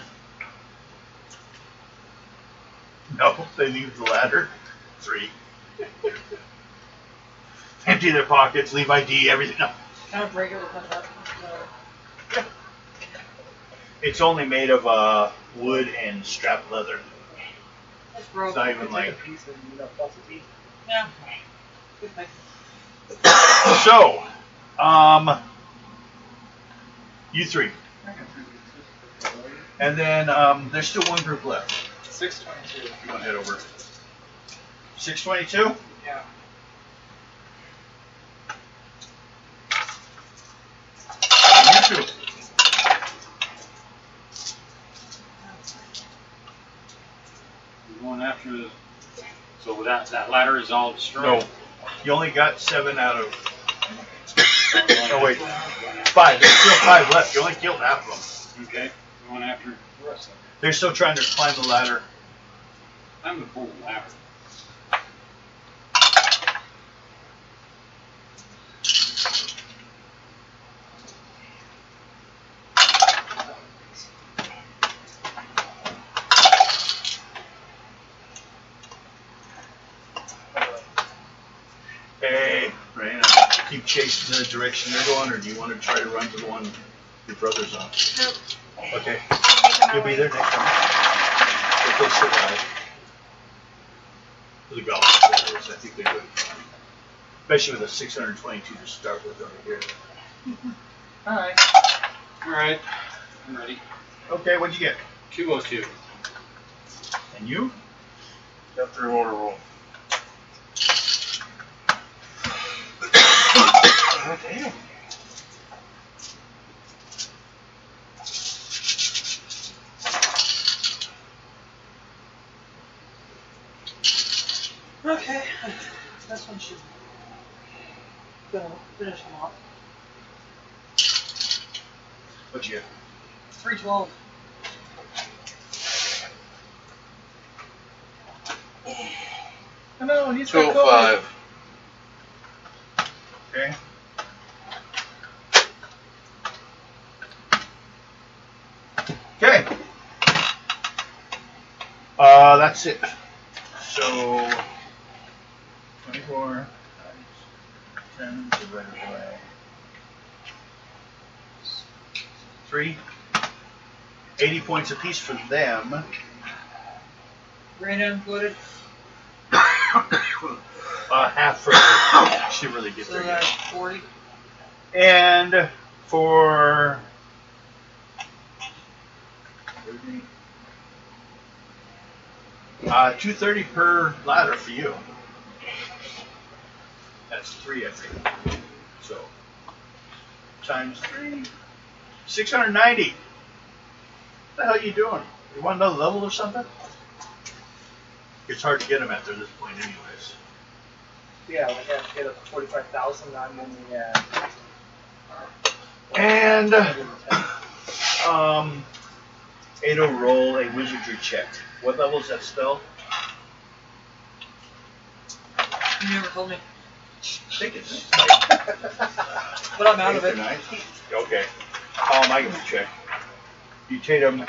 they leave the ladder. 3. Empty their pockets, leave ID, everything. No. Kind of break it with that. It's only made of wood and strap leather. That's broke. It's not even Take like. a piece and, plus a piece. Yeah. Good thing. So, you 3. And then there's still one group left. 622. You want to head over. 622? Yeah. You 2. We're going after the. So that ladder is all destroyed? No. You only got 7 out of. Oh, wait. 5. There's still 5 left. You only killed half of them. Okay. Going after the rest of them. They're still trying to climb the ladder. I'm gonna pull the ladder. chase in the direction they're going, or do you want to try to run to the one your brother's on? Nope. Okay. Making my You'll be way. there next time. If they survive. The golf players, I think they would. Especially with a 622 to start with over here. Alright. Alright, I'm ready. Okay, what'd you get? 202. And you? Got 3 more to roll. Oh, damn. Okay. This one should finish them off. What'd you get? 312. No, he's got 205. Okay. Okay. That's it. So 24 times 10 divided by 3. 80 points apiece for them. Random included. Half for her. She really gets So there. that's 40. And for 230 per ladder for you. That's 3, I think. So times 3, 690. What the hell are you doing? You want another level or something? It's hard to get them at this point, anyways. Yeah, we have to get up to 45,000. I'm only at. And 8'll roll a wizardry check. What level is that spell? You never told me. I think it's But I'm out of 8th or it. 9th. Okay. I can check. You take them.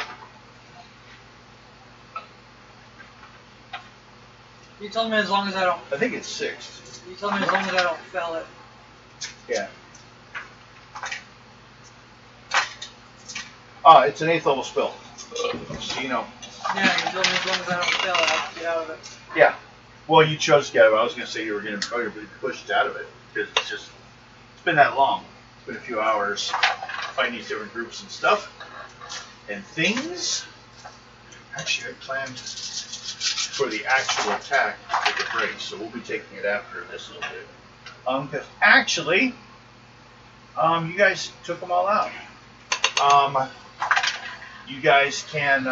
You told me as long as I don't. I think it's 6th. You told me as long as I don't fail it. Yeah. It's an 8th level spell. So you know. Yeah, you told me as long as I don't fail it, I'll get out of it. Yeah. Well, you chose to get out of it. I was going to say you were going to probably be pushed out of it because it's been that long. It's been a few hours fighting these different groups and stuff and things. Actually, I planned for the actual attack to take a break, so we'll be taking it after this little bit. Because actually, you guys took them all out. You guys can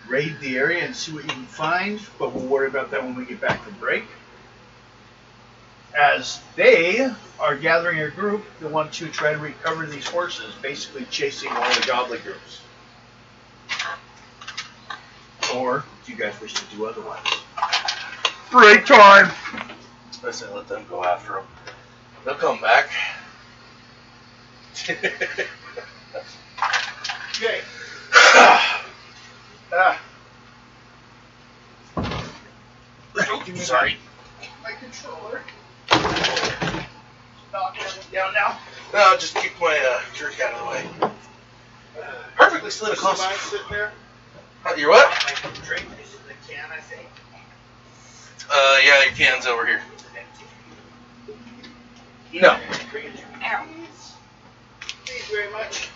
raid the area and see what you can find, but we'll worry about that when we get back from break. As they are gathering a group that want to try to recover these horses, basically chasing one of the goblin groups. Or do you guys wish to do otherwise? Break time! I say let them go after them. They'll come back. Okay. Sorry. My controller. Knock it down now. No, just keep my jerk out of the way. Perfectly slid across. Mine sitting there. Your what? My drink is in the can, I think. Yeah, your can's over here. No. Bring it to me. Ow. Thank you very much.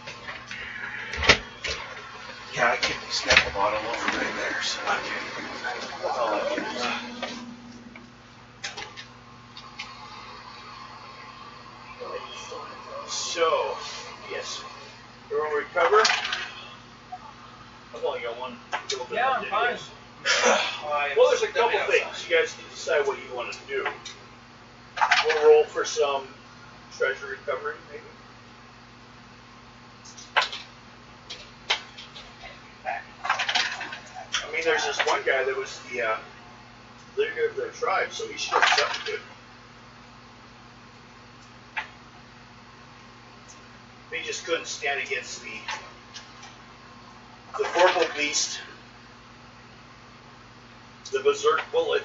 Yeah, I keep the Snapple bottle over right there, so that's all I use. So, yes. Everyone recover? I've only got one. little bit Yeah, left I'm fine. anyways. Well, there's a couple things. You guys can decide what you want to do. We'll roll for some treasure recovery, maybe. I mean, there's this one guy that was the leader of the tribe, so he should have something good. He just couldn't stand against the verbal beast, the berserk bullet.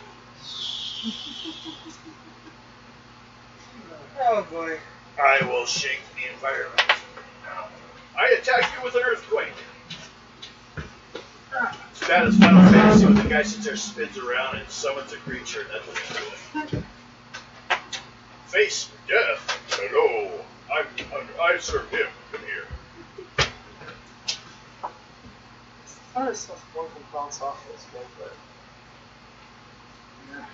Oh boy. I will shake the environment. I attack you with an earthquake. It's bad as Final Fantasy when the guy sits there, spins around, and summons a creature. That's what he's doing. Face death. Hello. I serve him. Come here. I just want one can bounce off this one, but. Yeah.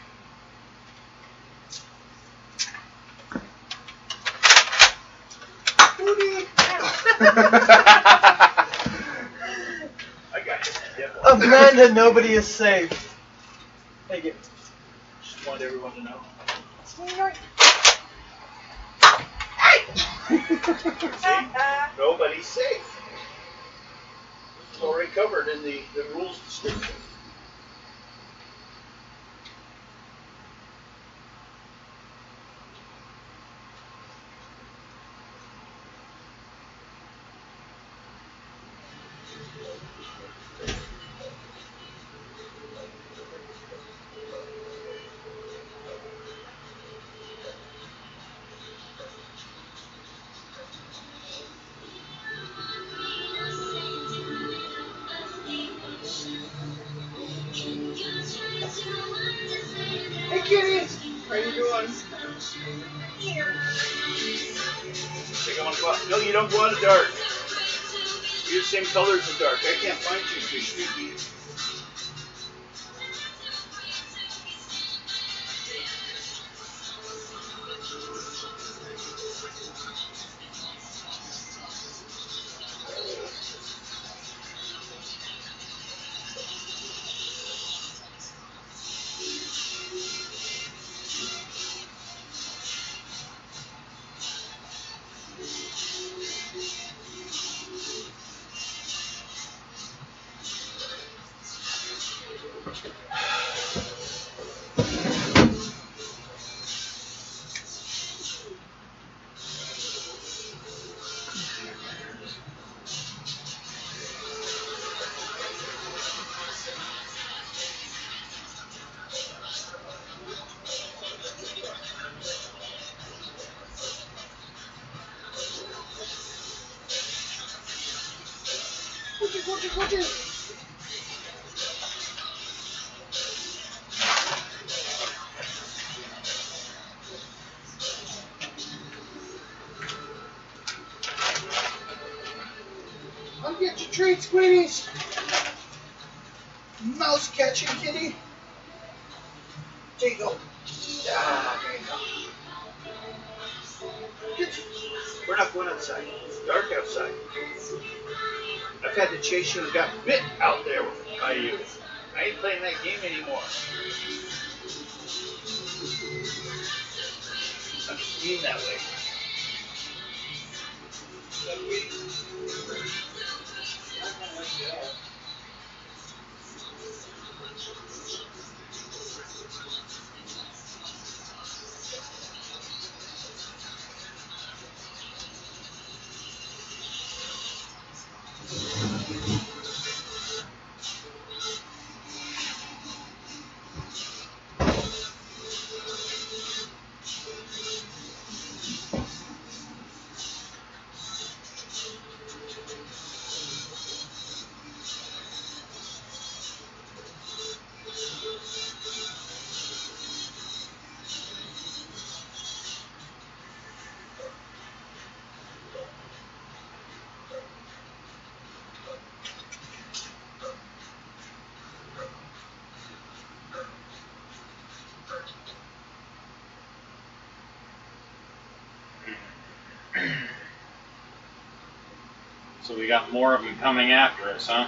I got you. Amanda, nobody is safe. Thank you. Just want everyone to know. See? Nobody's safe. It's already covered in the rules description. Hey kitties! How you doing? Think I want to go out. No, you don't go out in the dark. You're the same color as the dark. I can't find you if you're sneaky. I'll get your treat, sweeties. Mouse catching kitty. There you go. Ah, there you go. We're not going outside. It's dark outside. I've had to chase you and got bit out there by you. I ain't playing that game anymore. I'm mean that way. So we got more of them coming after us, huh?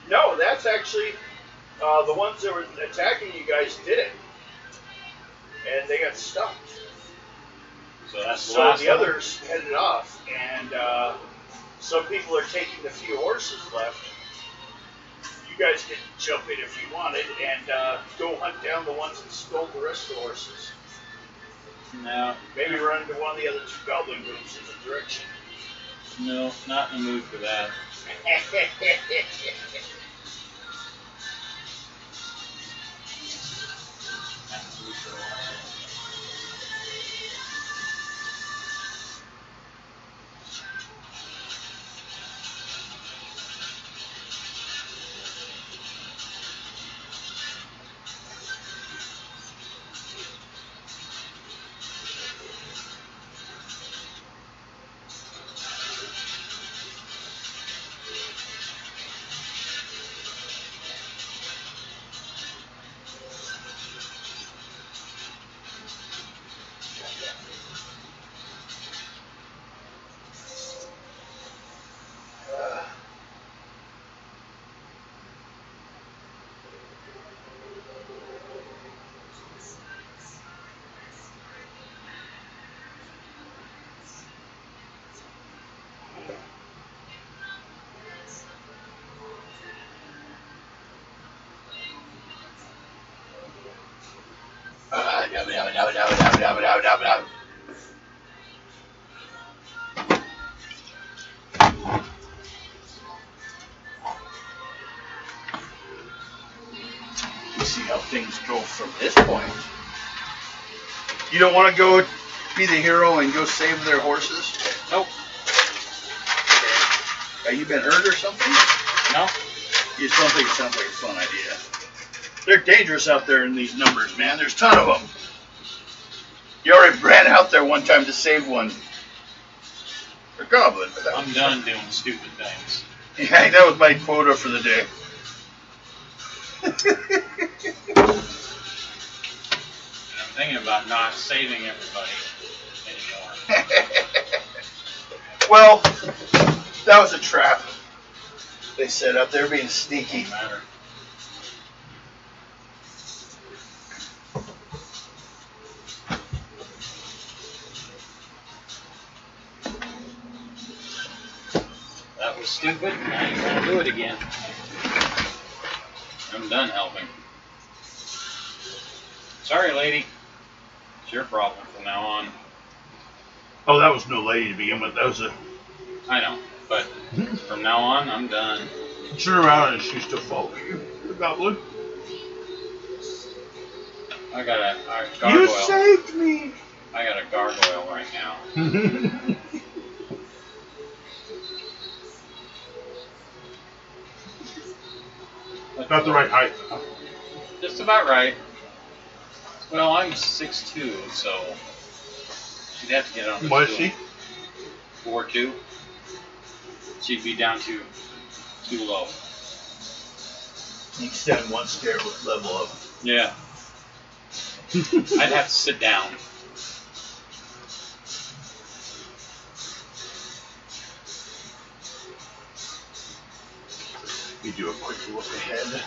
No, that's actually the ones that were attacking you guys did it, and they got stuck. So that's the So last the one. others headed off, and some people are taking the few horses left. You guys can jump in if you wanted and go hunt down the ones that stole the rest of the horses. No, Maybe run into one of the other two goblin groups in the direction. no, not in the mood for that. Let's see how things go from this point. You don't want to go be the hero and go save their horses? Nope. Have you been hurt or something? No. You just don't think it sounds like a fun idea. They're dangerous out there in these numbers, man. There's a ton of them. You already ran out there one time to save one. A goblin. I'm done doing stupid things. Yeah, that was my quota for the day. And I'm thinking about not saving everybody anymore. Well, that was a trap. They set up. They're being sneaky. Doesn't matter. That was stupid. Now you want to do it again. I'm done helping. Sorry, lady. It's your problem from now on. Oh, that was no lady to begin with. That was a... I know, but from now on, I'm done. Turn around and she's still following you. The goblin. I got a gargoyle. You saved me! I got a gargoyle right now. Not the right height. Just about right. Well, I'm 6'2", so she'd have to get on the What is stool. she? 4'2". She'd be down too low. You stand one stair with level up. Yeah. I'd have to sit down. You do a quick look ahead.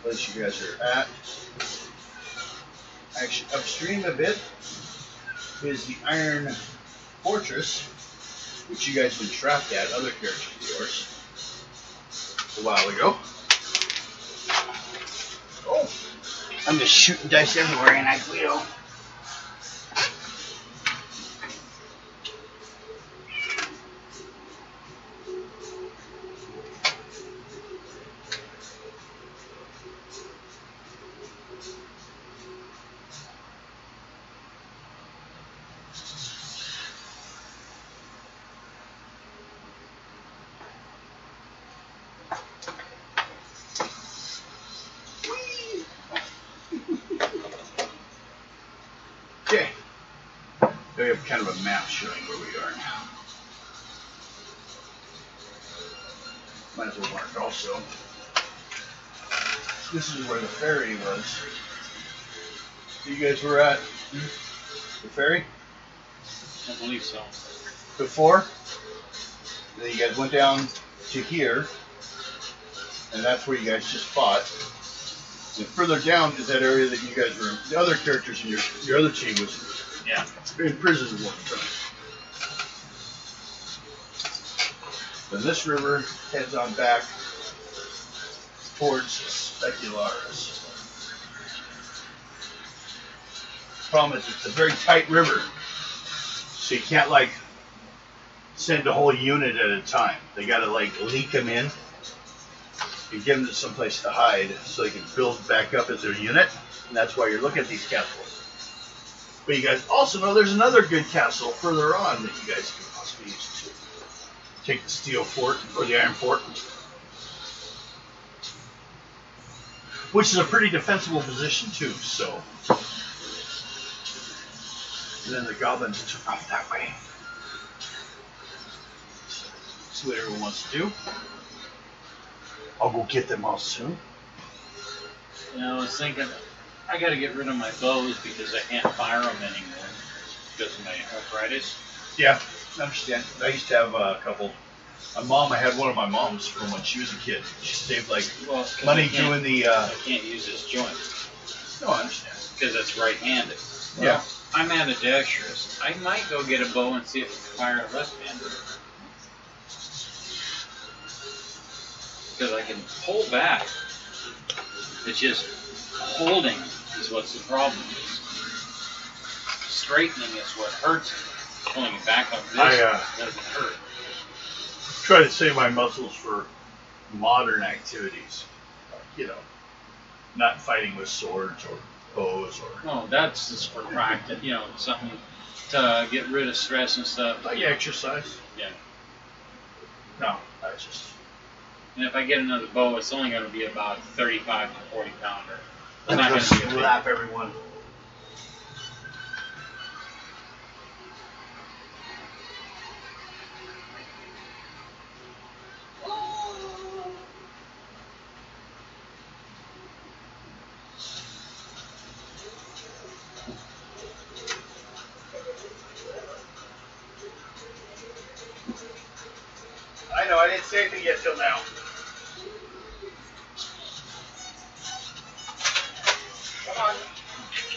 place you guys are at. Actually, upstream a bit is the Iron Fortress, which you guys have been trapped at, other characters of yours, a while ago. Oh, I'm just shooting dice everywhere, ain't I, Cleo? Okay, we have kind of a map showing where we are now. Might as well mark also. This is where the ferry was. You guys were at the ferry? I believe so. Before? Then you guys went down to here, and that's where you guys just fought. And further down is that area that you guys were, the other characters in your other team was in prison at one time. Then this river heads on back towards Specularis. Problem is, it's a very tight river, so you can't like send a whole unit at a time. They gotta like leak them in and give them someplace to hide so they can build back up as their unit. And that's why you're looking at these castles. But you guys also know there's another good castle further on that you guys can possibly use to take the steel fort or the iron fort, which is a pretty defensible position too. So, and then the goblins took off that way. So, that's what everyone wants to do. I'll go get them all soon. You know, I was thinking, I gotta get rid of my bows because I can't fire them anymore because of my arthritis. Yeah, I understand. I used to have a couple. I had one of my moms from when she was a kid. She saved like money doing the. I can't use this joint. No, I understand. Because it's right-handed. Well, Yeah. I'm ambidextrous. I might go get a bow and see if I can fire left-handed. Because I can pull back. It's just holding is what's the problem. Straightening is what hurts. Pulling it back like this doesn't hurt. Try to save my muscles for modern activities. You know, not fighting with swords or bows or. No, that's just for practice. You know, something to get rid of stress and stuff. Like exercise. Yeah. No, I just. And if I get another bow, it's only going to be about 35 to 40 pounder. It's I'm not gonna going to be a big. slap everyone. I know, I didn't say anything yet till now. Come on.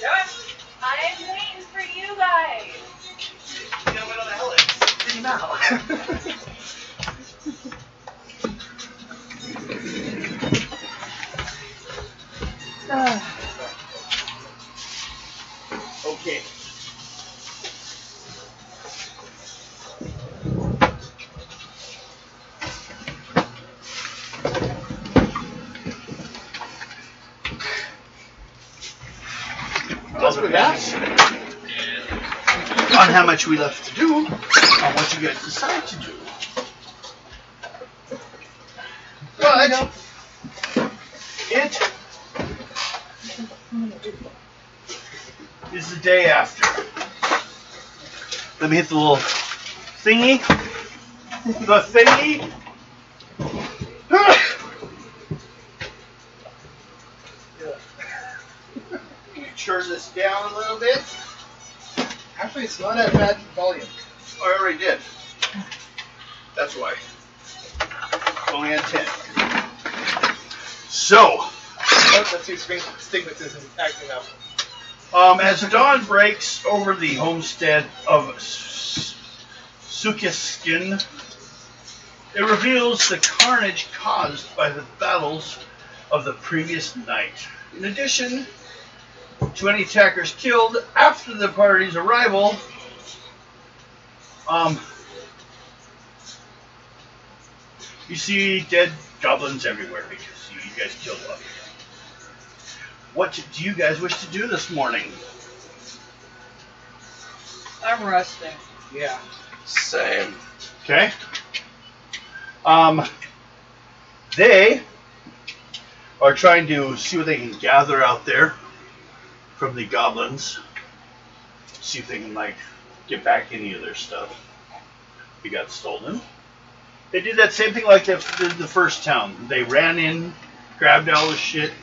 Yes? I'm waiting for you guys. You know what the hell is? Didn't know. Okay. With that, on how much we left to do, on what you guys decide to do. But it is the day after. Let me hit the little thingy. The thingy. Turn this down a little bit. Actually, it's not at bad volume. Oh, I already did. That's why. Only at 10. So, Let's see stigmatism acting up. As dawn breaks over the homestead of Sukiskyyn, it reveals the carnage caused by the battles of the previous night. In addition to any attackers killed after the party's arrival, you see dead goblins everywhere because you guys killed one. What do you guys wish to do this morning? I'm resting. Yeah. Same. Okay. They are trying to see what they can gather out there from the goblins. See if they can, like, get back any of their stuff. They got stolen. They did that same thing like the first town. They ran in, grabbed all the shit,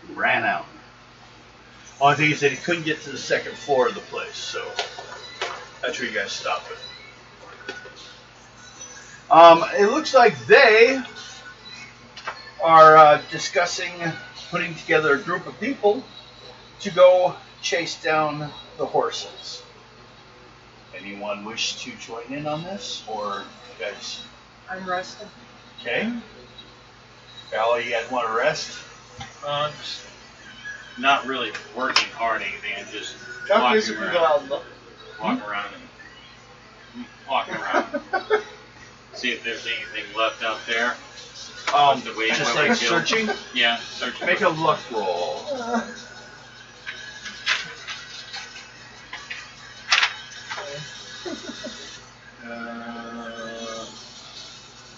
and ran out. Only thing is that he couldn't get to the second floor of the place, so that's where you guys stop it. It looks like they are discussing putting together a group of people to go chase down the horses. Anyone wish to join in on this, or you guys? I'm resting. Okay. Val, you guys want to rest? Just not really working hard or anything. Just Chuck walking basically go out and look. Walk around. See if there's anything left out there. Just like searching? Yeah, searching. Make a luck roll.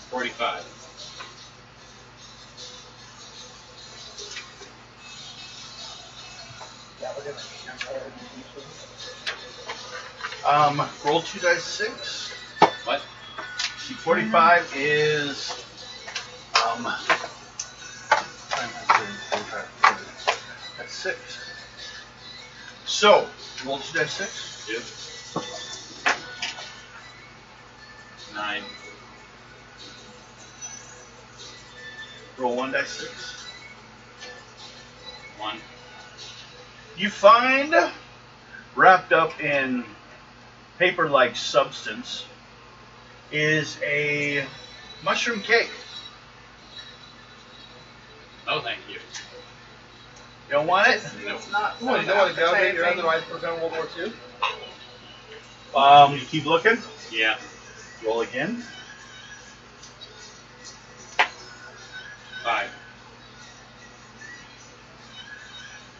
45. Yeah, we're gonna. Roll 2 dice 6. What? 45 is that's 6. So roll 2 dice 6. 2. 9. Roll 1 dice 6. 1. You find wrapped up in paper-like substance is a mushroom cake. Oh, thank you. You don't want it? It's not. You want to go get your otherwise we're going World War II? You keep looking. Yeah. Roll again. 5.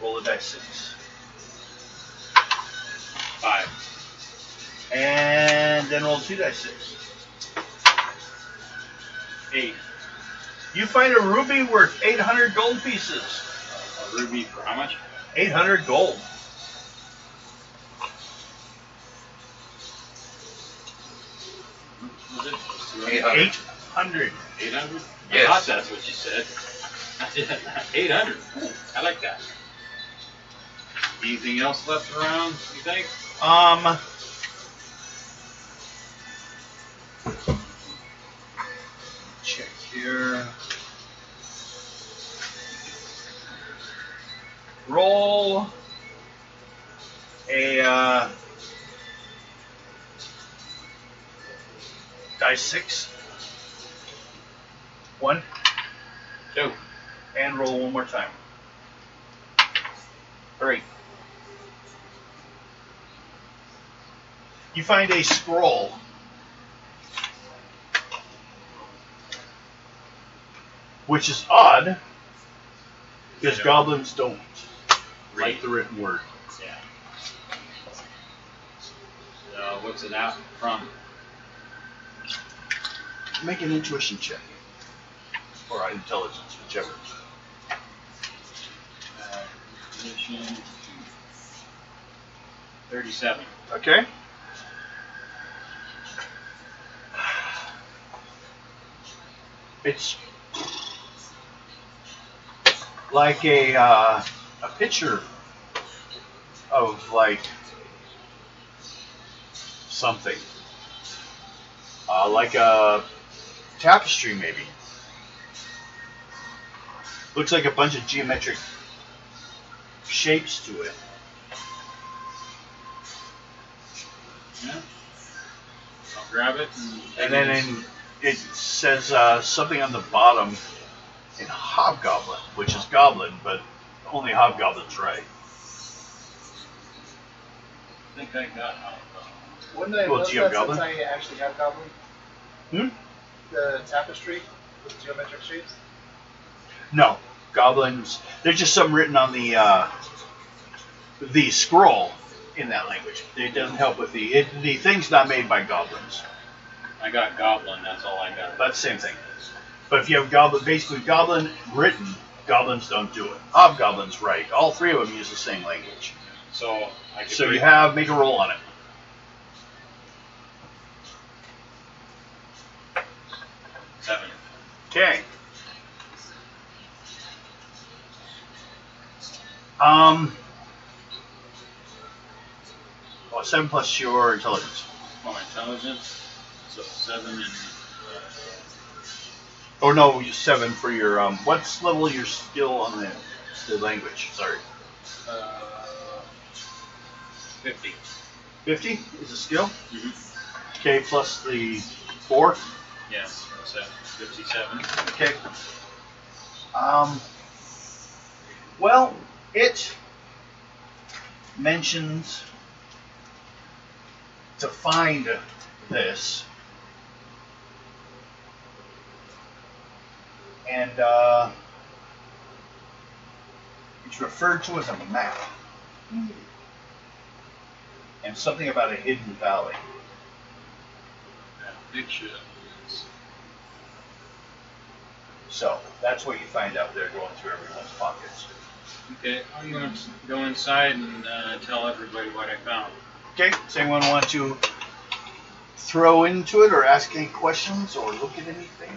Roll a dice 6. 5. And then roll 2 dice 6. 8. You find a ruby worth 800 gold pieces. A ruby for how much? 800 gold. Was it? 800. 800. 800? Yes. I thought that's what you said. 800. I like that. Anything else left around, you think? Check here. Roll a dice 6. 1. 2. And roll one more time. 3. You find a scroll. Which is odd, because goblins don't write the written word. Yeah. So, what's it out from? Make an intuition check. Or intelligence, whichever. Position 37. Okay. It's like a picture of like something, like a tapestry maybe. Looks like a bunch of geometric shapes to it. Yeah. I'll grab it And then it says something on the bottom in Hobgoblin, which is Goblin, but only Hobgoblin's right. I think I got Wouldn't I Well, love do you have that since Goblin? I actually have Goblin? Hmm? The tapestry with geometric shapes? No, Goblins. There's just some written on the scroll in that language. It doesn't help with the thing's not made by goblins. I got Goblin, that's all I got. That's the same thing. But if you have Goblin, basically Goblin written, goblins don't do it. Hobgoblin's right. All three of them use the same language. So I could So you read- have make a roll on it. 7. Okay. Well, 7 plus your intelligence. Oh, intelligence. So 7 and Or no, 7 for your what's level your skill on the language? Sorry. 50. 50 is a skill. Mm-hmm. Okay, plus the 4. Yes, so 57. Okay. Well, it mentions to find this, and it's referred to as a map, and something about a hidden valley. That picture is So that's what you find out there going through everyone's pockets. okay. I'm going to go inside and tell everybody what I found. Okay, does anyone want to throw into it or ask any questions or look at anything?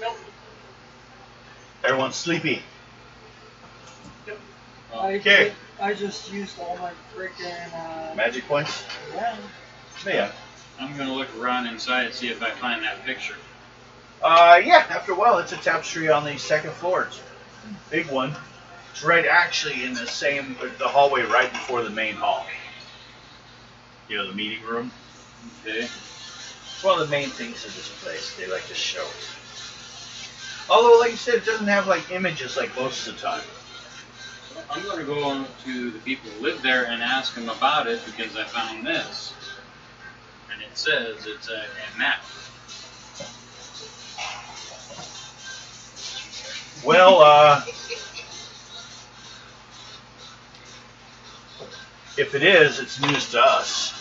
Nope. Everyone's sleepy. Okay. I just used all my freaking Magic points? yeah. Yeah. I'm going to look around inside and see if I find that picture. Yeah, after a while, it's a tapestry on the second floor. It's a big one. It's right actually in the hallway right before the main hall. You know, the meeting room. Okay. It's one of the main things of this place. They like to show it. Although, like you said, it doesn't have like images like most of the time. So I'm going to go on to the people who live there and ask them about it because I found this. And it says it's a map. Well, if it is, it's news to us.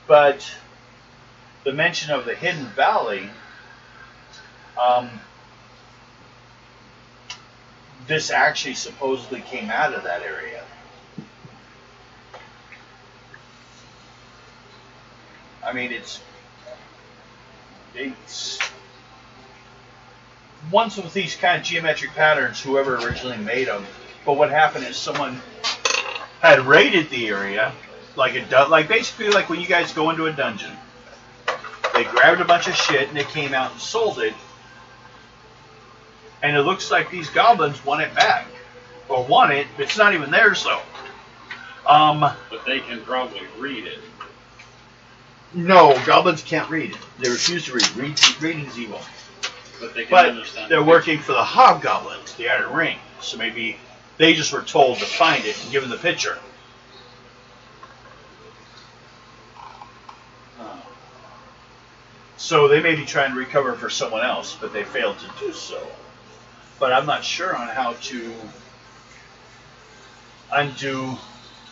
But the mention of the hidden valley, this actually supposedly came out of that area. I mean, it's once with these kind of geometric patterns, whoever originally made them. But what happened is someone had raided the area, like basically like when you guys go into a dungeon. They grabbed a bunch of shit and they came out and sold it. And it looks like these goblins want it back, or want it. It's not even theirs though. But they can probably read it. No, goblins can't read. They refuse to read. Reading's evil. But they can But understand. they're the working for the hobgoblins, the Iron Ring. So maybe they just were told to find it and give them the picture. So they may be trying to recover for someone else, but they failed to do so. But I'm not sure on how to undo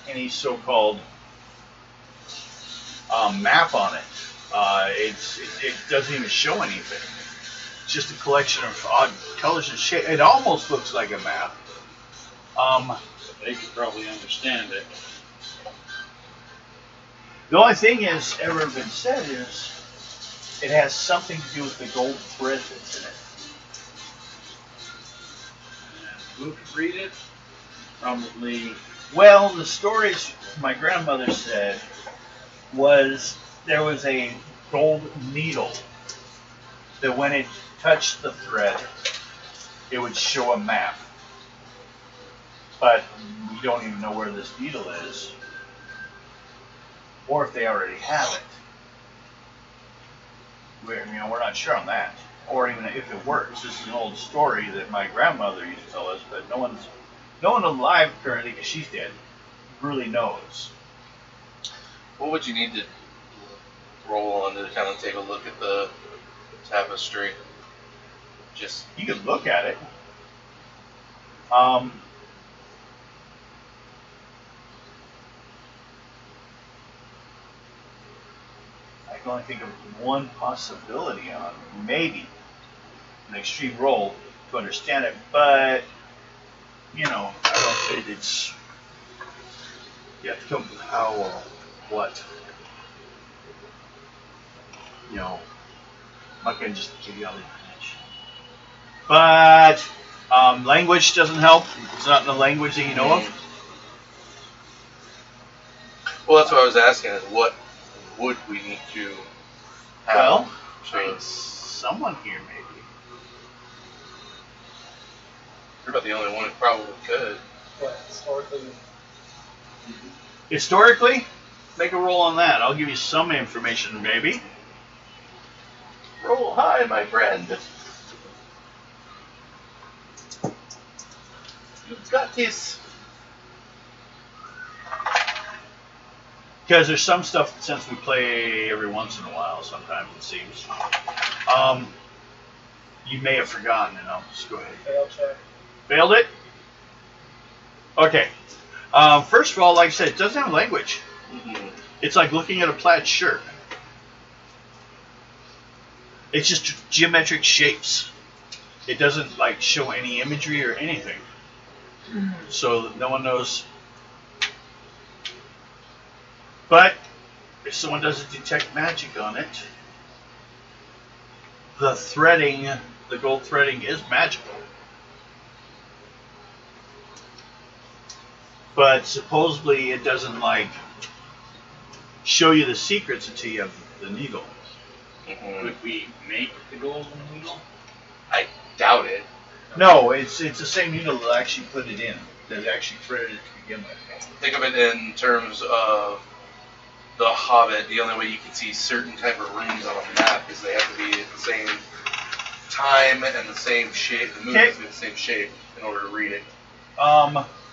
any so-called map on it. It doesn't even show anything. It's just a collection of odd colors and shapes. It almost looks like a map. They could probably understand it. The only thing is ever been said is it has something to do with the gold thread that's in it. And who could read it? Probably. Well, the stories my grandmother said was there was a gold needle that when it touched the thread, it would show a map. But we don't even know where this needle is, or if they already have it. We're not sure on that, or even if it works. This is an old story that my grandmother used to tell us, but no one alive currently, because she's dead, really knows. What would you need to roll on to kind of take a look at the tapestry? Just You could look at it. I can only think of one possibility on maybe an extreme roll to understand it, but I don't think it's. You have to come with how or what. I'm not going to just give you all the information. But language doesn't help. It's not in the language that you know of. Well, that's what I was asking, is what would we need to have? Well, to, someone here maybe. you're about the only one who probably could. But historically, Historically, make a roll on that. I'll give you some information, maybe. Roll high, my friend. You've got this. Because there's some stuff, since we play every once in a while, sometimes it seems, you may have forgotten, and I'll just go ahead. fail check. Failed it? Okay. First of all, like I said, it doesn't have language. It's like looking at a plaid shirt. It's just geometric shapes. It doesn't like show any imagery or anything. So that no one knows. But if someone doesn't detect magic on it, the threading, the gold threading is magical. But supposedly it doesn't like show you the secrets until you have the needle. Could we make the golden needle? I doubt it. No, it's the same needle that actually put it in, that actually threaded it to begin with. Think of it in terms of the Hobbit. The only way you can see certain type of rooms on a map is they have to be at the same time and the same shape. The moon has to be the same shape in order to read it.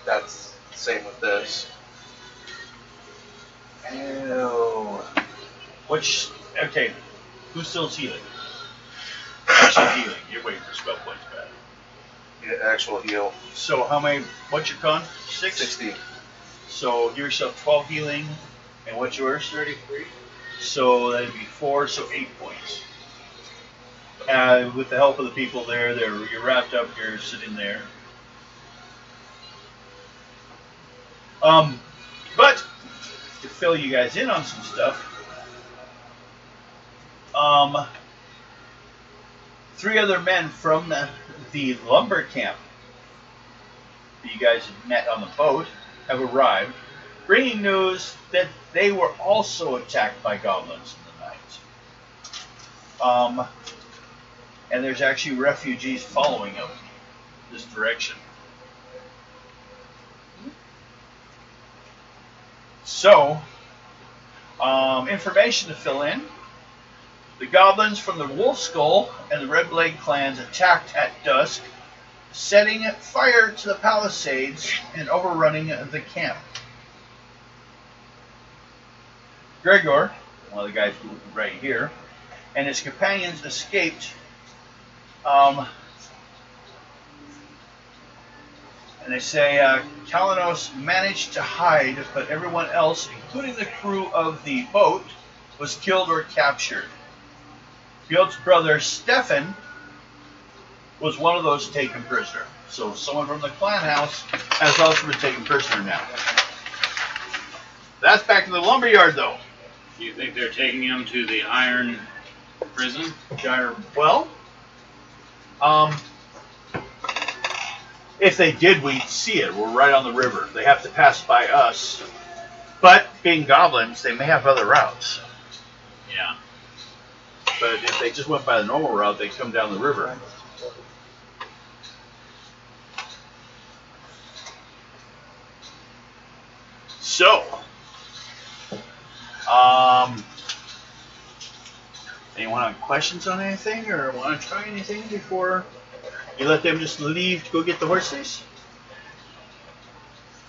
That's the same with this. Okay, who's still healing? Actually healing. You're waiting for spell points back. Yeah, actual heal. So how many? What's your con? 6? 60. So give yourself 12 healing, and what's yours? 33. So that'd be 4, so 8 points. With the help of the people there, you're wrapped up. You're sitting there. But to fill you guys in on some stuff, 3 other men from the lumber camp that you guys had met on the boat have arrived, bringing news that they were also attacked by goblins in the night. And there's actually refugees following them this direction. So, information to fill in. The goblins from the Wolf Skull and the Red Blade clans attacked at dusk, setting fire to the palisades and overrunning the camp. Gregor, one of the guys right here, and his companions escaped. And they say Kalanos managed to hide, but everyone else, including the crew of the boat, was killed or captured. Bjorn's brother Stefan was one of those taken prisoner. So someone from the clan house has also been taken prisoner now. That's back in the lumberyard, though. Do you think they're taking him to the iron prison? Well, if they did, we'd see it. We're right on the river. They have to pass by us. But being goblins, they may have other routes. Yeah. But if they just went by the normal route, they'd come down the river. So, anyone have questions on anything or want to try anything before you let them just leave to go get the horses?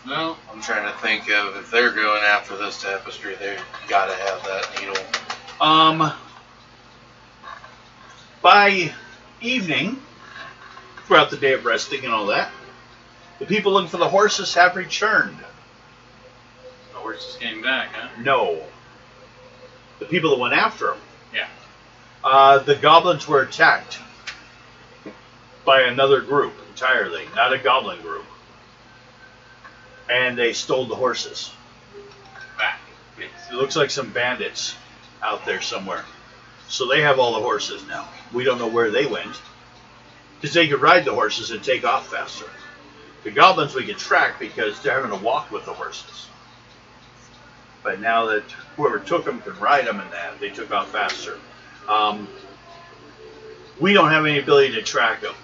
No. I'm trying to think of if they're going after this tapestry, they gotta have that needle. By evening, throughout the day of resting and all that, the people looking for the horses have returned. The horses came back, huh? No. The people that went after them. Yeah. The goblins were attacked by another group entirely, not a goblin group. And they stole the horses. Back. It looks like some bandits out there somewhere. So they have all the horses now. We don't know where they went. Because they could ride the horses and take off faster. The goblins we could track because they're having to walk with the horses. But now that whoever took them could ride them and that, they took off faster. We don't have any ability to track them.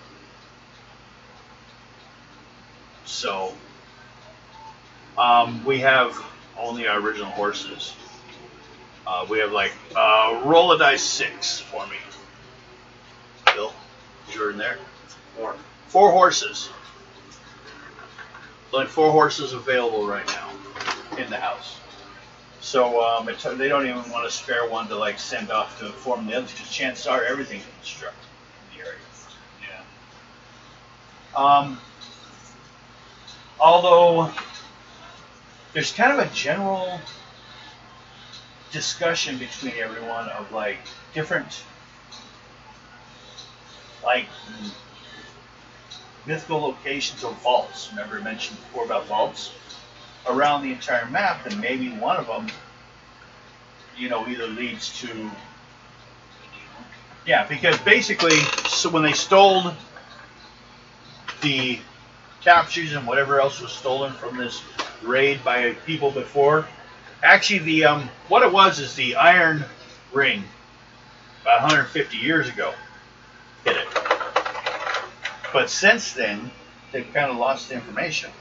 So, we have only our original horses. We have like, roll a dice 6 for me. Bill, you're in there? 4. 4 horses. There's only 4 horses available right now in the house. So they don't even want to spare one to like send off to inform the others because chances are everything's been struck in the area. Yeah. Although there's kind of a general discussion between everyone of like different like mythical locations of vaults. Remember I mentioned before about vaults around the entire map, and maybe one of them, you know, either leads to, yeah, because basically, so when they stole the captures and whatever else was stolen from this raid by people before, actually the what it was is the iron ring about 150 years ago hit it. But since then, they've kind of lost the information.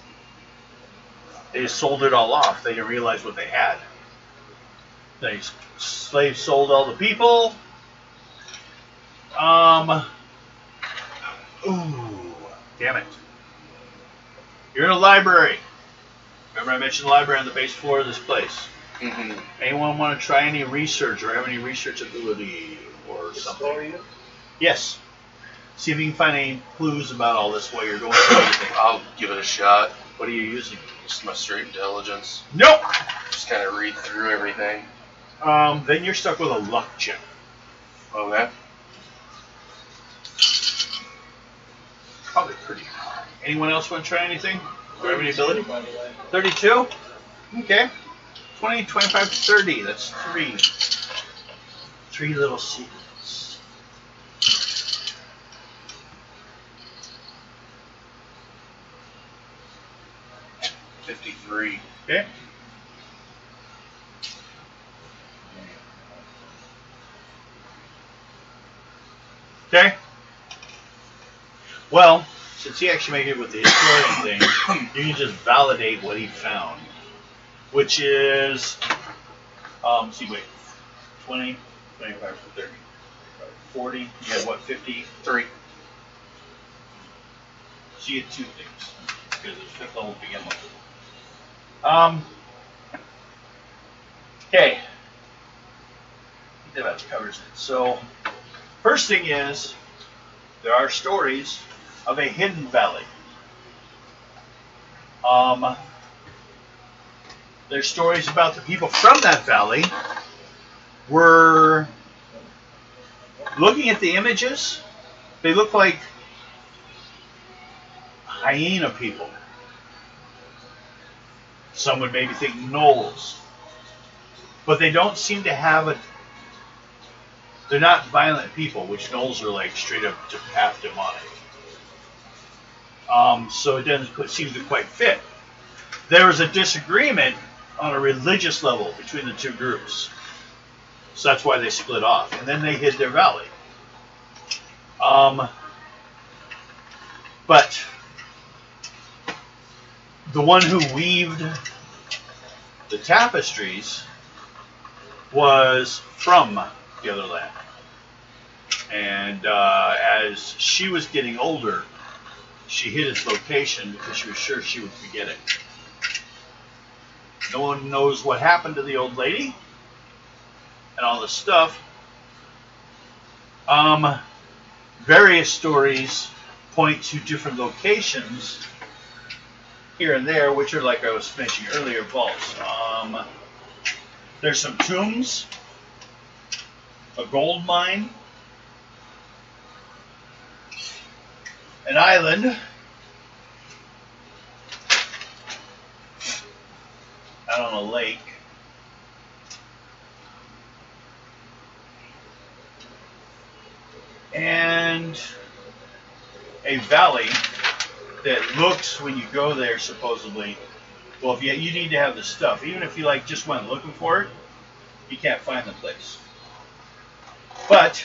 They just sold it all off. They didn't realize what they had. The slaves sold all the people. Ooh, damn it. You're in a library. Remember I mentioned the library on the base floor of this place. Mm-hmm. Anyone want to try any research or have any research ability or something? Historian? Yes. See if you can find any clues about all this while you're going through everything. I'll give it a shot. What are you using? Just my straight intelligence. Nope. Just kind of read through everything. Then you're stuck with a luck check. Okay. Probably pretty high. Anyone else want to try anything? Or have any ability? 32? Okay. 20, 25, 30. That's 3. 3 little secrets. $53. Okay. Okay. Well, since he actually made it with the historian thing, you can just validate what he found, which is, see, wait, 20, 25, 30, 40. You had what, 53? So you had 2 things because it's 5th level to begin with. Okay. I think that about covers it. So, first thing is, there are stories of a hidden valley. There's stories about the people from that valley were looking at the images. They look like hyena people. Some would maybe think gnolls. But they don't seem to have a... They're not violent people, which gnolls are like straight up half demonic. So it doesn't seem to quite fit. There was a disagreement on a religious level between the 2 groups. So that's why they split off. And then they hid their valley. But the one who weaved the tapestries was from the other land. And as she was getting older, she hid its location because she was sure she would forget it. No one knows what happened to the old lady and all this stuff. Various stories point to different locations here and there, which are, like I was mentioning earlier, vaults. There's some tombs, a gold mine, an island, out on a lake, and a valley that looks, when you go there, supposedly, well, if you need to have the stuff. Even if you like just went looking for it, you can't find the place. But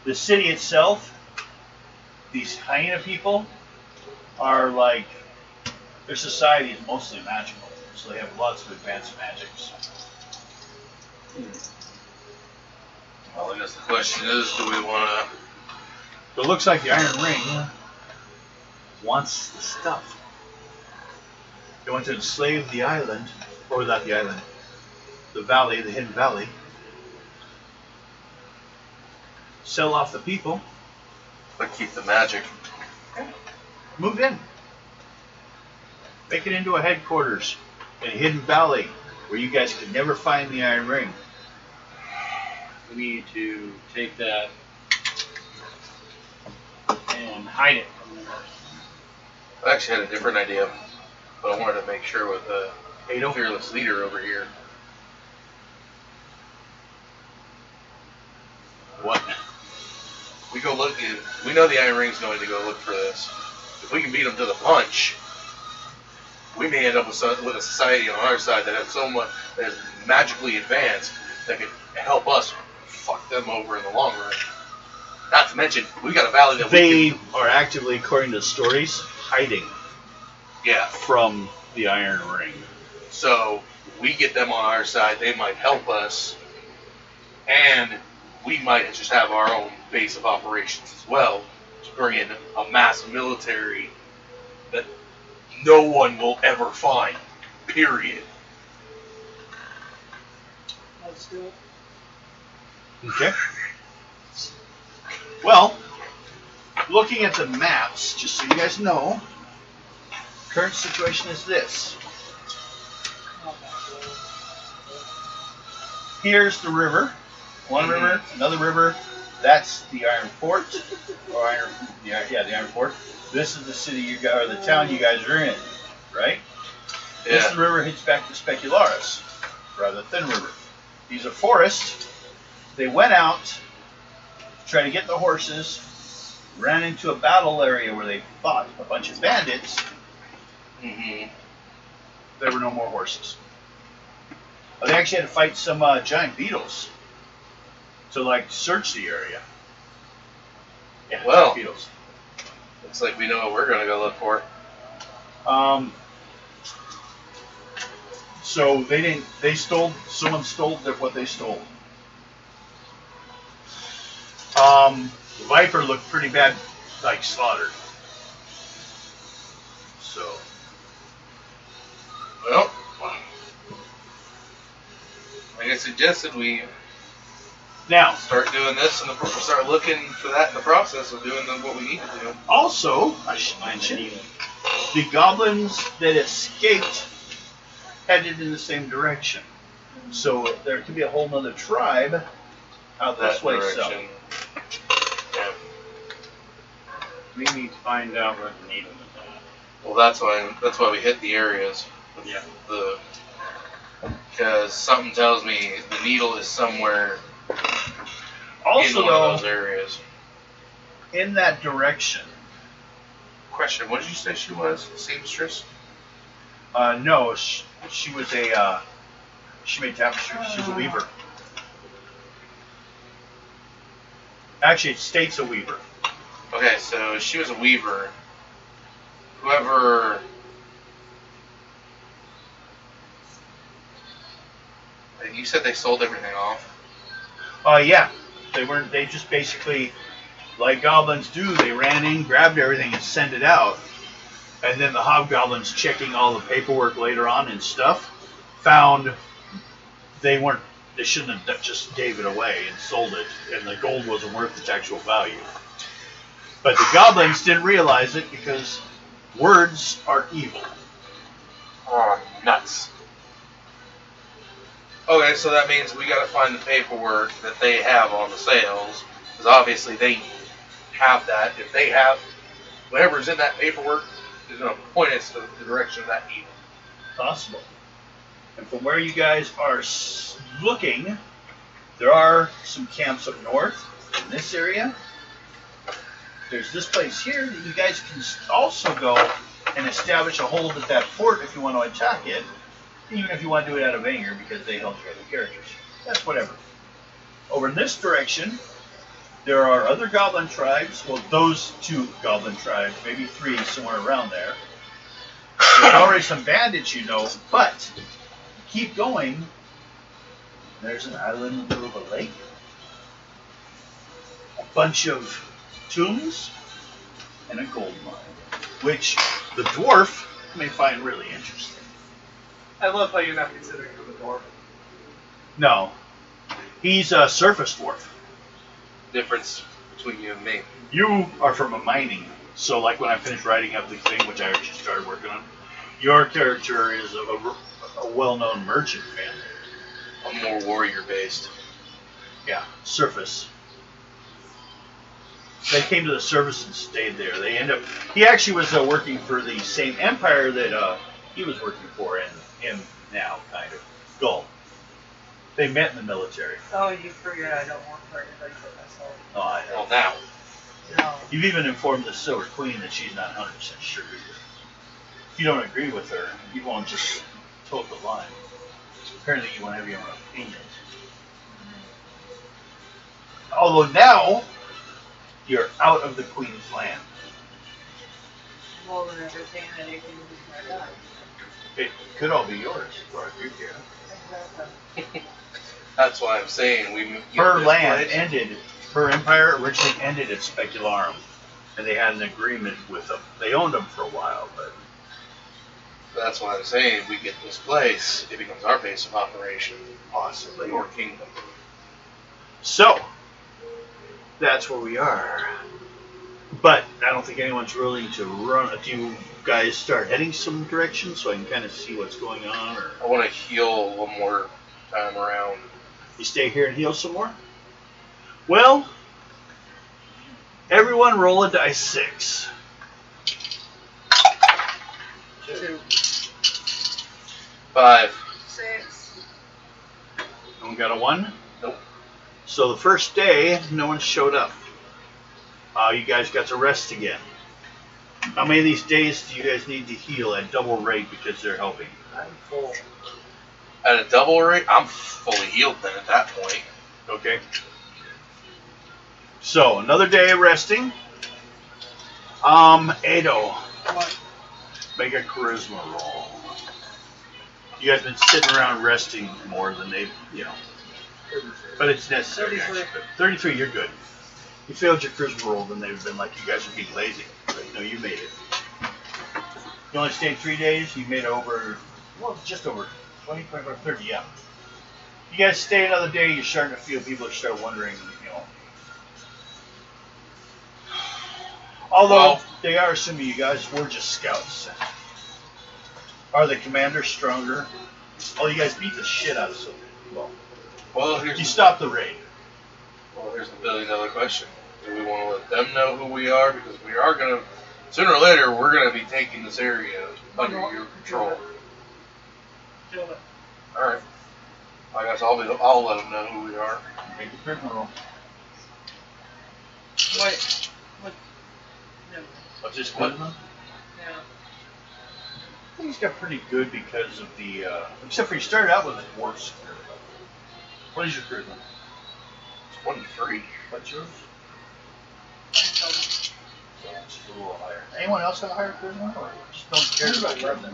the city itself, these hyena people are like, their society is mostly magical, so they have lots of advanced magics. Well, I guess the question is, do we want to... It looks like the Iron Ring wants the stuff. They want to enslave the island, or not the island, the valley, the hidden valley, sell off the people, but keep the magic. move in. Make it into a headquarters in a hidden valley where you guys could never find the Iron Ring. We need to take that and hide it from the rest. I actually had a different idea, but I wanted to make sure with the fearless leader over here. What? We go look. We know the Iron Ring's going to go look for this. If we can beat them to the punch, we may end up with a society on our side that has so much that is magically advanced that could help us fuck them over in the long run. Not to mention, we got a valley that they are actively, according to stories, hiding. Yeah. From the Iron Ring. So we get them on our side, they might help us, and we might just have our own base of operations as well to bring in a mass military that no one will ever find. Period. Let's do it. Okay. Well, looking at the maps, just so you guys know, current situation is this. Here's the river. One river, another river. That's the Iron Fort, or the Iron Fort. This is the city you guys, or the town you guys are in, right? Yeah. This river hits back to Specularis, rather thin river. These are forests. They went out to try to get the horses, ran into a battle area where they fought a bunch of bandits. Mm-hmm. There were no more horses. They actually had to fight some giant beetles to like search the area. Yeah, well, beetles. Looks like we know what we're gonna go look for. So they didn't. They stole. Someone stole what they stole. The Viper looked pretty bad, like slaughtered. So. Well, like I suggested, we Now start doing this and start looking for that in the process of doing what we need to do. also, I should mention, the goblins that escaped headed in the same direction. So there could be a whole other tribe out this way. So Yeah. We need to find out where the needle is at. Well, that's why we hit the areas. Yeah. Because something tells me the needle is somewhere also, in one of those areas. in that direction. Question: what did you say she was? Seamstress? No, she was a. She made tapestry. She was a weaver. Actually, it states a weaver. Okay, so she was a weaver. Whoever second. You said they sold everything off. Yeah. They just basically, like goblins do, they ran in, grabbed everything, and sent it out. And then the hobgoblins, checking all the paperwork later on and stuff, found they shouldn't have just gave it away and sold it, and the gold wasn't worth its actual value. But the goblins didn't realize it because words are evil. Oh, nuts. Okay, so that means we gotta find the paperwork that they have on the sales, because obviously they have that. If they have whatever's in that paperwork, is going to point us to the direction of that evil. Possible. And from where you guys are looking, there are some camps up north in this area. There's this place here that you guys can also go and establish a hold at that fort if you want to attack it, even if you want to do it out of anger because they help your other characters. That's whatever. Over in this direction, there are other goblin tribes. Well, those 2 goblin tribes, maybe 3, somewhere around there. There's already some bandits, you know, but keep going. There's an island in the middle of a lake. A bunch of tombs and a gold mine, which the dwarf may find really interesting. I love how you're not considering him a dwarf. No. He's a surface dwarf. Difference between you and me. You are from a mining, so like when I finished writing up the thing, which I actually started working on, your character is a well-known merchant family. I'm more warrior-based. Yeah, surface. They came to the surface and stayed there. He actually was working for the same empire that he was working for, and him now, kind of. Gull. They met in the military. Oh, you figured I don't work for anybody but myself. Oh, I know. Well, now. No. You've even informed the Silver Queen that she's not 100% sure either. If you don't agree with her, you won't just toe the line. Apparently you won't have your own opinions. Although now, you're out of the Queen's land. Well, then everything that you can do right now. It could all be yours, as far as you care. Exactly. That's why I'm saying Her land ended, her empire originally ended at Specularum, and they had an agreement with them. They owned them for a while, but... That's why I'm saying we get this place, it becomes our base of operation, possibly, or kingdom. So, that's where we are. But I don't think anyone's willing to run. Do you guys start heading some direction so I can kind of see what's going on? Or I want to heal one more time around. you stay here and heal some more? Well, everyone roll a dice 6. 2. 5. 6. No one got a 1? Nope. So the first day, no one showed up. You guys got to rest again. How many of these days do you guys need to heal at double rate because they're helping? I'm full. At a double rate, I'm fully healed then at that point. Okay. So, another day of resting. Ado, What? make a charisma roll. You guys been sitting around resting more than they, but it's necessary. 33. Actually. 33, you're good. You failed your charisma roll, then they've been like, you guys are being lazy. But no, you made it. You only stayed 3 days, you made over, well, just over 20, 25, 30, yeah. You guys stay another day, you're starting to feel people are start wondering, Although, they are assuming you guys were just scouts. Are the commanders stronger? Oh, you guys beat the shit out of some people. Well, You stopped the raid. here's the $1 billion question. Do we want to let them know who we are? Because we are going to, sooner or later, we're going to be taking this area under your control. Kill it. Alright. I guess I'll let them know who we are. Make a charisma roll. Wait. What? No. What's this charisma? No. I think he's got pretty good because of the, except for you started out with a dwarf's charisma. What is your charisma? 23. What's yours? So it's just a little higher. Anyone else have a higher charisma? Or just don't care about charisma?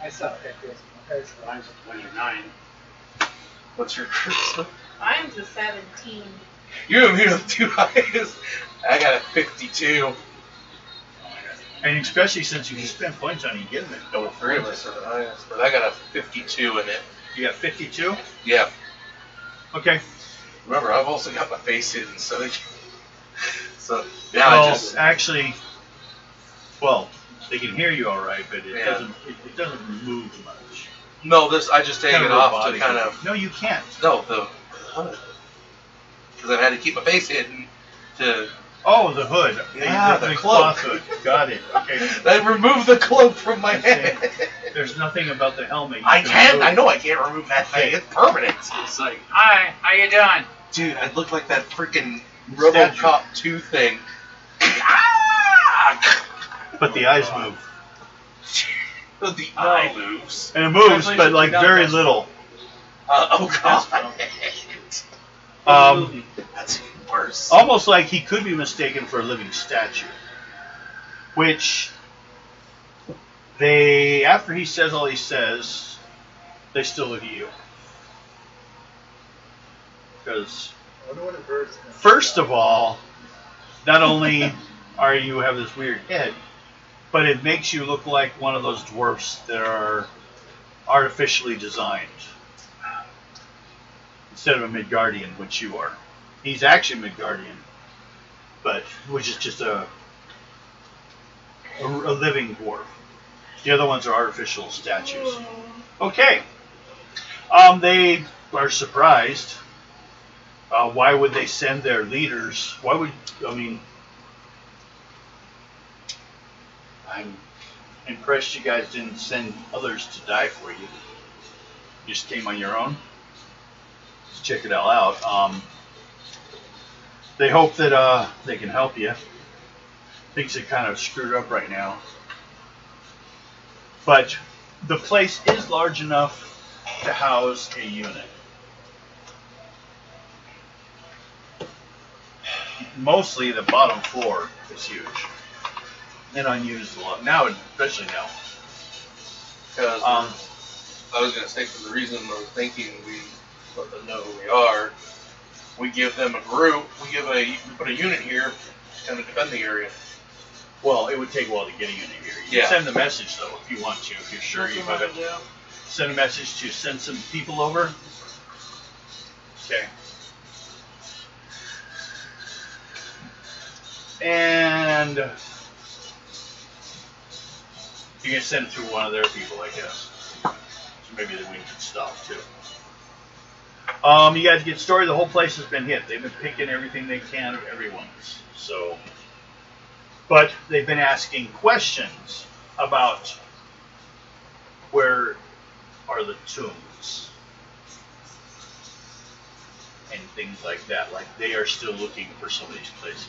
I suck at charisma. Mine's a 29. What's your charisma? Mine's a 17. You and me are the two highest. I got a 52. And especially since you can spend points on it, getting it. No, three of us are the highest, but I got a 52 in it. You got 52? Yeah. Okay. Remember, I've also got my face hidden, so now Well, I just actually, well, they can hear you all right, but it Yeah. doesn't. It doesn't move much. no this. I just take Kind it of off robotic. to kind of No, you can't. no the because I had to keep my face hidden to. Oh, the hood. Yeah, the the cloth cloak. hood. Got it. Okay. I removed the cloak from my Okay. head. There's nothing about the helmet. You I can. remove. I know I can't remove that thing. It's permanent. It's like, hi, how you doing? Dude, I look like that freaking Statue. RoboCop 2 thing. Ah! But the eyes move. The eye moves. And it moves, but Congratulations, like you got very this. little. Oh god. That's even worse. Almost like he could be mistaken for a living statue. Which they, after he says all he says, they still look at you. Because I wonder what a bird's gonna first of all, not only are you have this weird head, but it makes you look like one of those dwarfs that are artificially designed. Instead of a Midgardian, which you are. He's actually Midgardian, but which is just a living dwarf. The other ones are artificial statues. Okay. They are surprised. Why would they send their leaders? Why would, I mean, I'm impressed you guys didn't send others to die for you. You just came on your own. Let's check it all out. They hope that they can help you. Things are kind of screwed up right now. But the place is large enough to house a unit. Mostly the bottom floor is huge and unused a lot now, especially now. Because I was going to say, for the reason I was thinking we let them know who we are, we give them a group, we put a unit here to kind of defend the area. Well, it would take a while to get a unit here. You Yeah. can send the message though if you want to, if you're sure you have it. Send a message to send some people over. Okay. And you can send it to one of their people, I guess. So maybe the wind can stop too. You guys get story. The whole place has been hit. They've been picking everything they can of everyone's. So, but they've been asking questions about where are the tombs and things like that. Like they are still looking for some of these places.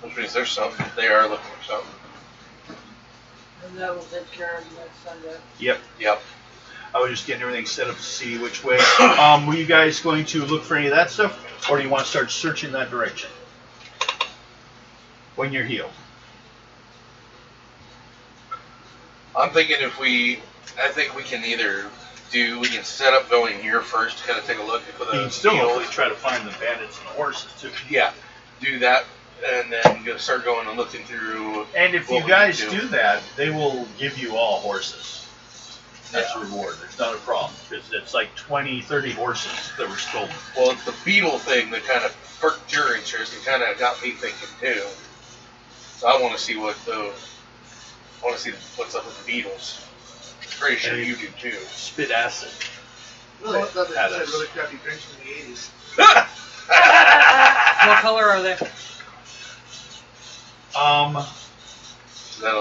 Which means there's something. They are looking for something. And that will take care of next Sunday. Yep. Yep. I was just getting everything set up to see which way. Were you guys going to look for any of that stuff, or do you want to start searching that direction when you're healed? I'm thinking I think we can we can set up going here first to kind of take a look for the You can still field. hopefully try to find the bandits and the horses too. Yeah, do that, and then start going and looking through. And if what you we guys need to do that, they will give you all horses. That's a reward. It's not a problem because it's like 20, 30 horses that were stolen. Well, it's the beetle thing that kind of perked your interest and kind of got me thinking too. So I want to see what's up with the beetles. Pretty sure And you do too. Spit acid. Really? I thought they At said us. really crappy drinks from the 80s. What color are they?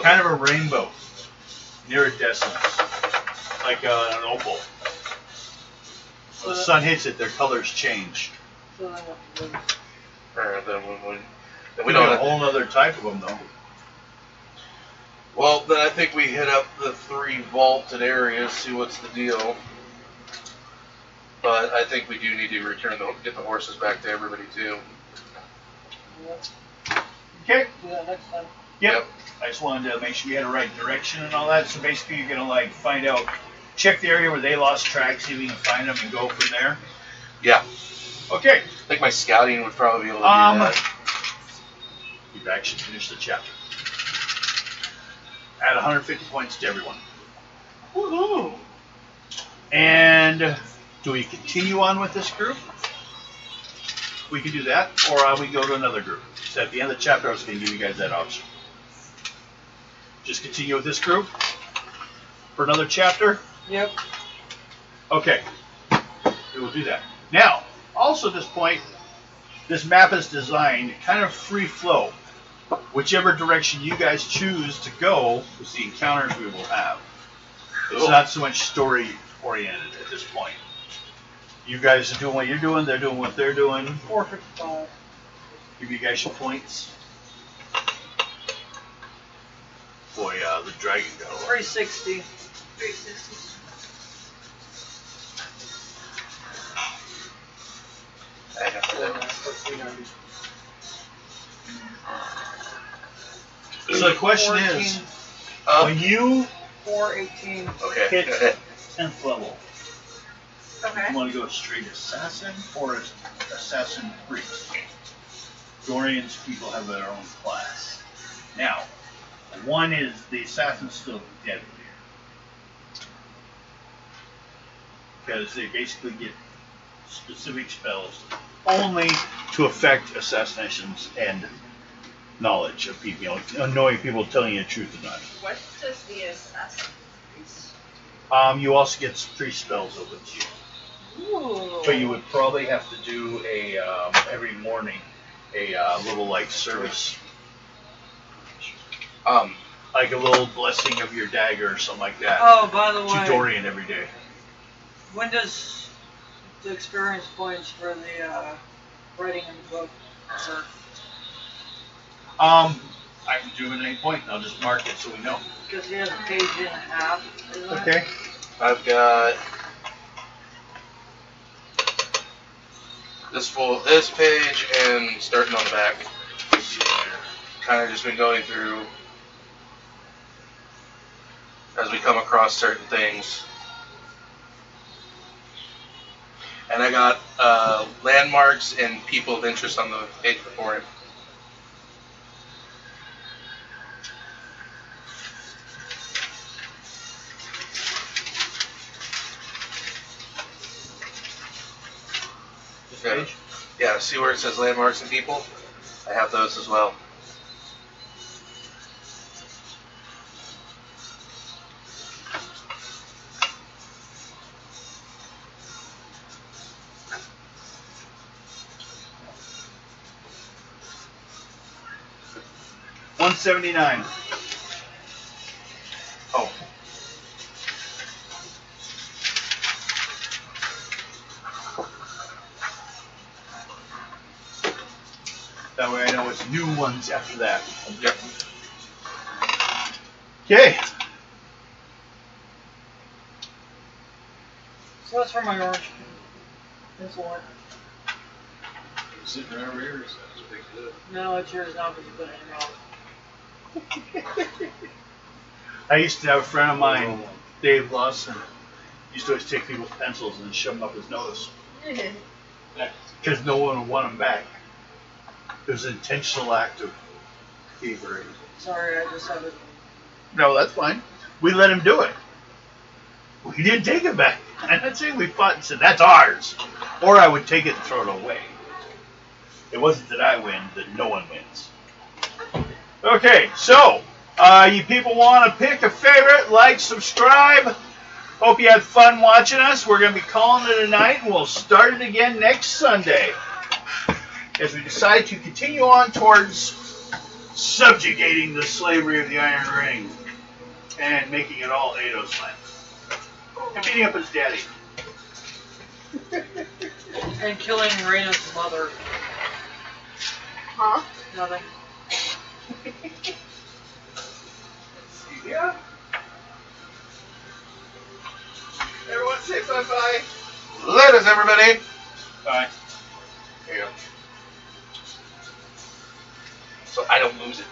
Kind of a rainbow, iridescent, like an opal. When the sun hits it, their colors change. So I want to We We don't. got a whole other type of them though. Well, then I think we hit up the 3 vaulted areas, see what's the deal. But I think we do need to get the horses back to everybody too. Yep. Okay. Do that next time. Yep. I just wanted to make sure you had the right direction and all that. So basically, you're gonna like find out, check the area where they lost track, see if you can find them, and go from there. Yeah. Okay. I think my scouting would probably be able to do that. You've actually finished the chapter. Add 150 points to everyone. Woohoo! And do we continue on with this group? We can do that, or we go to another group. So at the end of the chapter, I was going to give you guys that option. Just continue with this group for another chapter? Yep. Okay. We will do that. Now, also at this point, this map is designed kind of free flow. Whichever direction you guys choose to go is the encounters we will have. It's not so much story oriented at this point. You guys are doing what you're doing, they're doing what they're doing. 455. Give you guys your points. Boy, the dragon got a lot. 360. 360. I have to. 390. So the question is, when you 418. Okay. hit Go ahead. 10th level, Okay. you want to go straight assassin or assassin priest? Dorian's people have their own class. Now, one is the assassin's still deadly. Because they basically get specific spells only to affect assassinations and knowledge of people, you know, knowing people telling you the truth or not. What does the assassin priest? You also get 3 spells open to you. Ooh. But you would probably have to do a every morning a little like service, like a little blessing of your dagger or something like that. Oh, by the To way, Dorian every day. when does the experience points for the writing in the book start? I can do it at any point. I'll just mark it so we know. Because he has a page and a half, isn't it? Okay. I've got this page and starting on the back. Kind of just been going through as we come across certain things. And I got landmarks and people of interest on the page before it. This Yeah. page? Yeah, see where it says landmarks and people? I have those as well. $179. Oh. That way I know it's new ones after that. Yep. Okay. So that's for my orange. This one. Sitting right over here, so it's a big deal. No, it's yours now because you put it in your mouth. I used to have a friend of mine, Dave Lawson, used to always take people's pencils and shove them up his nose. Because no one would want them back. It was an intentional act of thievery. Sorry, I just have it. No, that's fine. We let him do it. We didn't take it back. I'm not saying we fought and said, that's ours. Or I would take it and throw it away. It wasn't that I win, that no one wins. Okay, so, you people want to pick a favorite, like, subscribe. Hope you had fun watching us. We're going to be calling it a night, and we'll start it again next Sunday as we decide to continue on towards subjugating the slavery of the Iron Ring and making it all Ado's land. And beating up his daddy. And killing Raina's mother. Huh? Nothing. Yeah. Everyone say bye-bye. Let us, everybody. Bye. There you go. So I don't lose it.